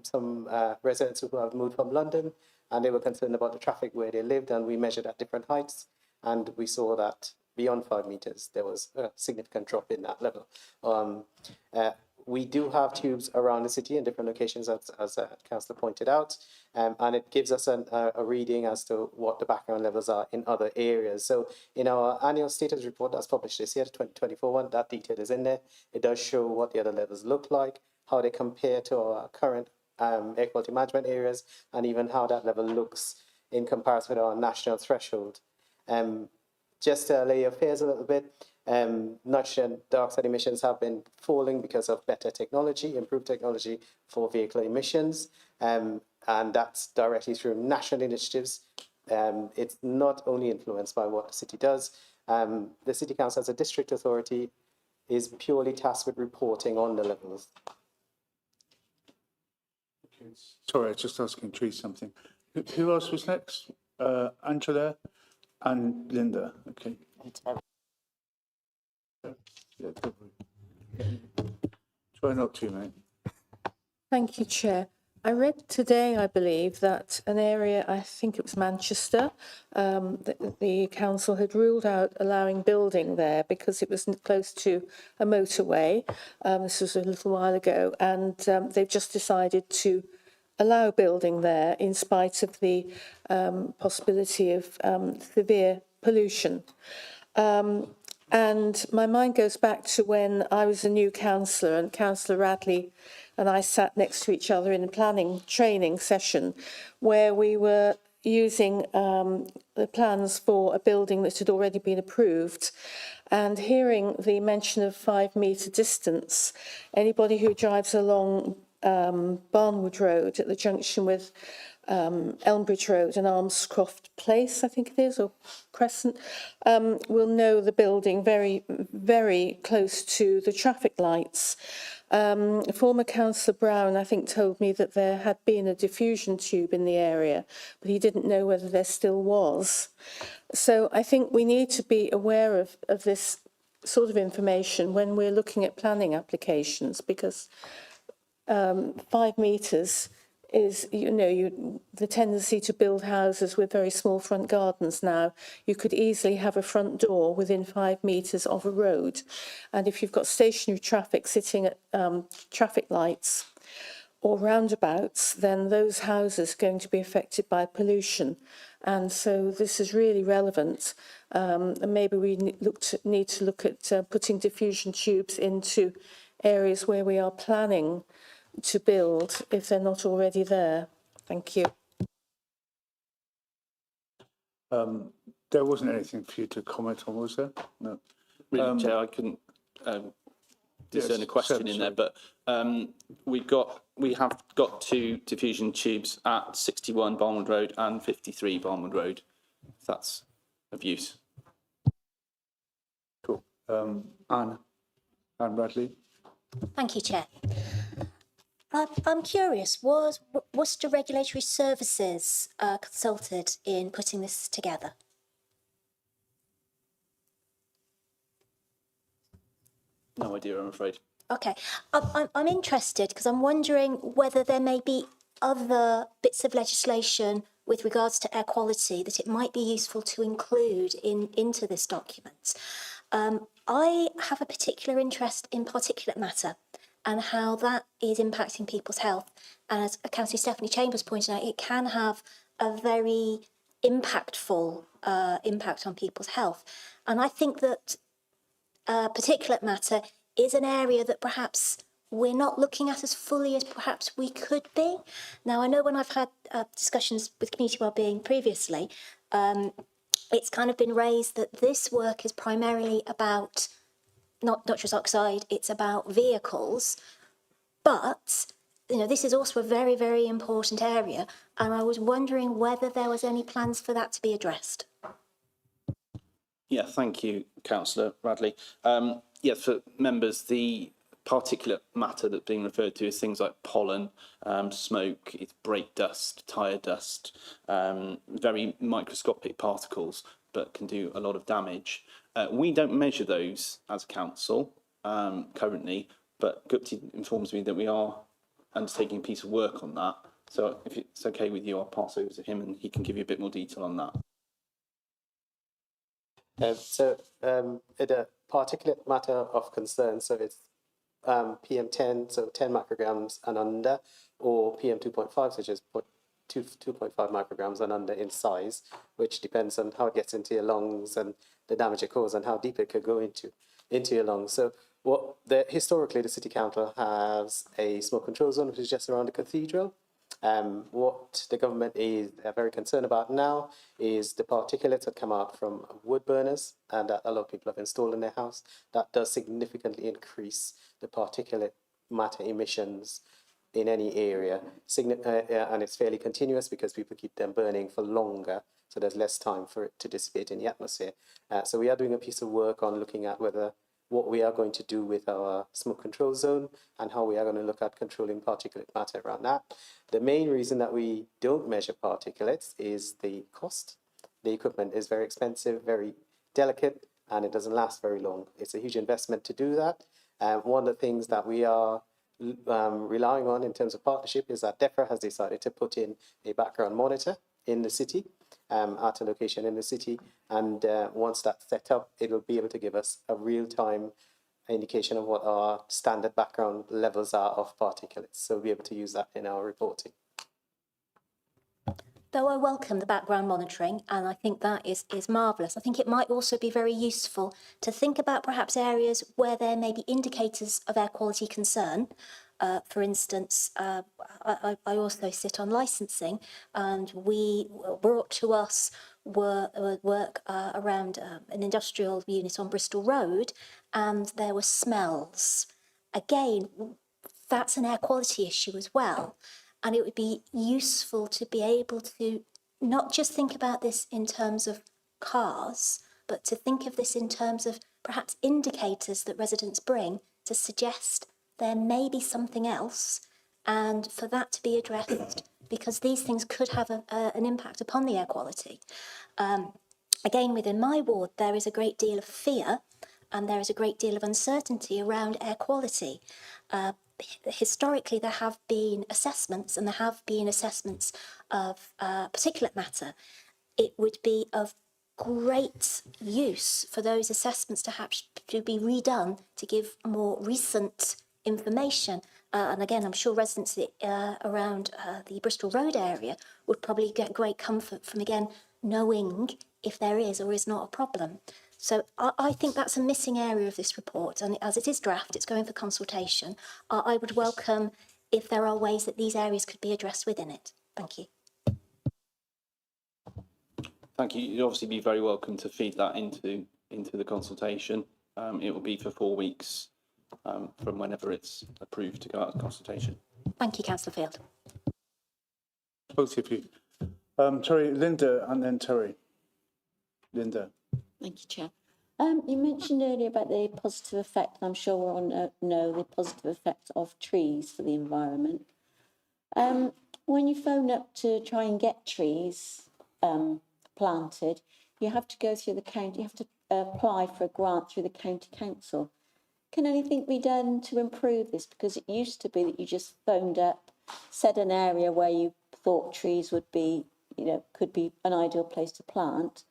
some residents who have moved from London, and they were concerned about the traffic where they lived, and we measured at different heights, and we saw that beyond 5 meters, there was a significant drop in that level. We do have tubes around the city in different locations, as Councillor pointed out, and it gives us a reading as to what the background levels are in other areas. So in our annual status report that's published this year, the 2024 one, that detail is in there. It does show what the other levels look like, how they compare to our current air quality management areas, and even how that level looks in comparison with our national threshold. Just to lay affairs a little bit, nitrogen dioxide emissions have been falling because of better technology, improved technology for vehicle emissions, and that's directly through national initiatives. It's not only influenced by what the city does. The City Council as a district authority is purely tasked with reporting on the levels. Sorry, I was just asking Tree something. Who else was next? Angela and Linda. Okay. Yeah, try not to, mate. Thank you, Chair. I read today, I believe, that an area, I think it was Manchester, the council had ruled out allowing building there because it was close to a motorway. This was a little while ago, and they've just decided to allow building there in spite of the possibility of severe pollution. And my mind goes back to when I was a new councillor and Councillor Radley and I sat next to each other in a planning training session where we were using the plans for a building that had already been approved, and hearing the mention of 5 metre distance. Anybody who drives along Barnwood Road at the junction with Elmbridge Road and Armscroft Place, I think it is, or Crescent, will know the building very, very close to the traffic lights. Former Councillor Brown, I think, told me that there had been a diffusion tube in the area, but he didn't know whether there still was. So I think we need to be aware of this sort of information when we're looking at planning applications, because 5 metres is, the tendency to build houses with very small front gardens now. You could easily have a front door within 5 metres of a road. And if you've got stationary traffic sitting at traffic lights or roundabouts, then those houses are going to be affected by pollution. And so this is really relevant. And maybe we need to look at putting diffusion tubes into areas where we are planning to build if they're not already there. Thank you. There wasn't anything for you to comment on, was there? No. Really, Chair, I couldn't discern a question in there, but we have got 2 diffusion tubes at 61 Barnwood Road and 53 Barnwood Road, if that's of use. Cool. Anne Bradley. Thank you, Chair. I'm curious, was Worcester Regulatory Services consulted in putting this together? No idea, I'm afraid. Okay, I'm interested because I'm wondering whether there may be other bits of legislation with regards to air quality that it might be useful to include into this document. I have a particular interest in particulate matter and how that is impacting people's health. And as Councillor Stephanie Chambers pointed out, it can have a very impactful impact on people's health. And I think that particulate matter is an area that perhaps we're not looking at as fully as perhaps we could be. Now, I know when I've had discussions with community wellbeing previously, it's kind of been raised that this work is primarily about not nitrous oxide, it's about vehicles, but this is also a very, very important area, and I was wondering whether there was any plans for that to be addressed. Yeah, thank you, Councillor Radley. Yeah, for members, the particulate matter that's being referred to is things like pollen, smoke, it's brake dust, tyre dust, very microscopic particles, but can do a lot of damage. We don't measure those as a council currently, but Gupti informs me that we are undertaking a piece of work on that. So if it's okay with you, I'll pass over to him and he can give you a bit more detail on that. The particulate matter of concern, so it's PM10, so 10 micrograms and under, or PM2.5, such as 2.5 micrograms and under in size, which depends on how it gets into your lungs and the damage it causes and how deep it could go into your lungs. So historically, the City Council has a smoke control zone, which is just around the cathedral. What the government is very concerned about now is the particulates that come out from wood burners and that a lot of people have installed in their house. That does significantly increase the particulate matter emissions in any area. And it's fairly continuous because people keep them burning for longer, so there's less time for it to dissipate in the atmosphere. So we are doing a piece of work on looking at what we are going to do with our smoke control zone and how we are going to look at controlling particulate matter around that. The main reason that we don't measure particulates is the cost. The equipment is very expensive, very delicate, and it doesn't last very long. It's a huge investment to do that. One of the things that we are relying on in terms of partnership is that DEFRA has decided to put in a background monitor in the city, at a location in the city, and once that's set up, it will be able to give us a real-time indication of what our standard background levels are of particulates. So we'll be able to use that in our reporting. Though I welcome the background monitoring, and I think that is marvellous, I think it might also be very useful to think about perhaps areas where there may be indicators of air quality concern. For instance, I also sit on licensing, and we brought to us work around an industrial unit on Bristol Road, and there were smells. Again, that's an air quality issue as well. And it would be useful to be able to not just think about this in terms of cars, but to think of this in terms of perhaps indicators that residents bring to suggest there may be something else, and for that to be addressed, because these things could have an impact upon the air quality. Again, within my ward, there is a great deal of fear and there is a great deal of uncertainty around air quality. Historically, there have been assessments, and there have been assessments of particulate matter. It would be of great use for those assessments to have to be redone to give more recent information. And again, I'm sure residents around the Bristol Road area would probably get great comfort from, again, knowing if there is or is not a problem. So I think that's a missing area of this report, and as it is draft, it's going for consultation. I would welcome if there are ways that these areas could be addressed within it. Thank you. Thank you. You'd obviously be very welcome to feed that into the consultation. It will be for 4 weeks from whenever it's approved to go out of consultation. Thank you, Councillor Field. Both of you. Terry, Linda, and then Terry. Linda. Thank you, Chair. You mentioned earlier about the positive effect, and I'm sure we're all know the positive effect of trees for the environment. When you phone up to try and get trees planted, you have to go through the county, you have to apply for a grant through the county council. Can anything be done to improve this? Because it used to be that you just phoned up, said an area where you thought trees would be, could be an ideal place to plant,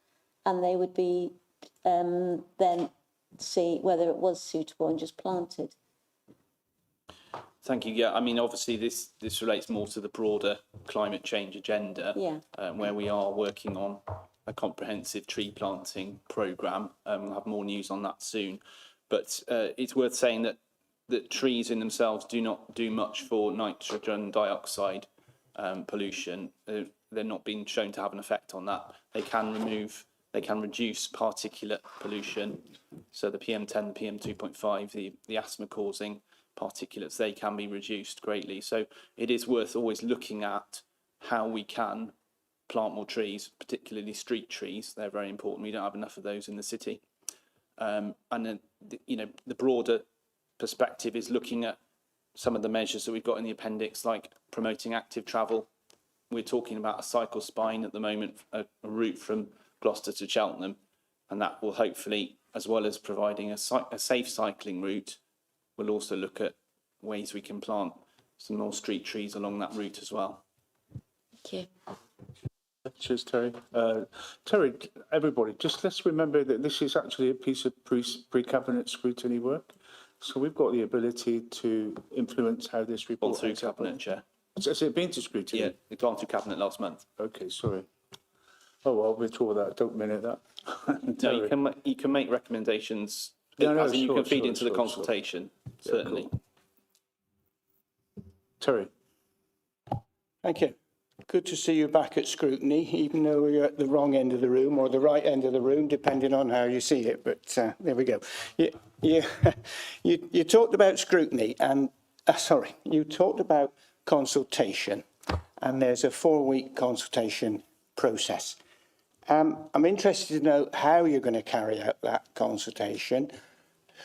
and they would be then see whether it was suitable and just planted. Thank you. Yeah, I mean, obviously this relates more to the broader climate change agenda, where we are working on a comprehensive tree planting programme. We'll have more news on that soon. But it's worth saying that trees in themselves do not do much for nitrogen dioxide pollution. They're not being shown to have an effect on that. They can reduce particulate pollution, so the PM10, the PM2.5, the asthma-causing particulates, they can be reduced greatly. So it is worth always looking at how we can plant more trees, particularly street trees. They're very important. We don't have enough of those in the city. And then, the broader perspective is looking at some of the measures that we've got in the appendix, like promoting active travel. We're talking about a cycle spine at the moment, a route from Gloucester to Cheltenham, and that will hopefully, as well as providing a safe cycling route, we'll also look at ways we can plant some more street trees along that route as well. Thank you. Cheers, Terry. Terry, everybody, just let's remember that this is actually a piece of pre-cabinet scrutiny work. So we've got the ability to influence how this report... Gone through cabinet, Chair. Has it been to scrutiny? Yeah, it gone through cabinet last month. Okay, sorry. Oh, well, I'll withdraw that. Don't minute that. No, you can make recommendations. Yeah, no, as in you can feed into the sure. consultation, certainly. Yeah, cool. Terry. Thank you. Good to see you back at scrutiny, even though you're at the wrong end of the room or the right end of the room, depending on how you see it. But there we go. You talked about scrutiny and, you talked about consultation, and there's a 4-week consultation process. I'm interested to know how you're going to carry out that consultation,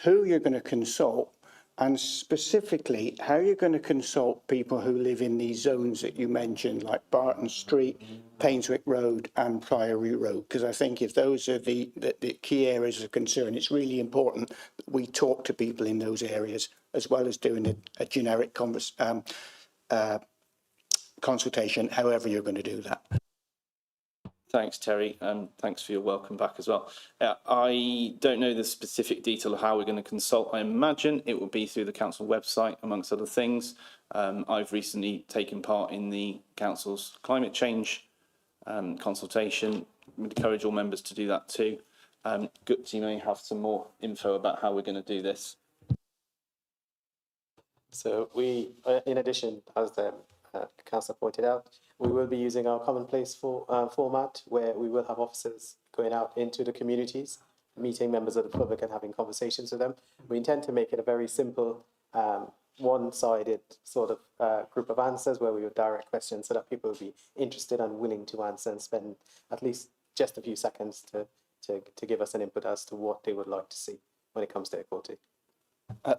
who you're going to consult, and specifically how you're going to consult people who live in these zones that you mentioned, like Barton Street, Painswick Road and Priory Road, because I think if those are the key areas of concern, it's really important that we talk to people in those areas, as well as doing a generic consultation, however you're going to do that. Thanks, Terry, and thanks for your welcome back as well. I don't know the specific detail of how we're going to consult. I imagine it will be through the council website, amongst other things. I've recently taken part in the council's climate change consultation. I would encourage all members to do that too. You may have some more info about how we're going to do this. So we, in addition, as the councillor pointed out, we will be using our commonplace format, where we will have officers going out into the communities, meeting members of the public and having conversations with them. We intend to make it a very simple, one-sided sort of group of answers, where we would direct questions so that people will be interested and willing to answer and spend at least just a few seconds to give us an input as to what they would like to see when it comes to equality.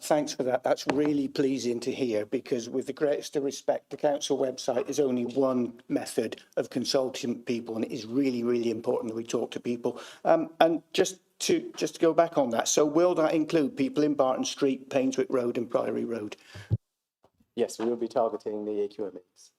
Thanks for that. That's really pleasing to hear, because with the greatest of respect, the council website is only one method of consulting people, and it is really, really important that we talk to people. And just to go back on that, so will that include people in Barton Street, Painswick Road and Priory Road? Yes, we will be targeting the AQMAs.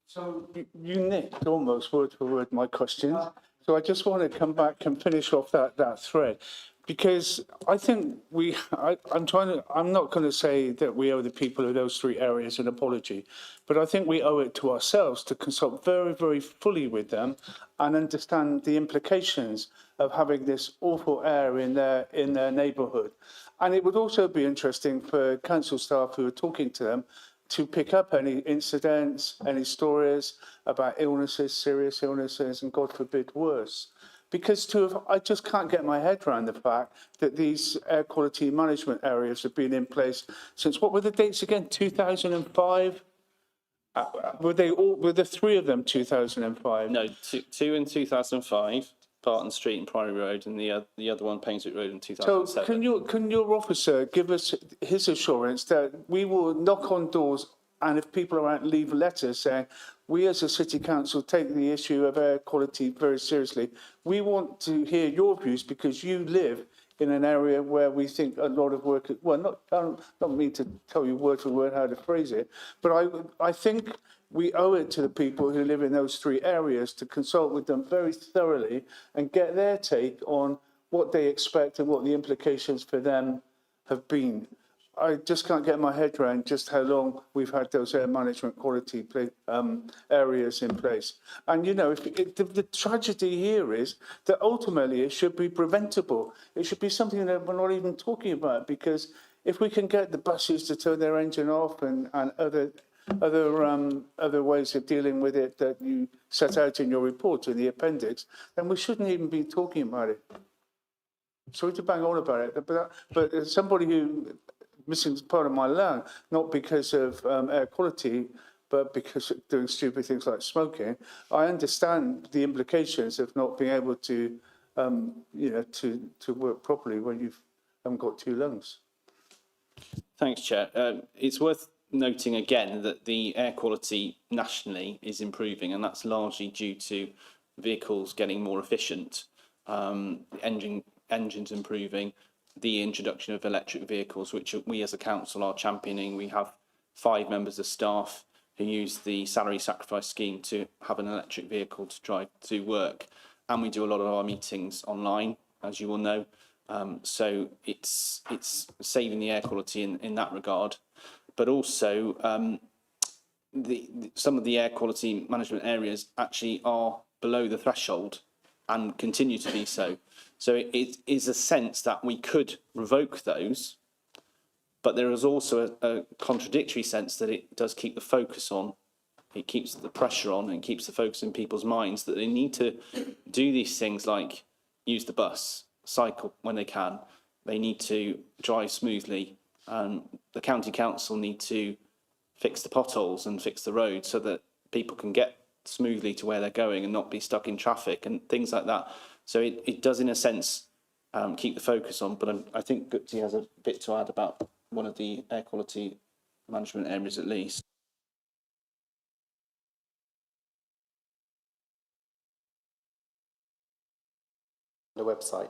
So you nicked almost word for word my question. So I just want to come back and finish off that thread. Because I think I'm not going to say that we owe the people of those 3 areas an apology, but I think we owe it to ourselves to consult very, very fully with them and understand the implications of having this awful air in their neighbourhood. And it would also be interesting for council staff who are talking to them to pick up any incidents, any stories about illnesses, serious illnesses, and God forbid worse. Because I just can't get my head around the fact that these air quality management areas have been in place since, what were the dates again, 2005? Were the 3 of them 2005? No, two in 2005, Barton Street and Priory Road, and the other one, Painswick Road, in 2007. So can your officer give us his assurance that we will knock on doors, and if people are out, leave letters saying, we as a city council take the issue of air quality very seriously. We want to hear your views because you live in an area where we think a lot of work, well, I don't mean to tell you word for word how to phrase it, but I think we owe it to the people who live in those 3 areas to consult with them very thoroughly and get their take on what they expect and what the implications for them have been. I just can't get my head around just how long we've had those air management quality areas in place. And, the tragedy here is that ultimately it should be preventable. It should be something that we're not even talking about, because if we can get the buses to turn their engine off and other ways of dealing with it that you set out in your report in the appendix, then we shouldn't even be talking about it. Sorry to bang on about it, but as somebody who missing part of my lung, not because of air quality, but because of doing stupid things like smoking. I understand the implications of not being able to, to work properly when you haven't got two lungs. Thanks, Chair. It's worth noting again that the air quality nationally is improving, and that's largely due to vehicles getting more efficient, engines improving, the introduction of electric vehicles, which we as a council are championing. We have 5 members of staff who use the salary sacrifice scheme to have an electric vehicle to drive to work. And we do a lot of our meetings online, as you will know. So it's saving the air quality in that regard. But also, some of the air quality management areas actually are below the threshold and continue to be so. So it is a sense that we could revoke those, but there is also a contradictory sense that it does keep the focus on, it keeps the pressure on, and keeps the focus in people's minds that they need to do these things like use the bus, cycle when they can, they need to drive smoothly, and the county council need to fix the potholes and fix the roads so that people can get smoothly to where they're going and not be stuck in traffic and things like that. So it does, in a sense, keep the focus on. But I think Gutsy has a bit to add about one of the air quality management areas at least. The website,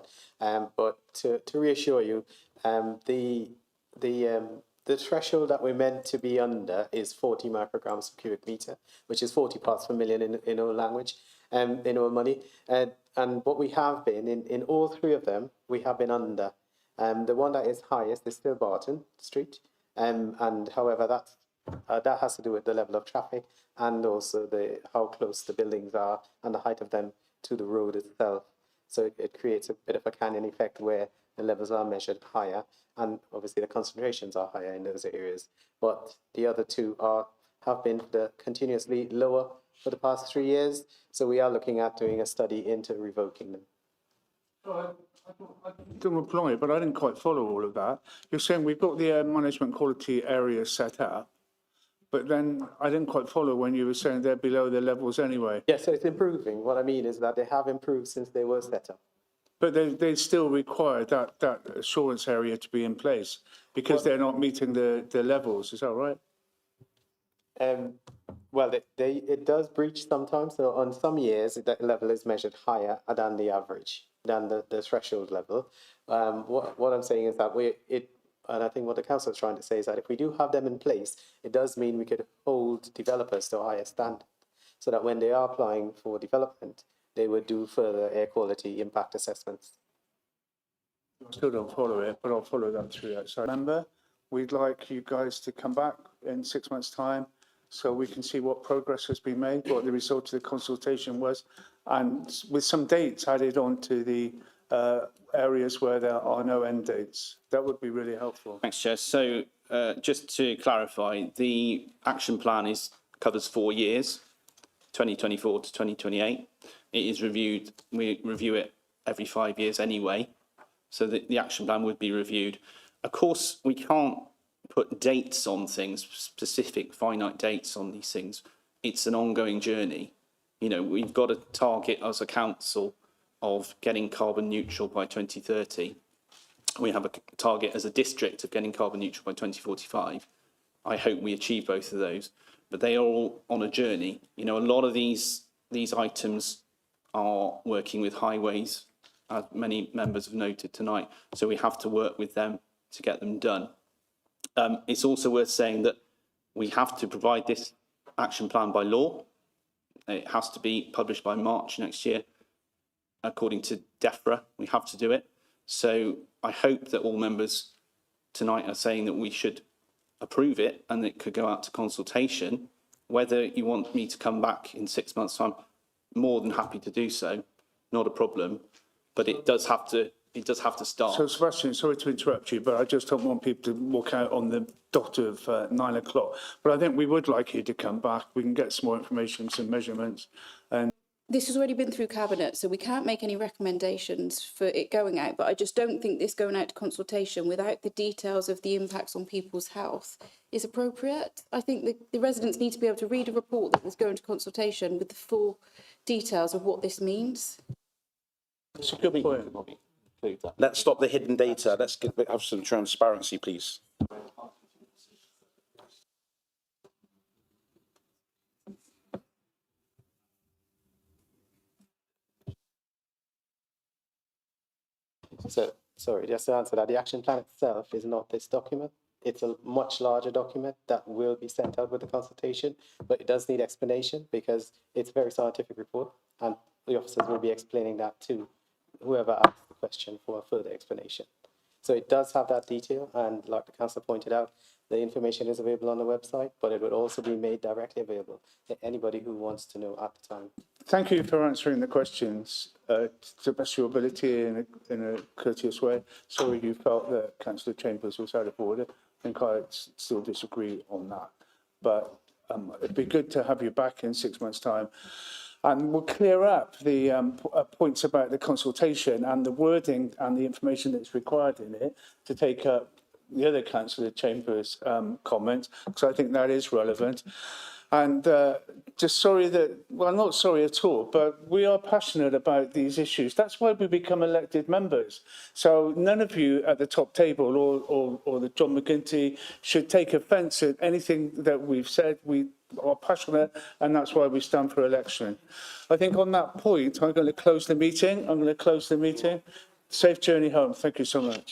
but to reassure you, the threshold that we're meant to be under is 40 micrograms per cubic meter, which is 40 parts per million in our language, in our money. And what we have been, in all 3 of them, we have been under. The one that is highest is still Barton Street. And however, that has to do with the level of traffic and also how close the buildings are and the height of them to the road itself. So it creates a bit of a canyon effect where the levels are measured higher, and obviously the concentrations are higher in those areas. But the other 2 have been continuously lower for the past 3 years. So we are looking at doing a study into revoking them. I didn't reply, but I didn't quite follow all of that. You're saying we've got the air management quality area set up, but then I didn't quite follow when you were saying they're below the levels anyway. Yeah, so it's improving. What I mean is that they have improved since they were set up. But they still require that assurance area to be in place because they're not meeting the levels. Is that right? Well, it does breach sometimes. So on some years, that level is measured higher than the average, than the threshold level. What I'm saying is that and I think what the council is trying to say is that if we do have them in place, it does mean we could hold developers to a higher standard, so that when they are applying for development, they would do further air quality impact assessments. I still don't follow it, but I'll follow that through. So remember, we'd like you guys to come back in 6 months' time so we can see what progress has been made, what the result of the consultation was, and with some dates added on to the areas where there are no end dates. That would be really helpful. Thanks, Chair. So just to clarify, the action plan covers 4 years, 2024 to 2028. It is reviewed, we review it every 5 years anyway, so the action plan would be reviewed. Of course, we can't put dates on things, specific finite dates on these things. It's an ongoing journey. You know, we've got a target as a council of getting carbon neutral by 2030. We have a target as a district of getting carbon neutral by 2045. I hope we achieve both of those, but they are all on a journey. You know, a lot of these items are working with highways, as many members have noted tonight, so we have to work with them to get them done. It's also worth saying that we have to provide this action plan by law. It has to be published by March next year. According to DEFRA, we have to do it. So I hope that all members tonight are saying that we should approve it and it could go out to consultation. Whether you want me to come back in 6 months' time, more than happy to do so, not a problem. But it does have to start. So Sebastian, sorry to interrupt you, but I just don't want people to walk out on the dot of 9 o'clock. But I think we would like you to come back. We can get some more information, some measurements, and this has already been through Cabinet, so we can't make any recommendations for it going out, but I just don't think this going out to consultation without the details of the impacts on people's health is appropriate. I think the residents need to be able to read a report that was going to consultation with the full details of what this means. It's a good point. Let's stop the hidden data. Let's have some transparency, please. So, sorry, just to answer that, the action plan itself is not this document. It's a much larger document that will be sent out with the consultation, but it does need explanation because it's a very scientific report, and the officers will be explaining that to whoever asked the question for a further explanation. So it does have that detail, and like the councillor pointed out, the information is available on the website, but it would also be made directly available to anybody who wants to know at the time. Thank you for answering the questions to the best of your ability in a courteous way. Sorry you felt that Councillor Chambers was out of order. I think I still disagree on that. But it'd be good to have you back in 6 months' time. And we'll clear up the points about the consultation and the wording and the information that's required in it to take up the other Councillor Chambers' comment, because I think that is relevant. And just sorry that, well, not sorry at all, but we are passionate about these issues. That's why we become elected members. So none of you at the top table or the John McGuinty should take offence at anything that we've said. We are passionate, and that's why we stand for election. I think on that point, I'm going to close the meeting. Safe journey home. Thank you so much.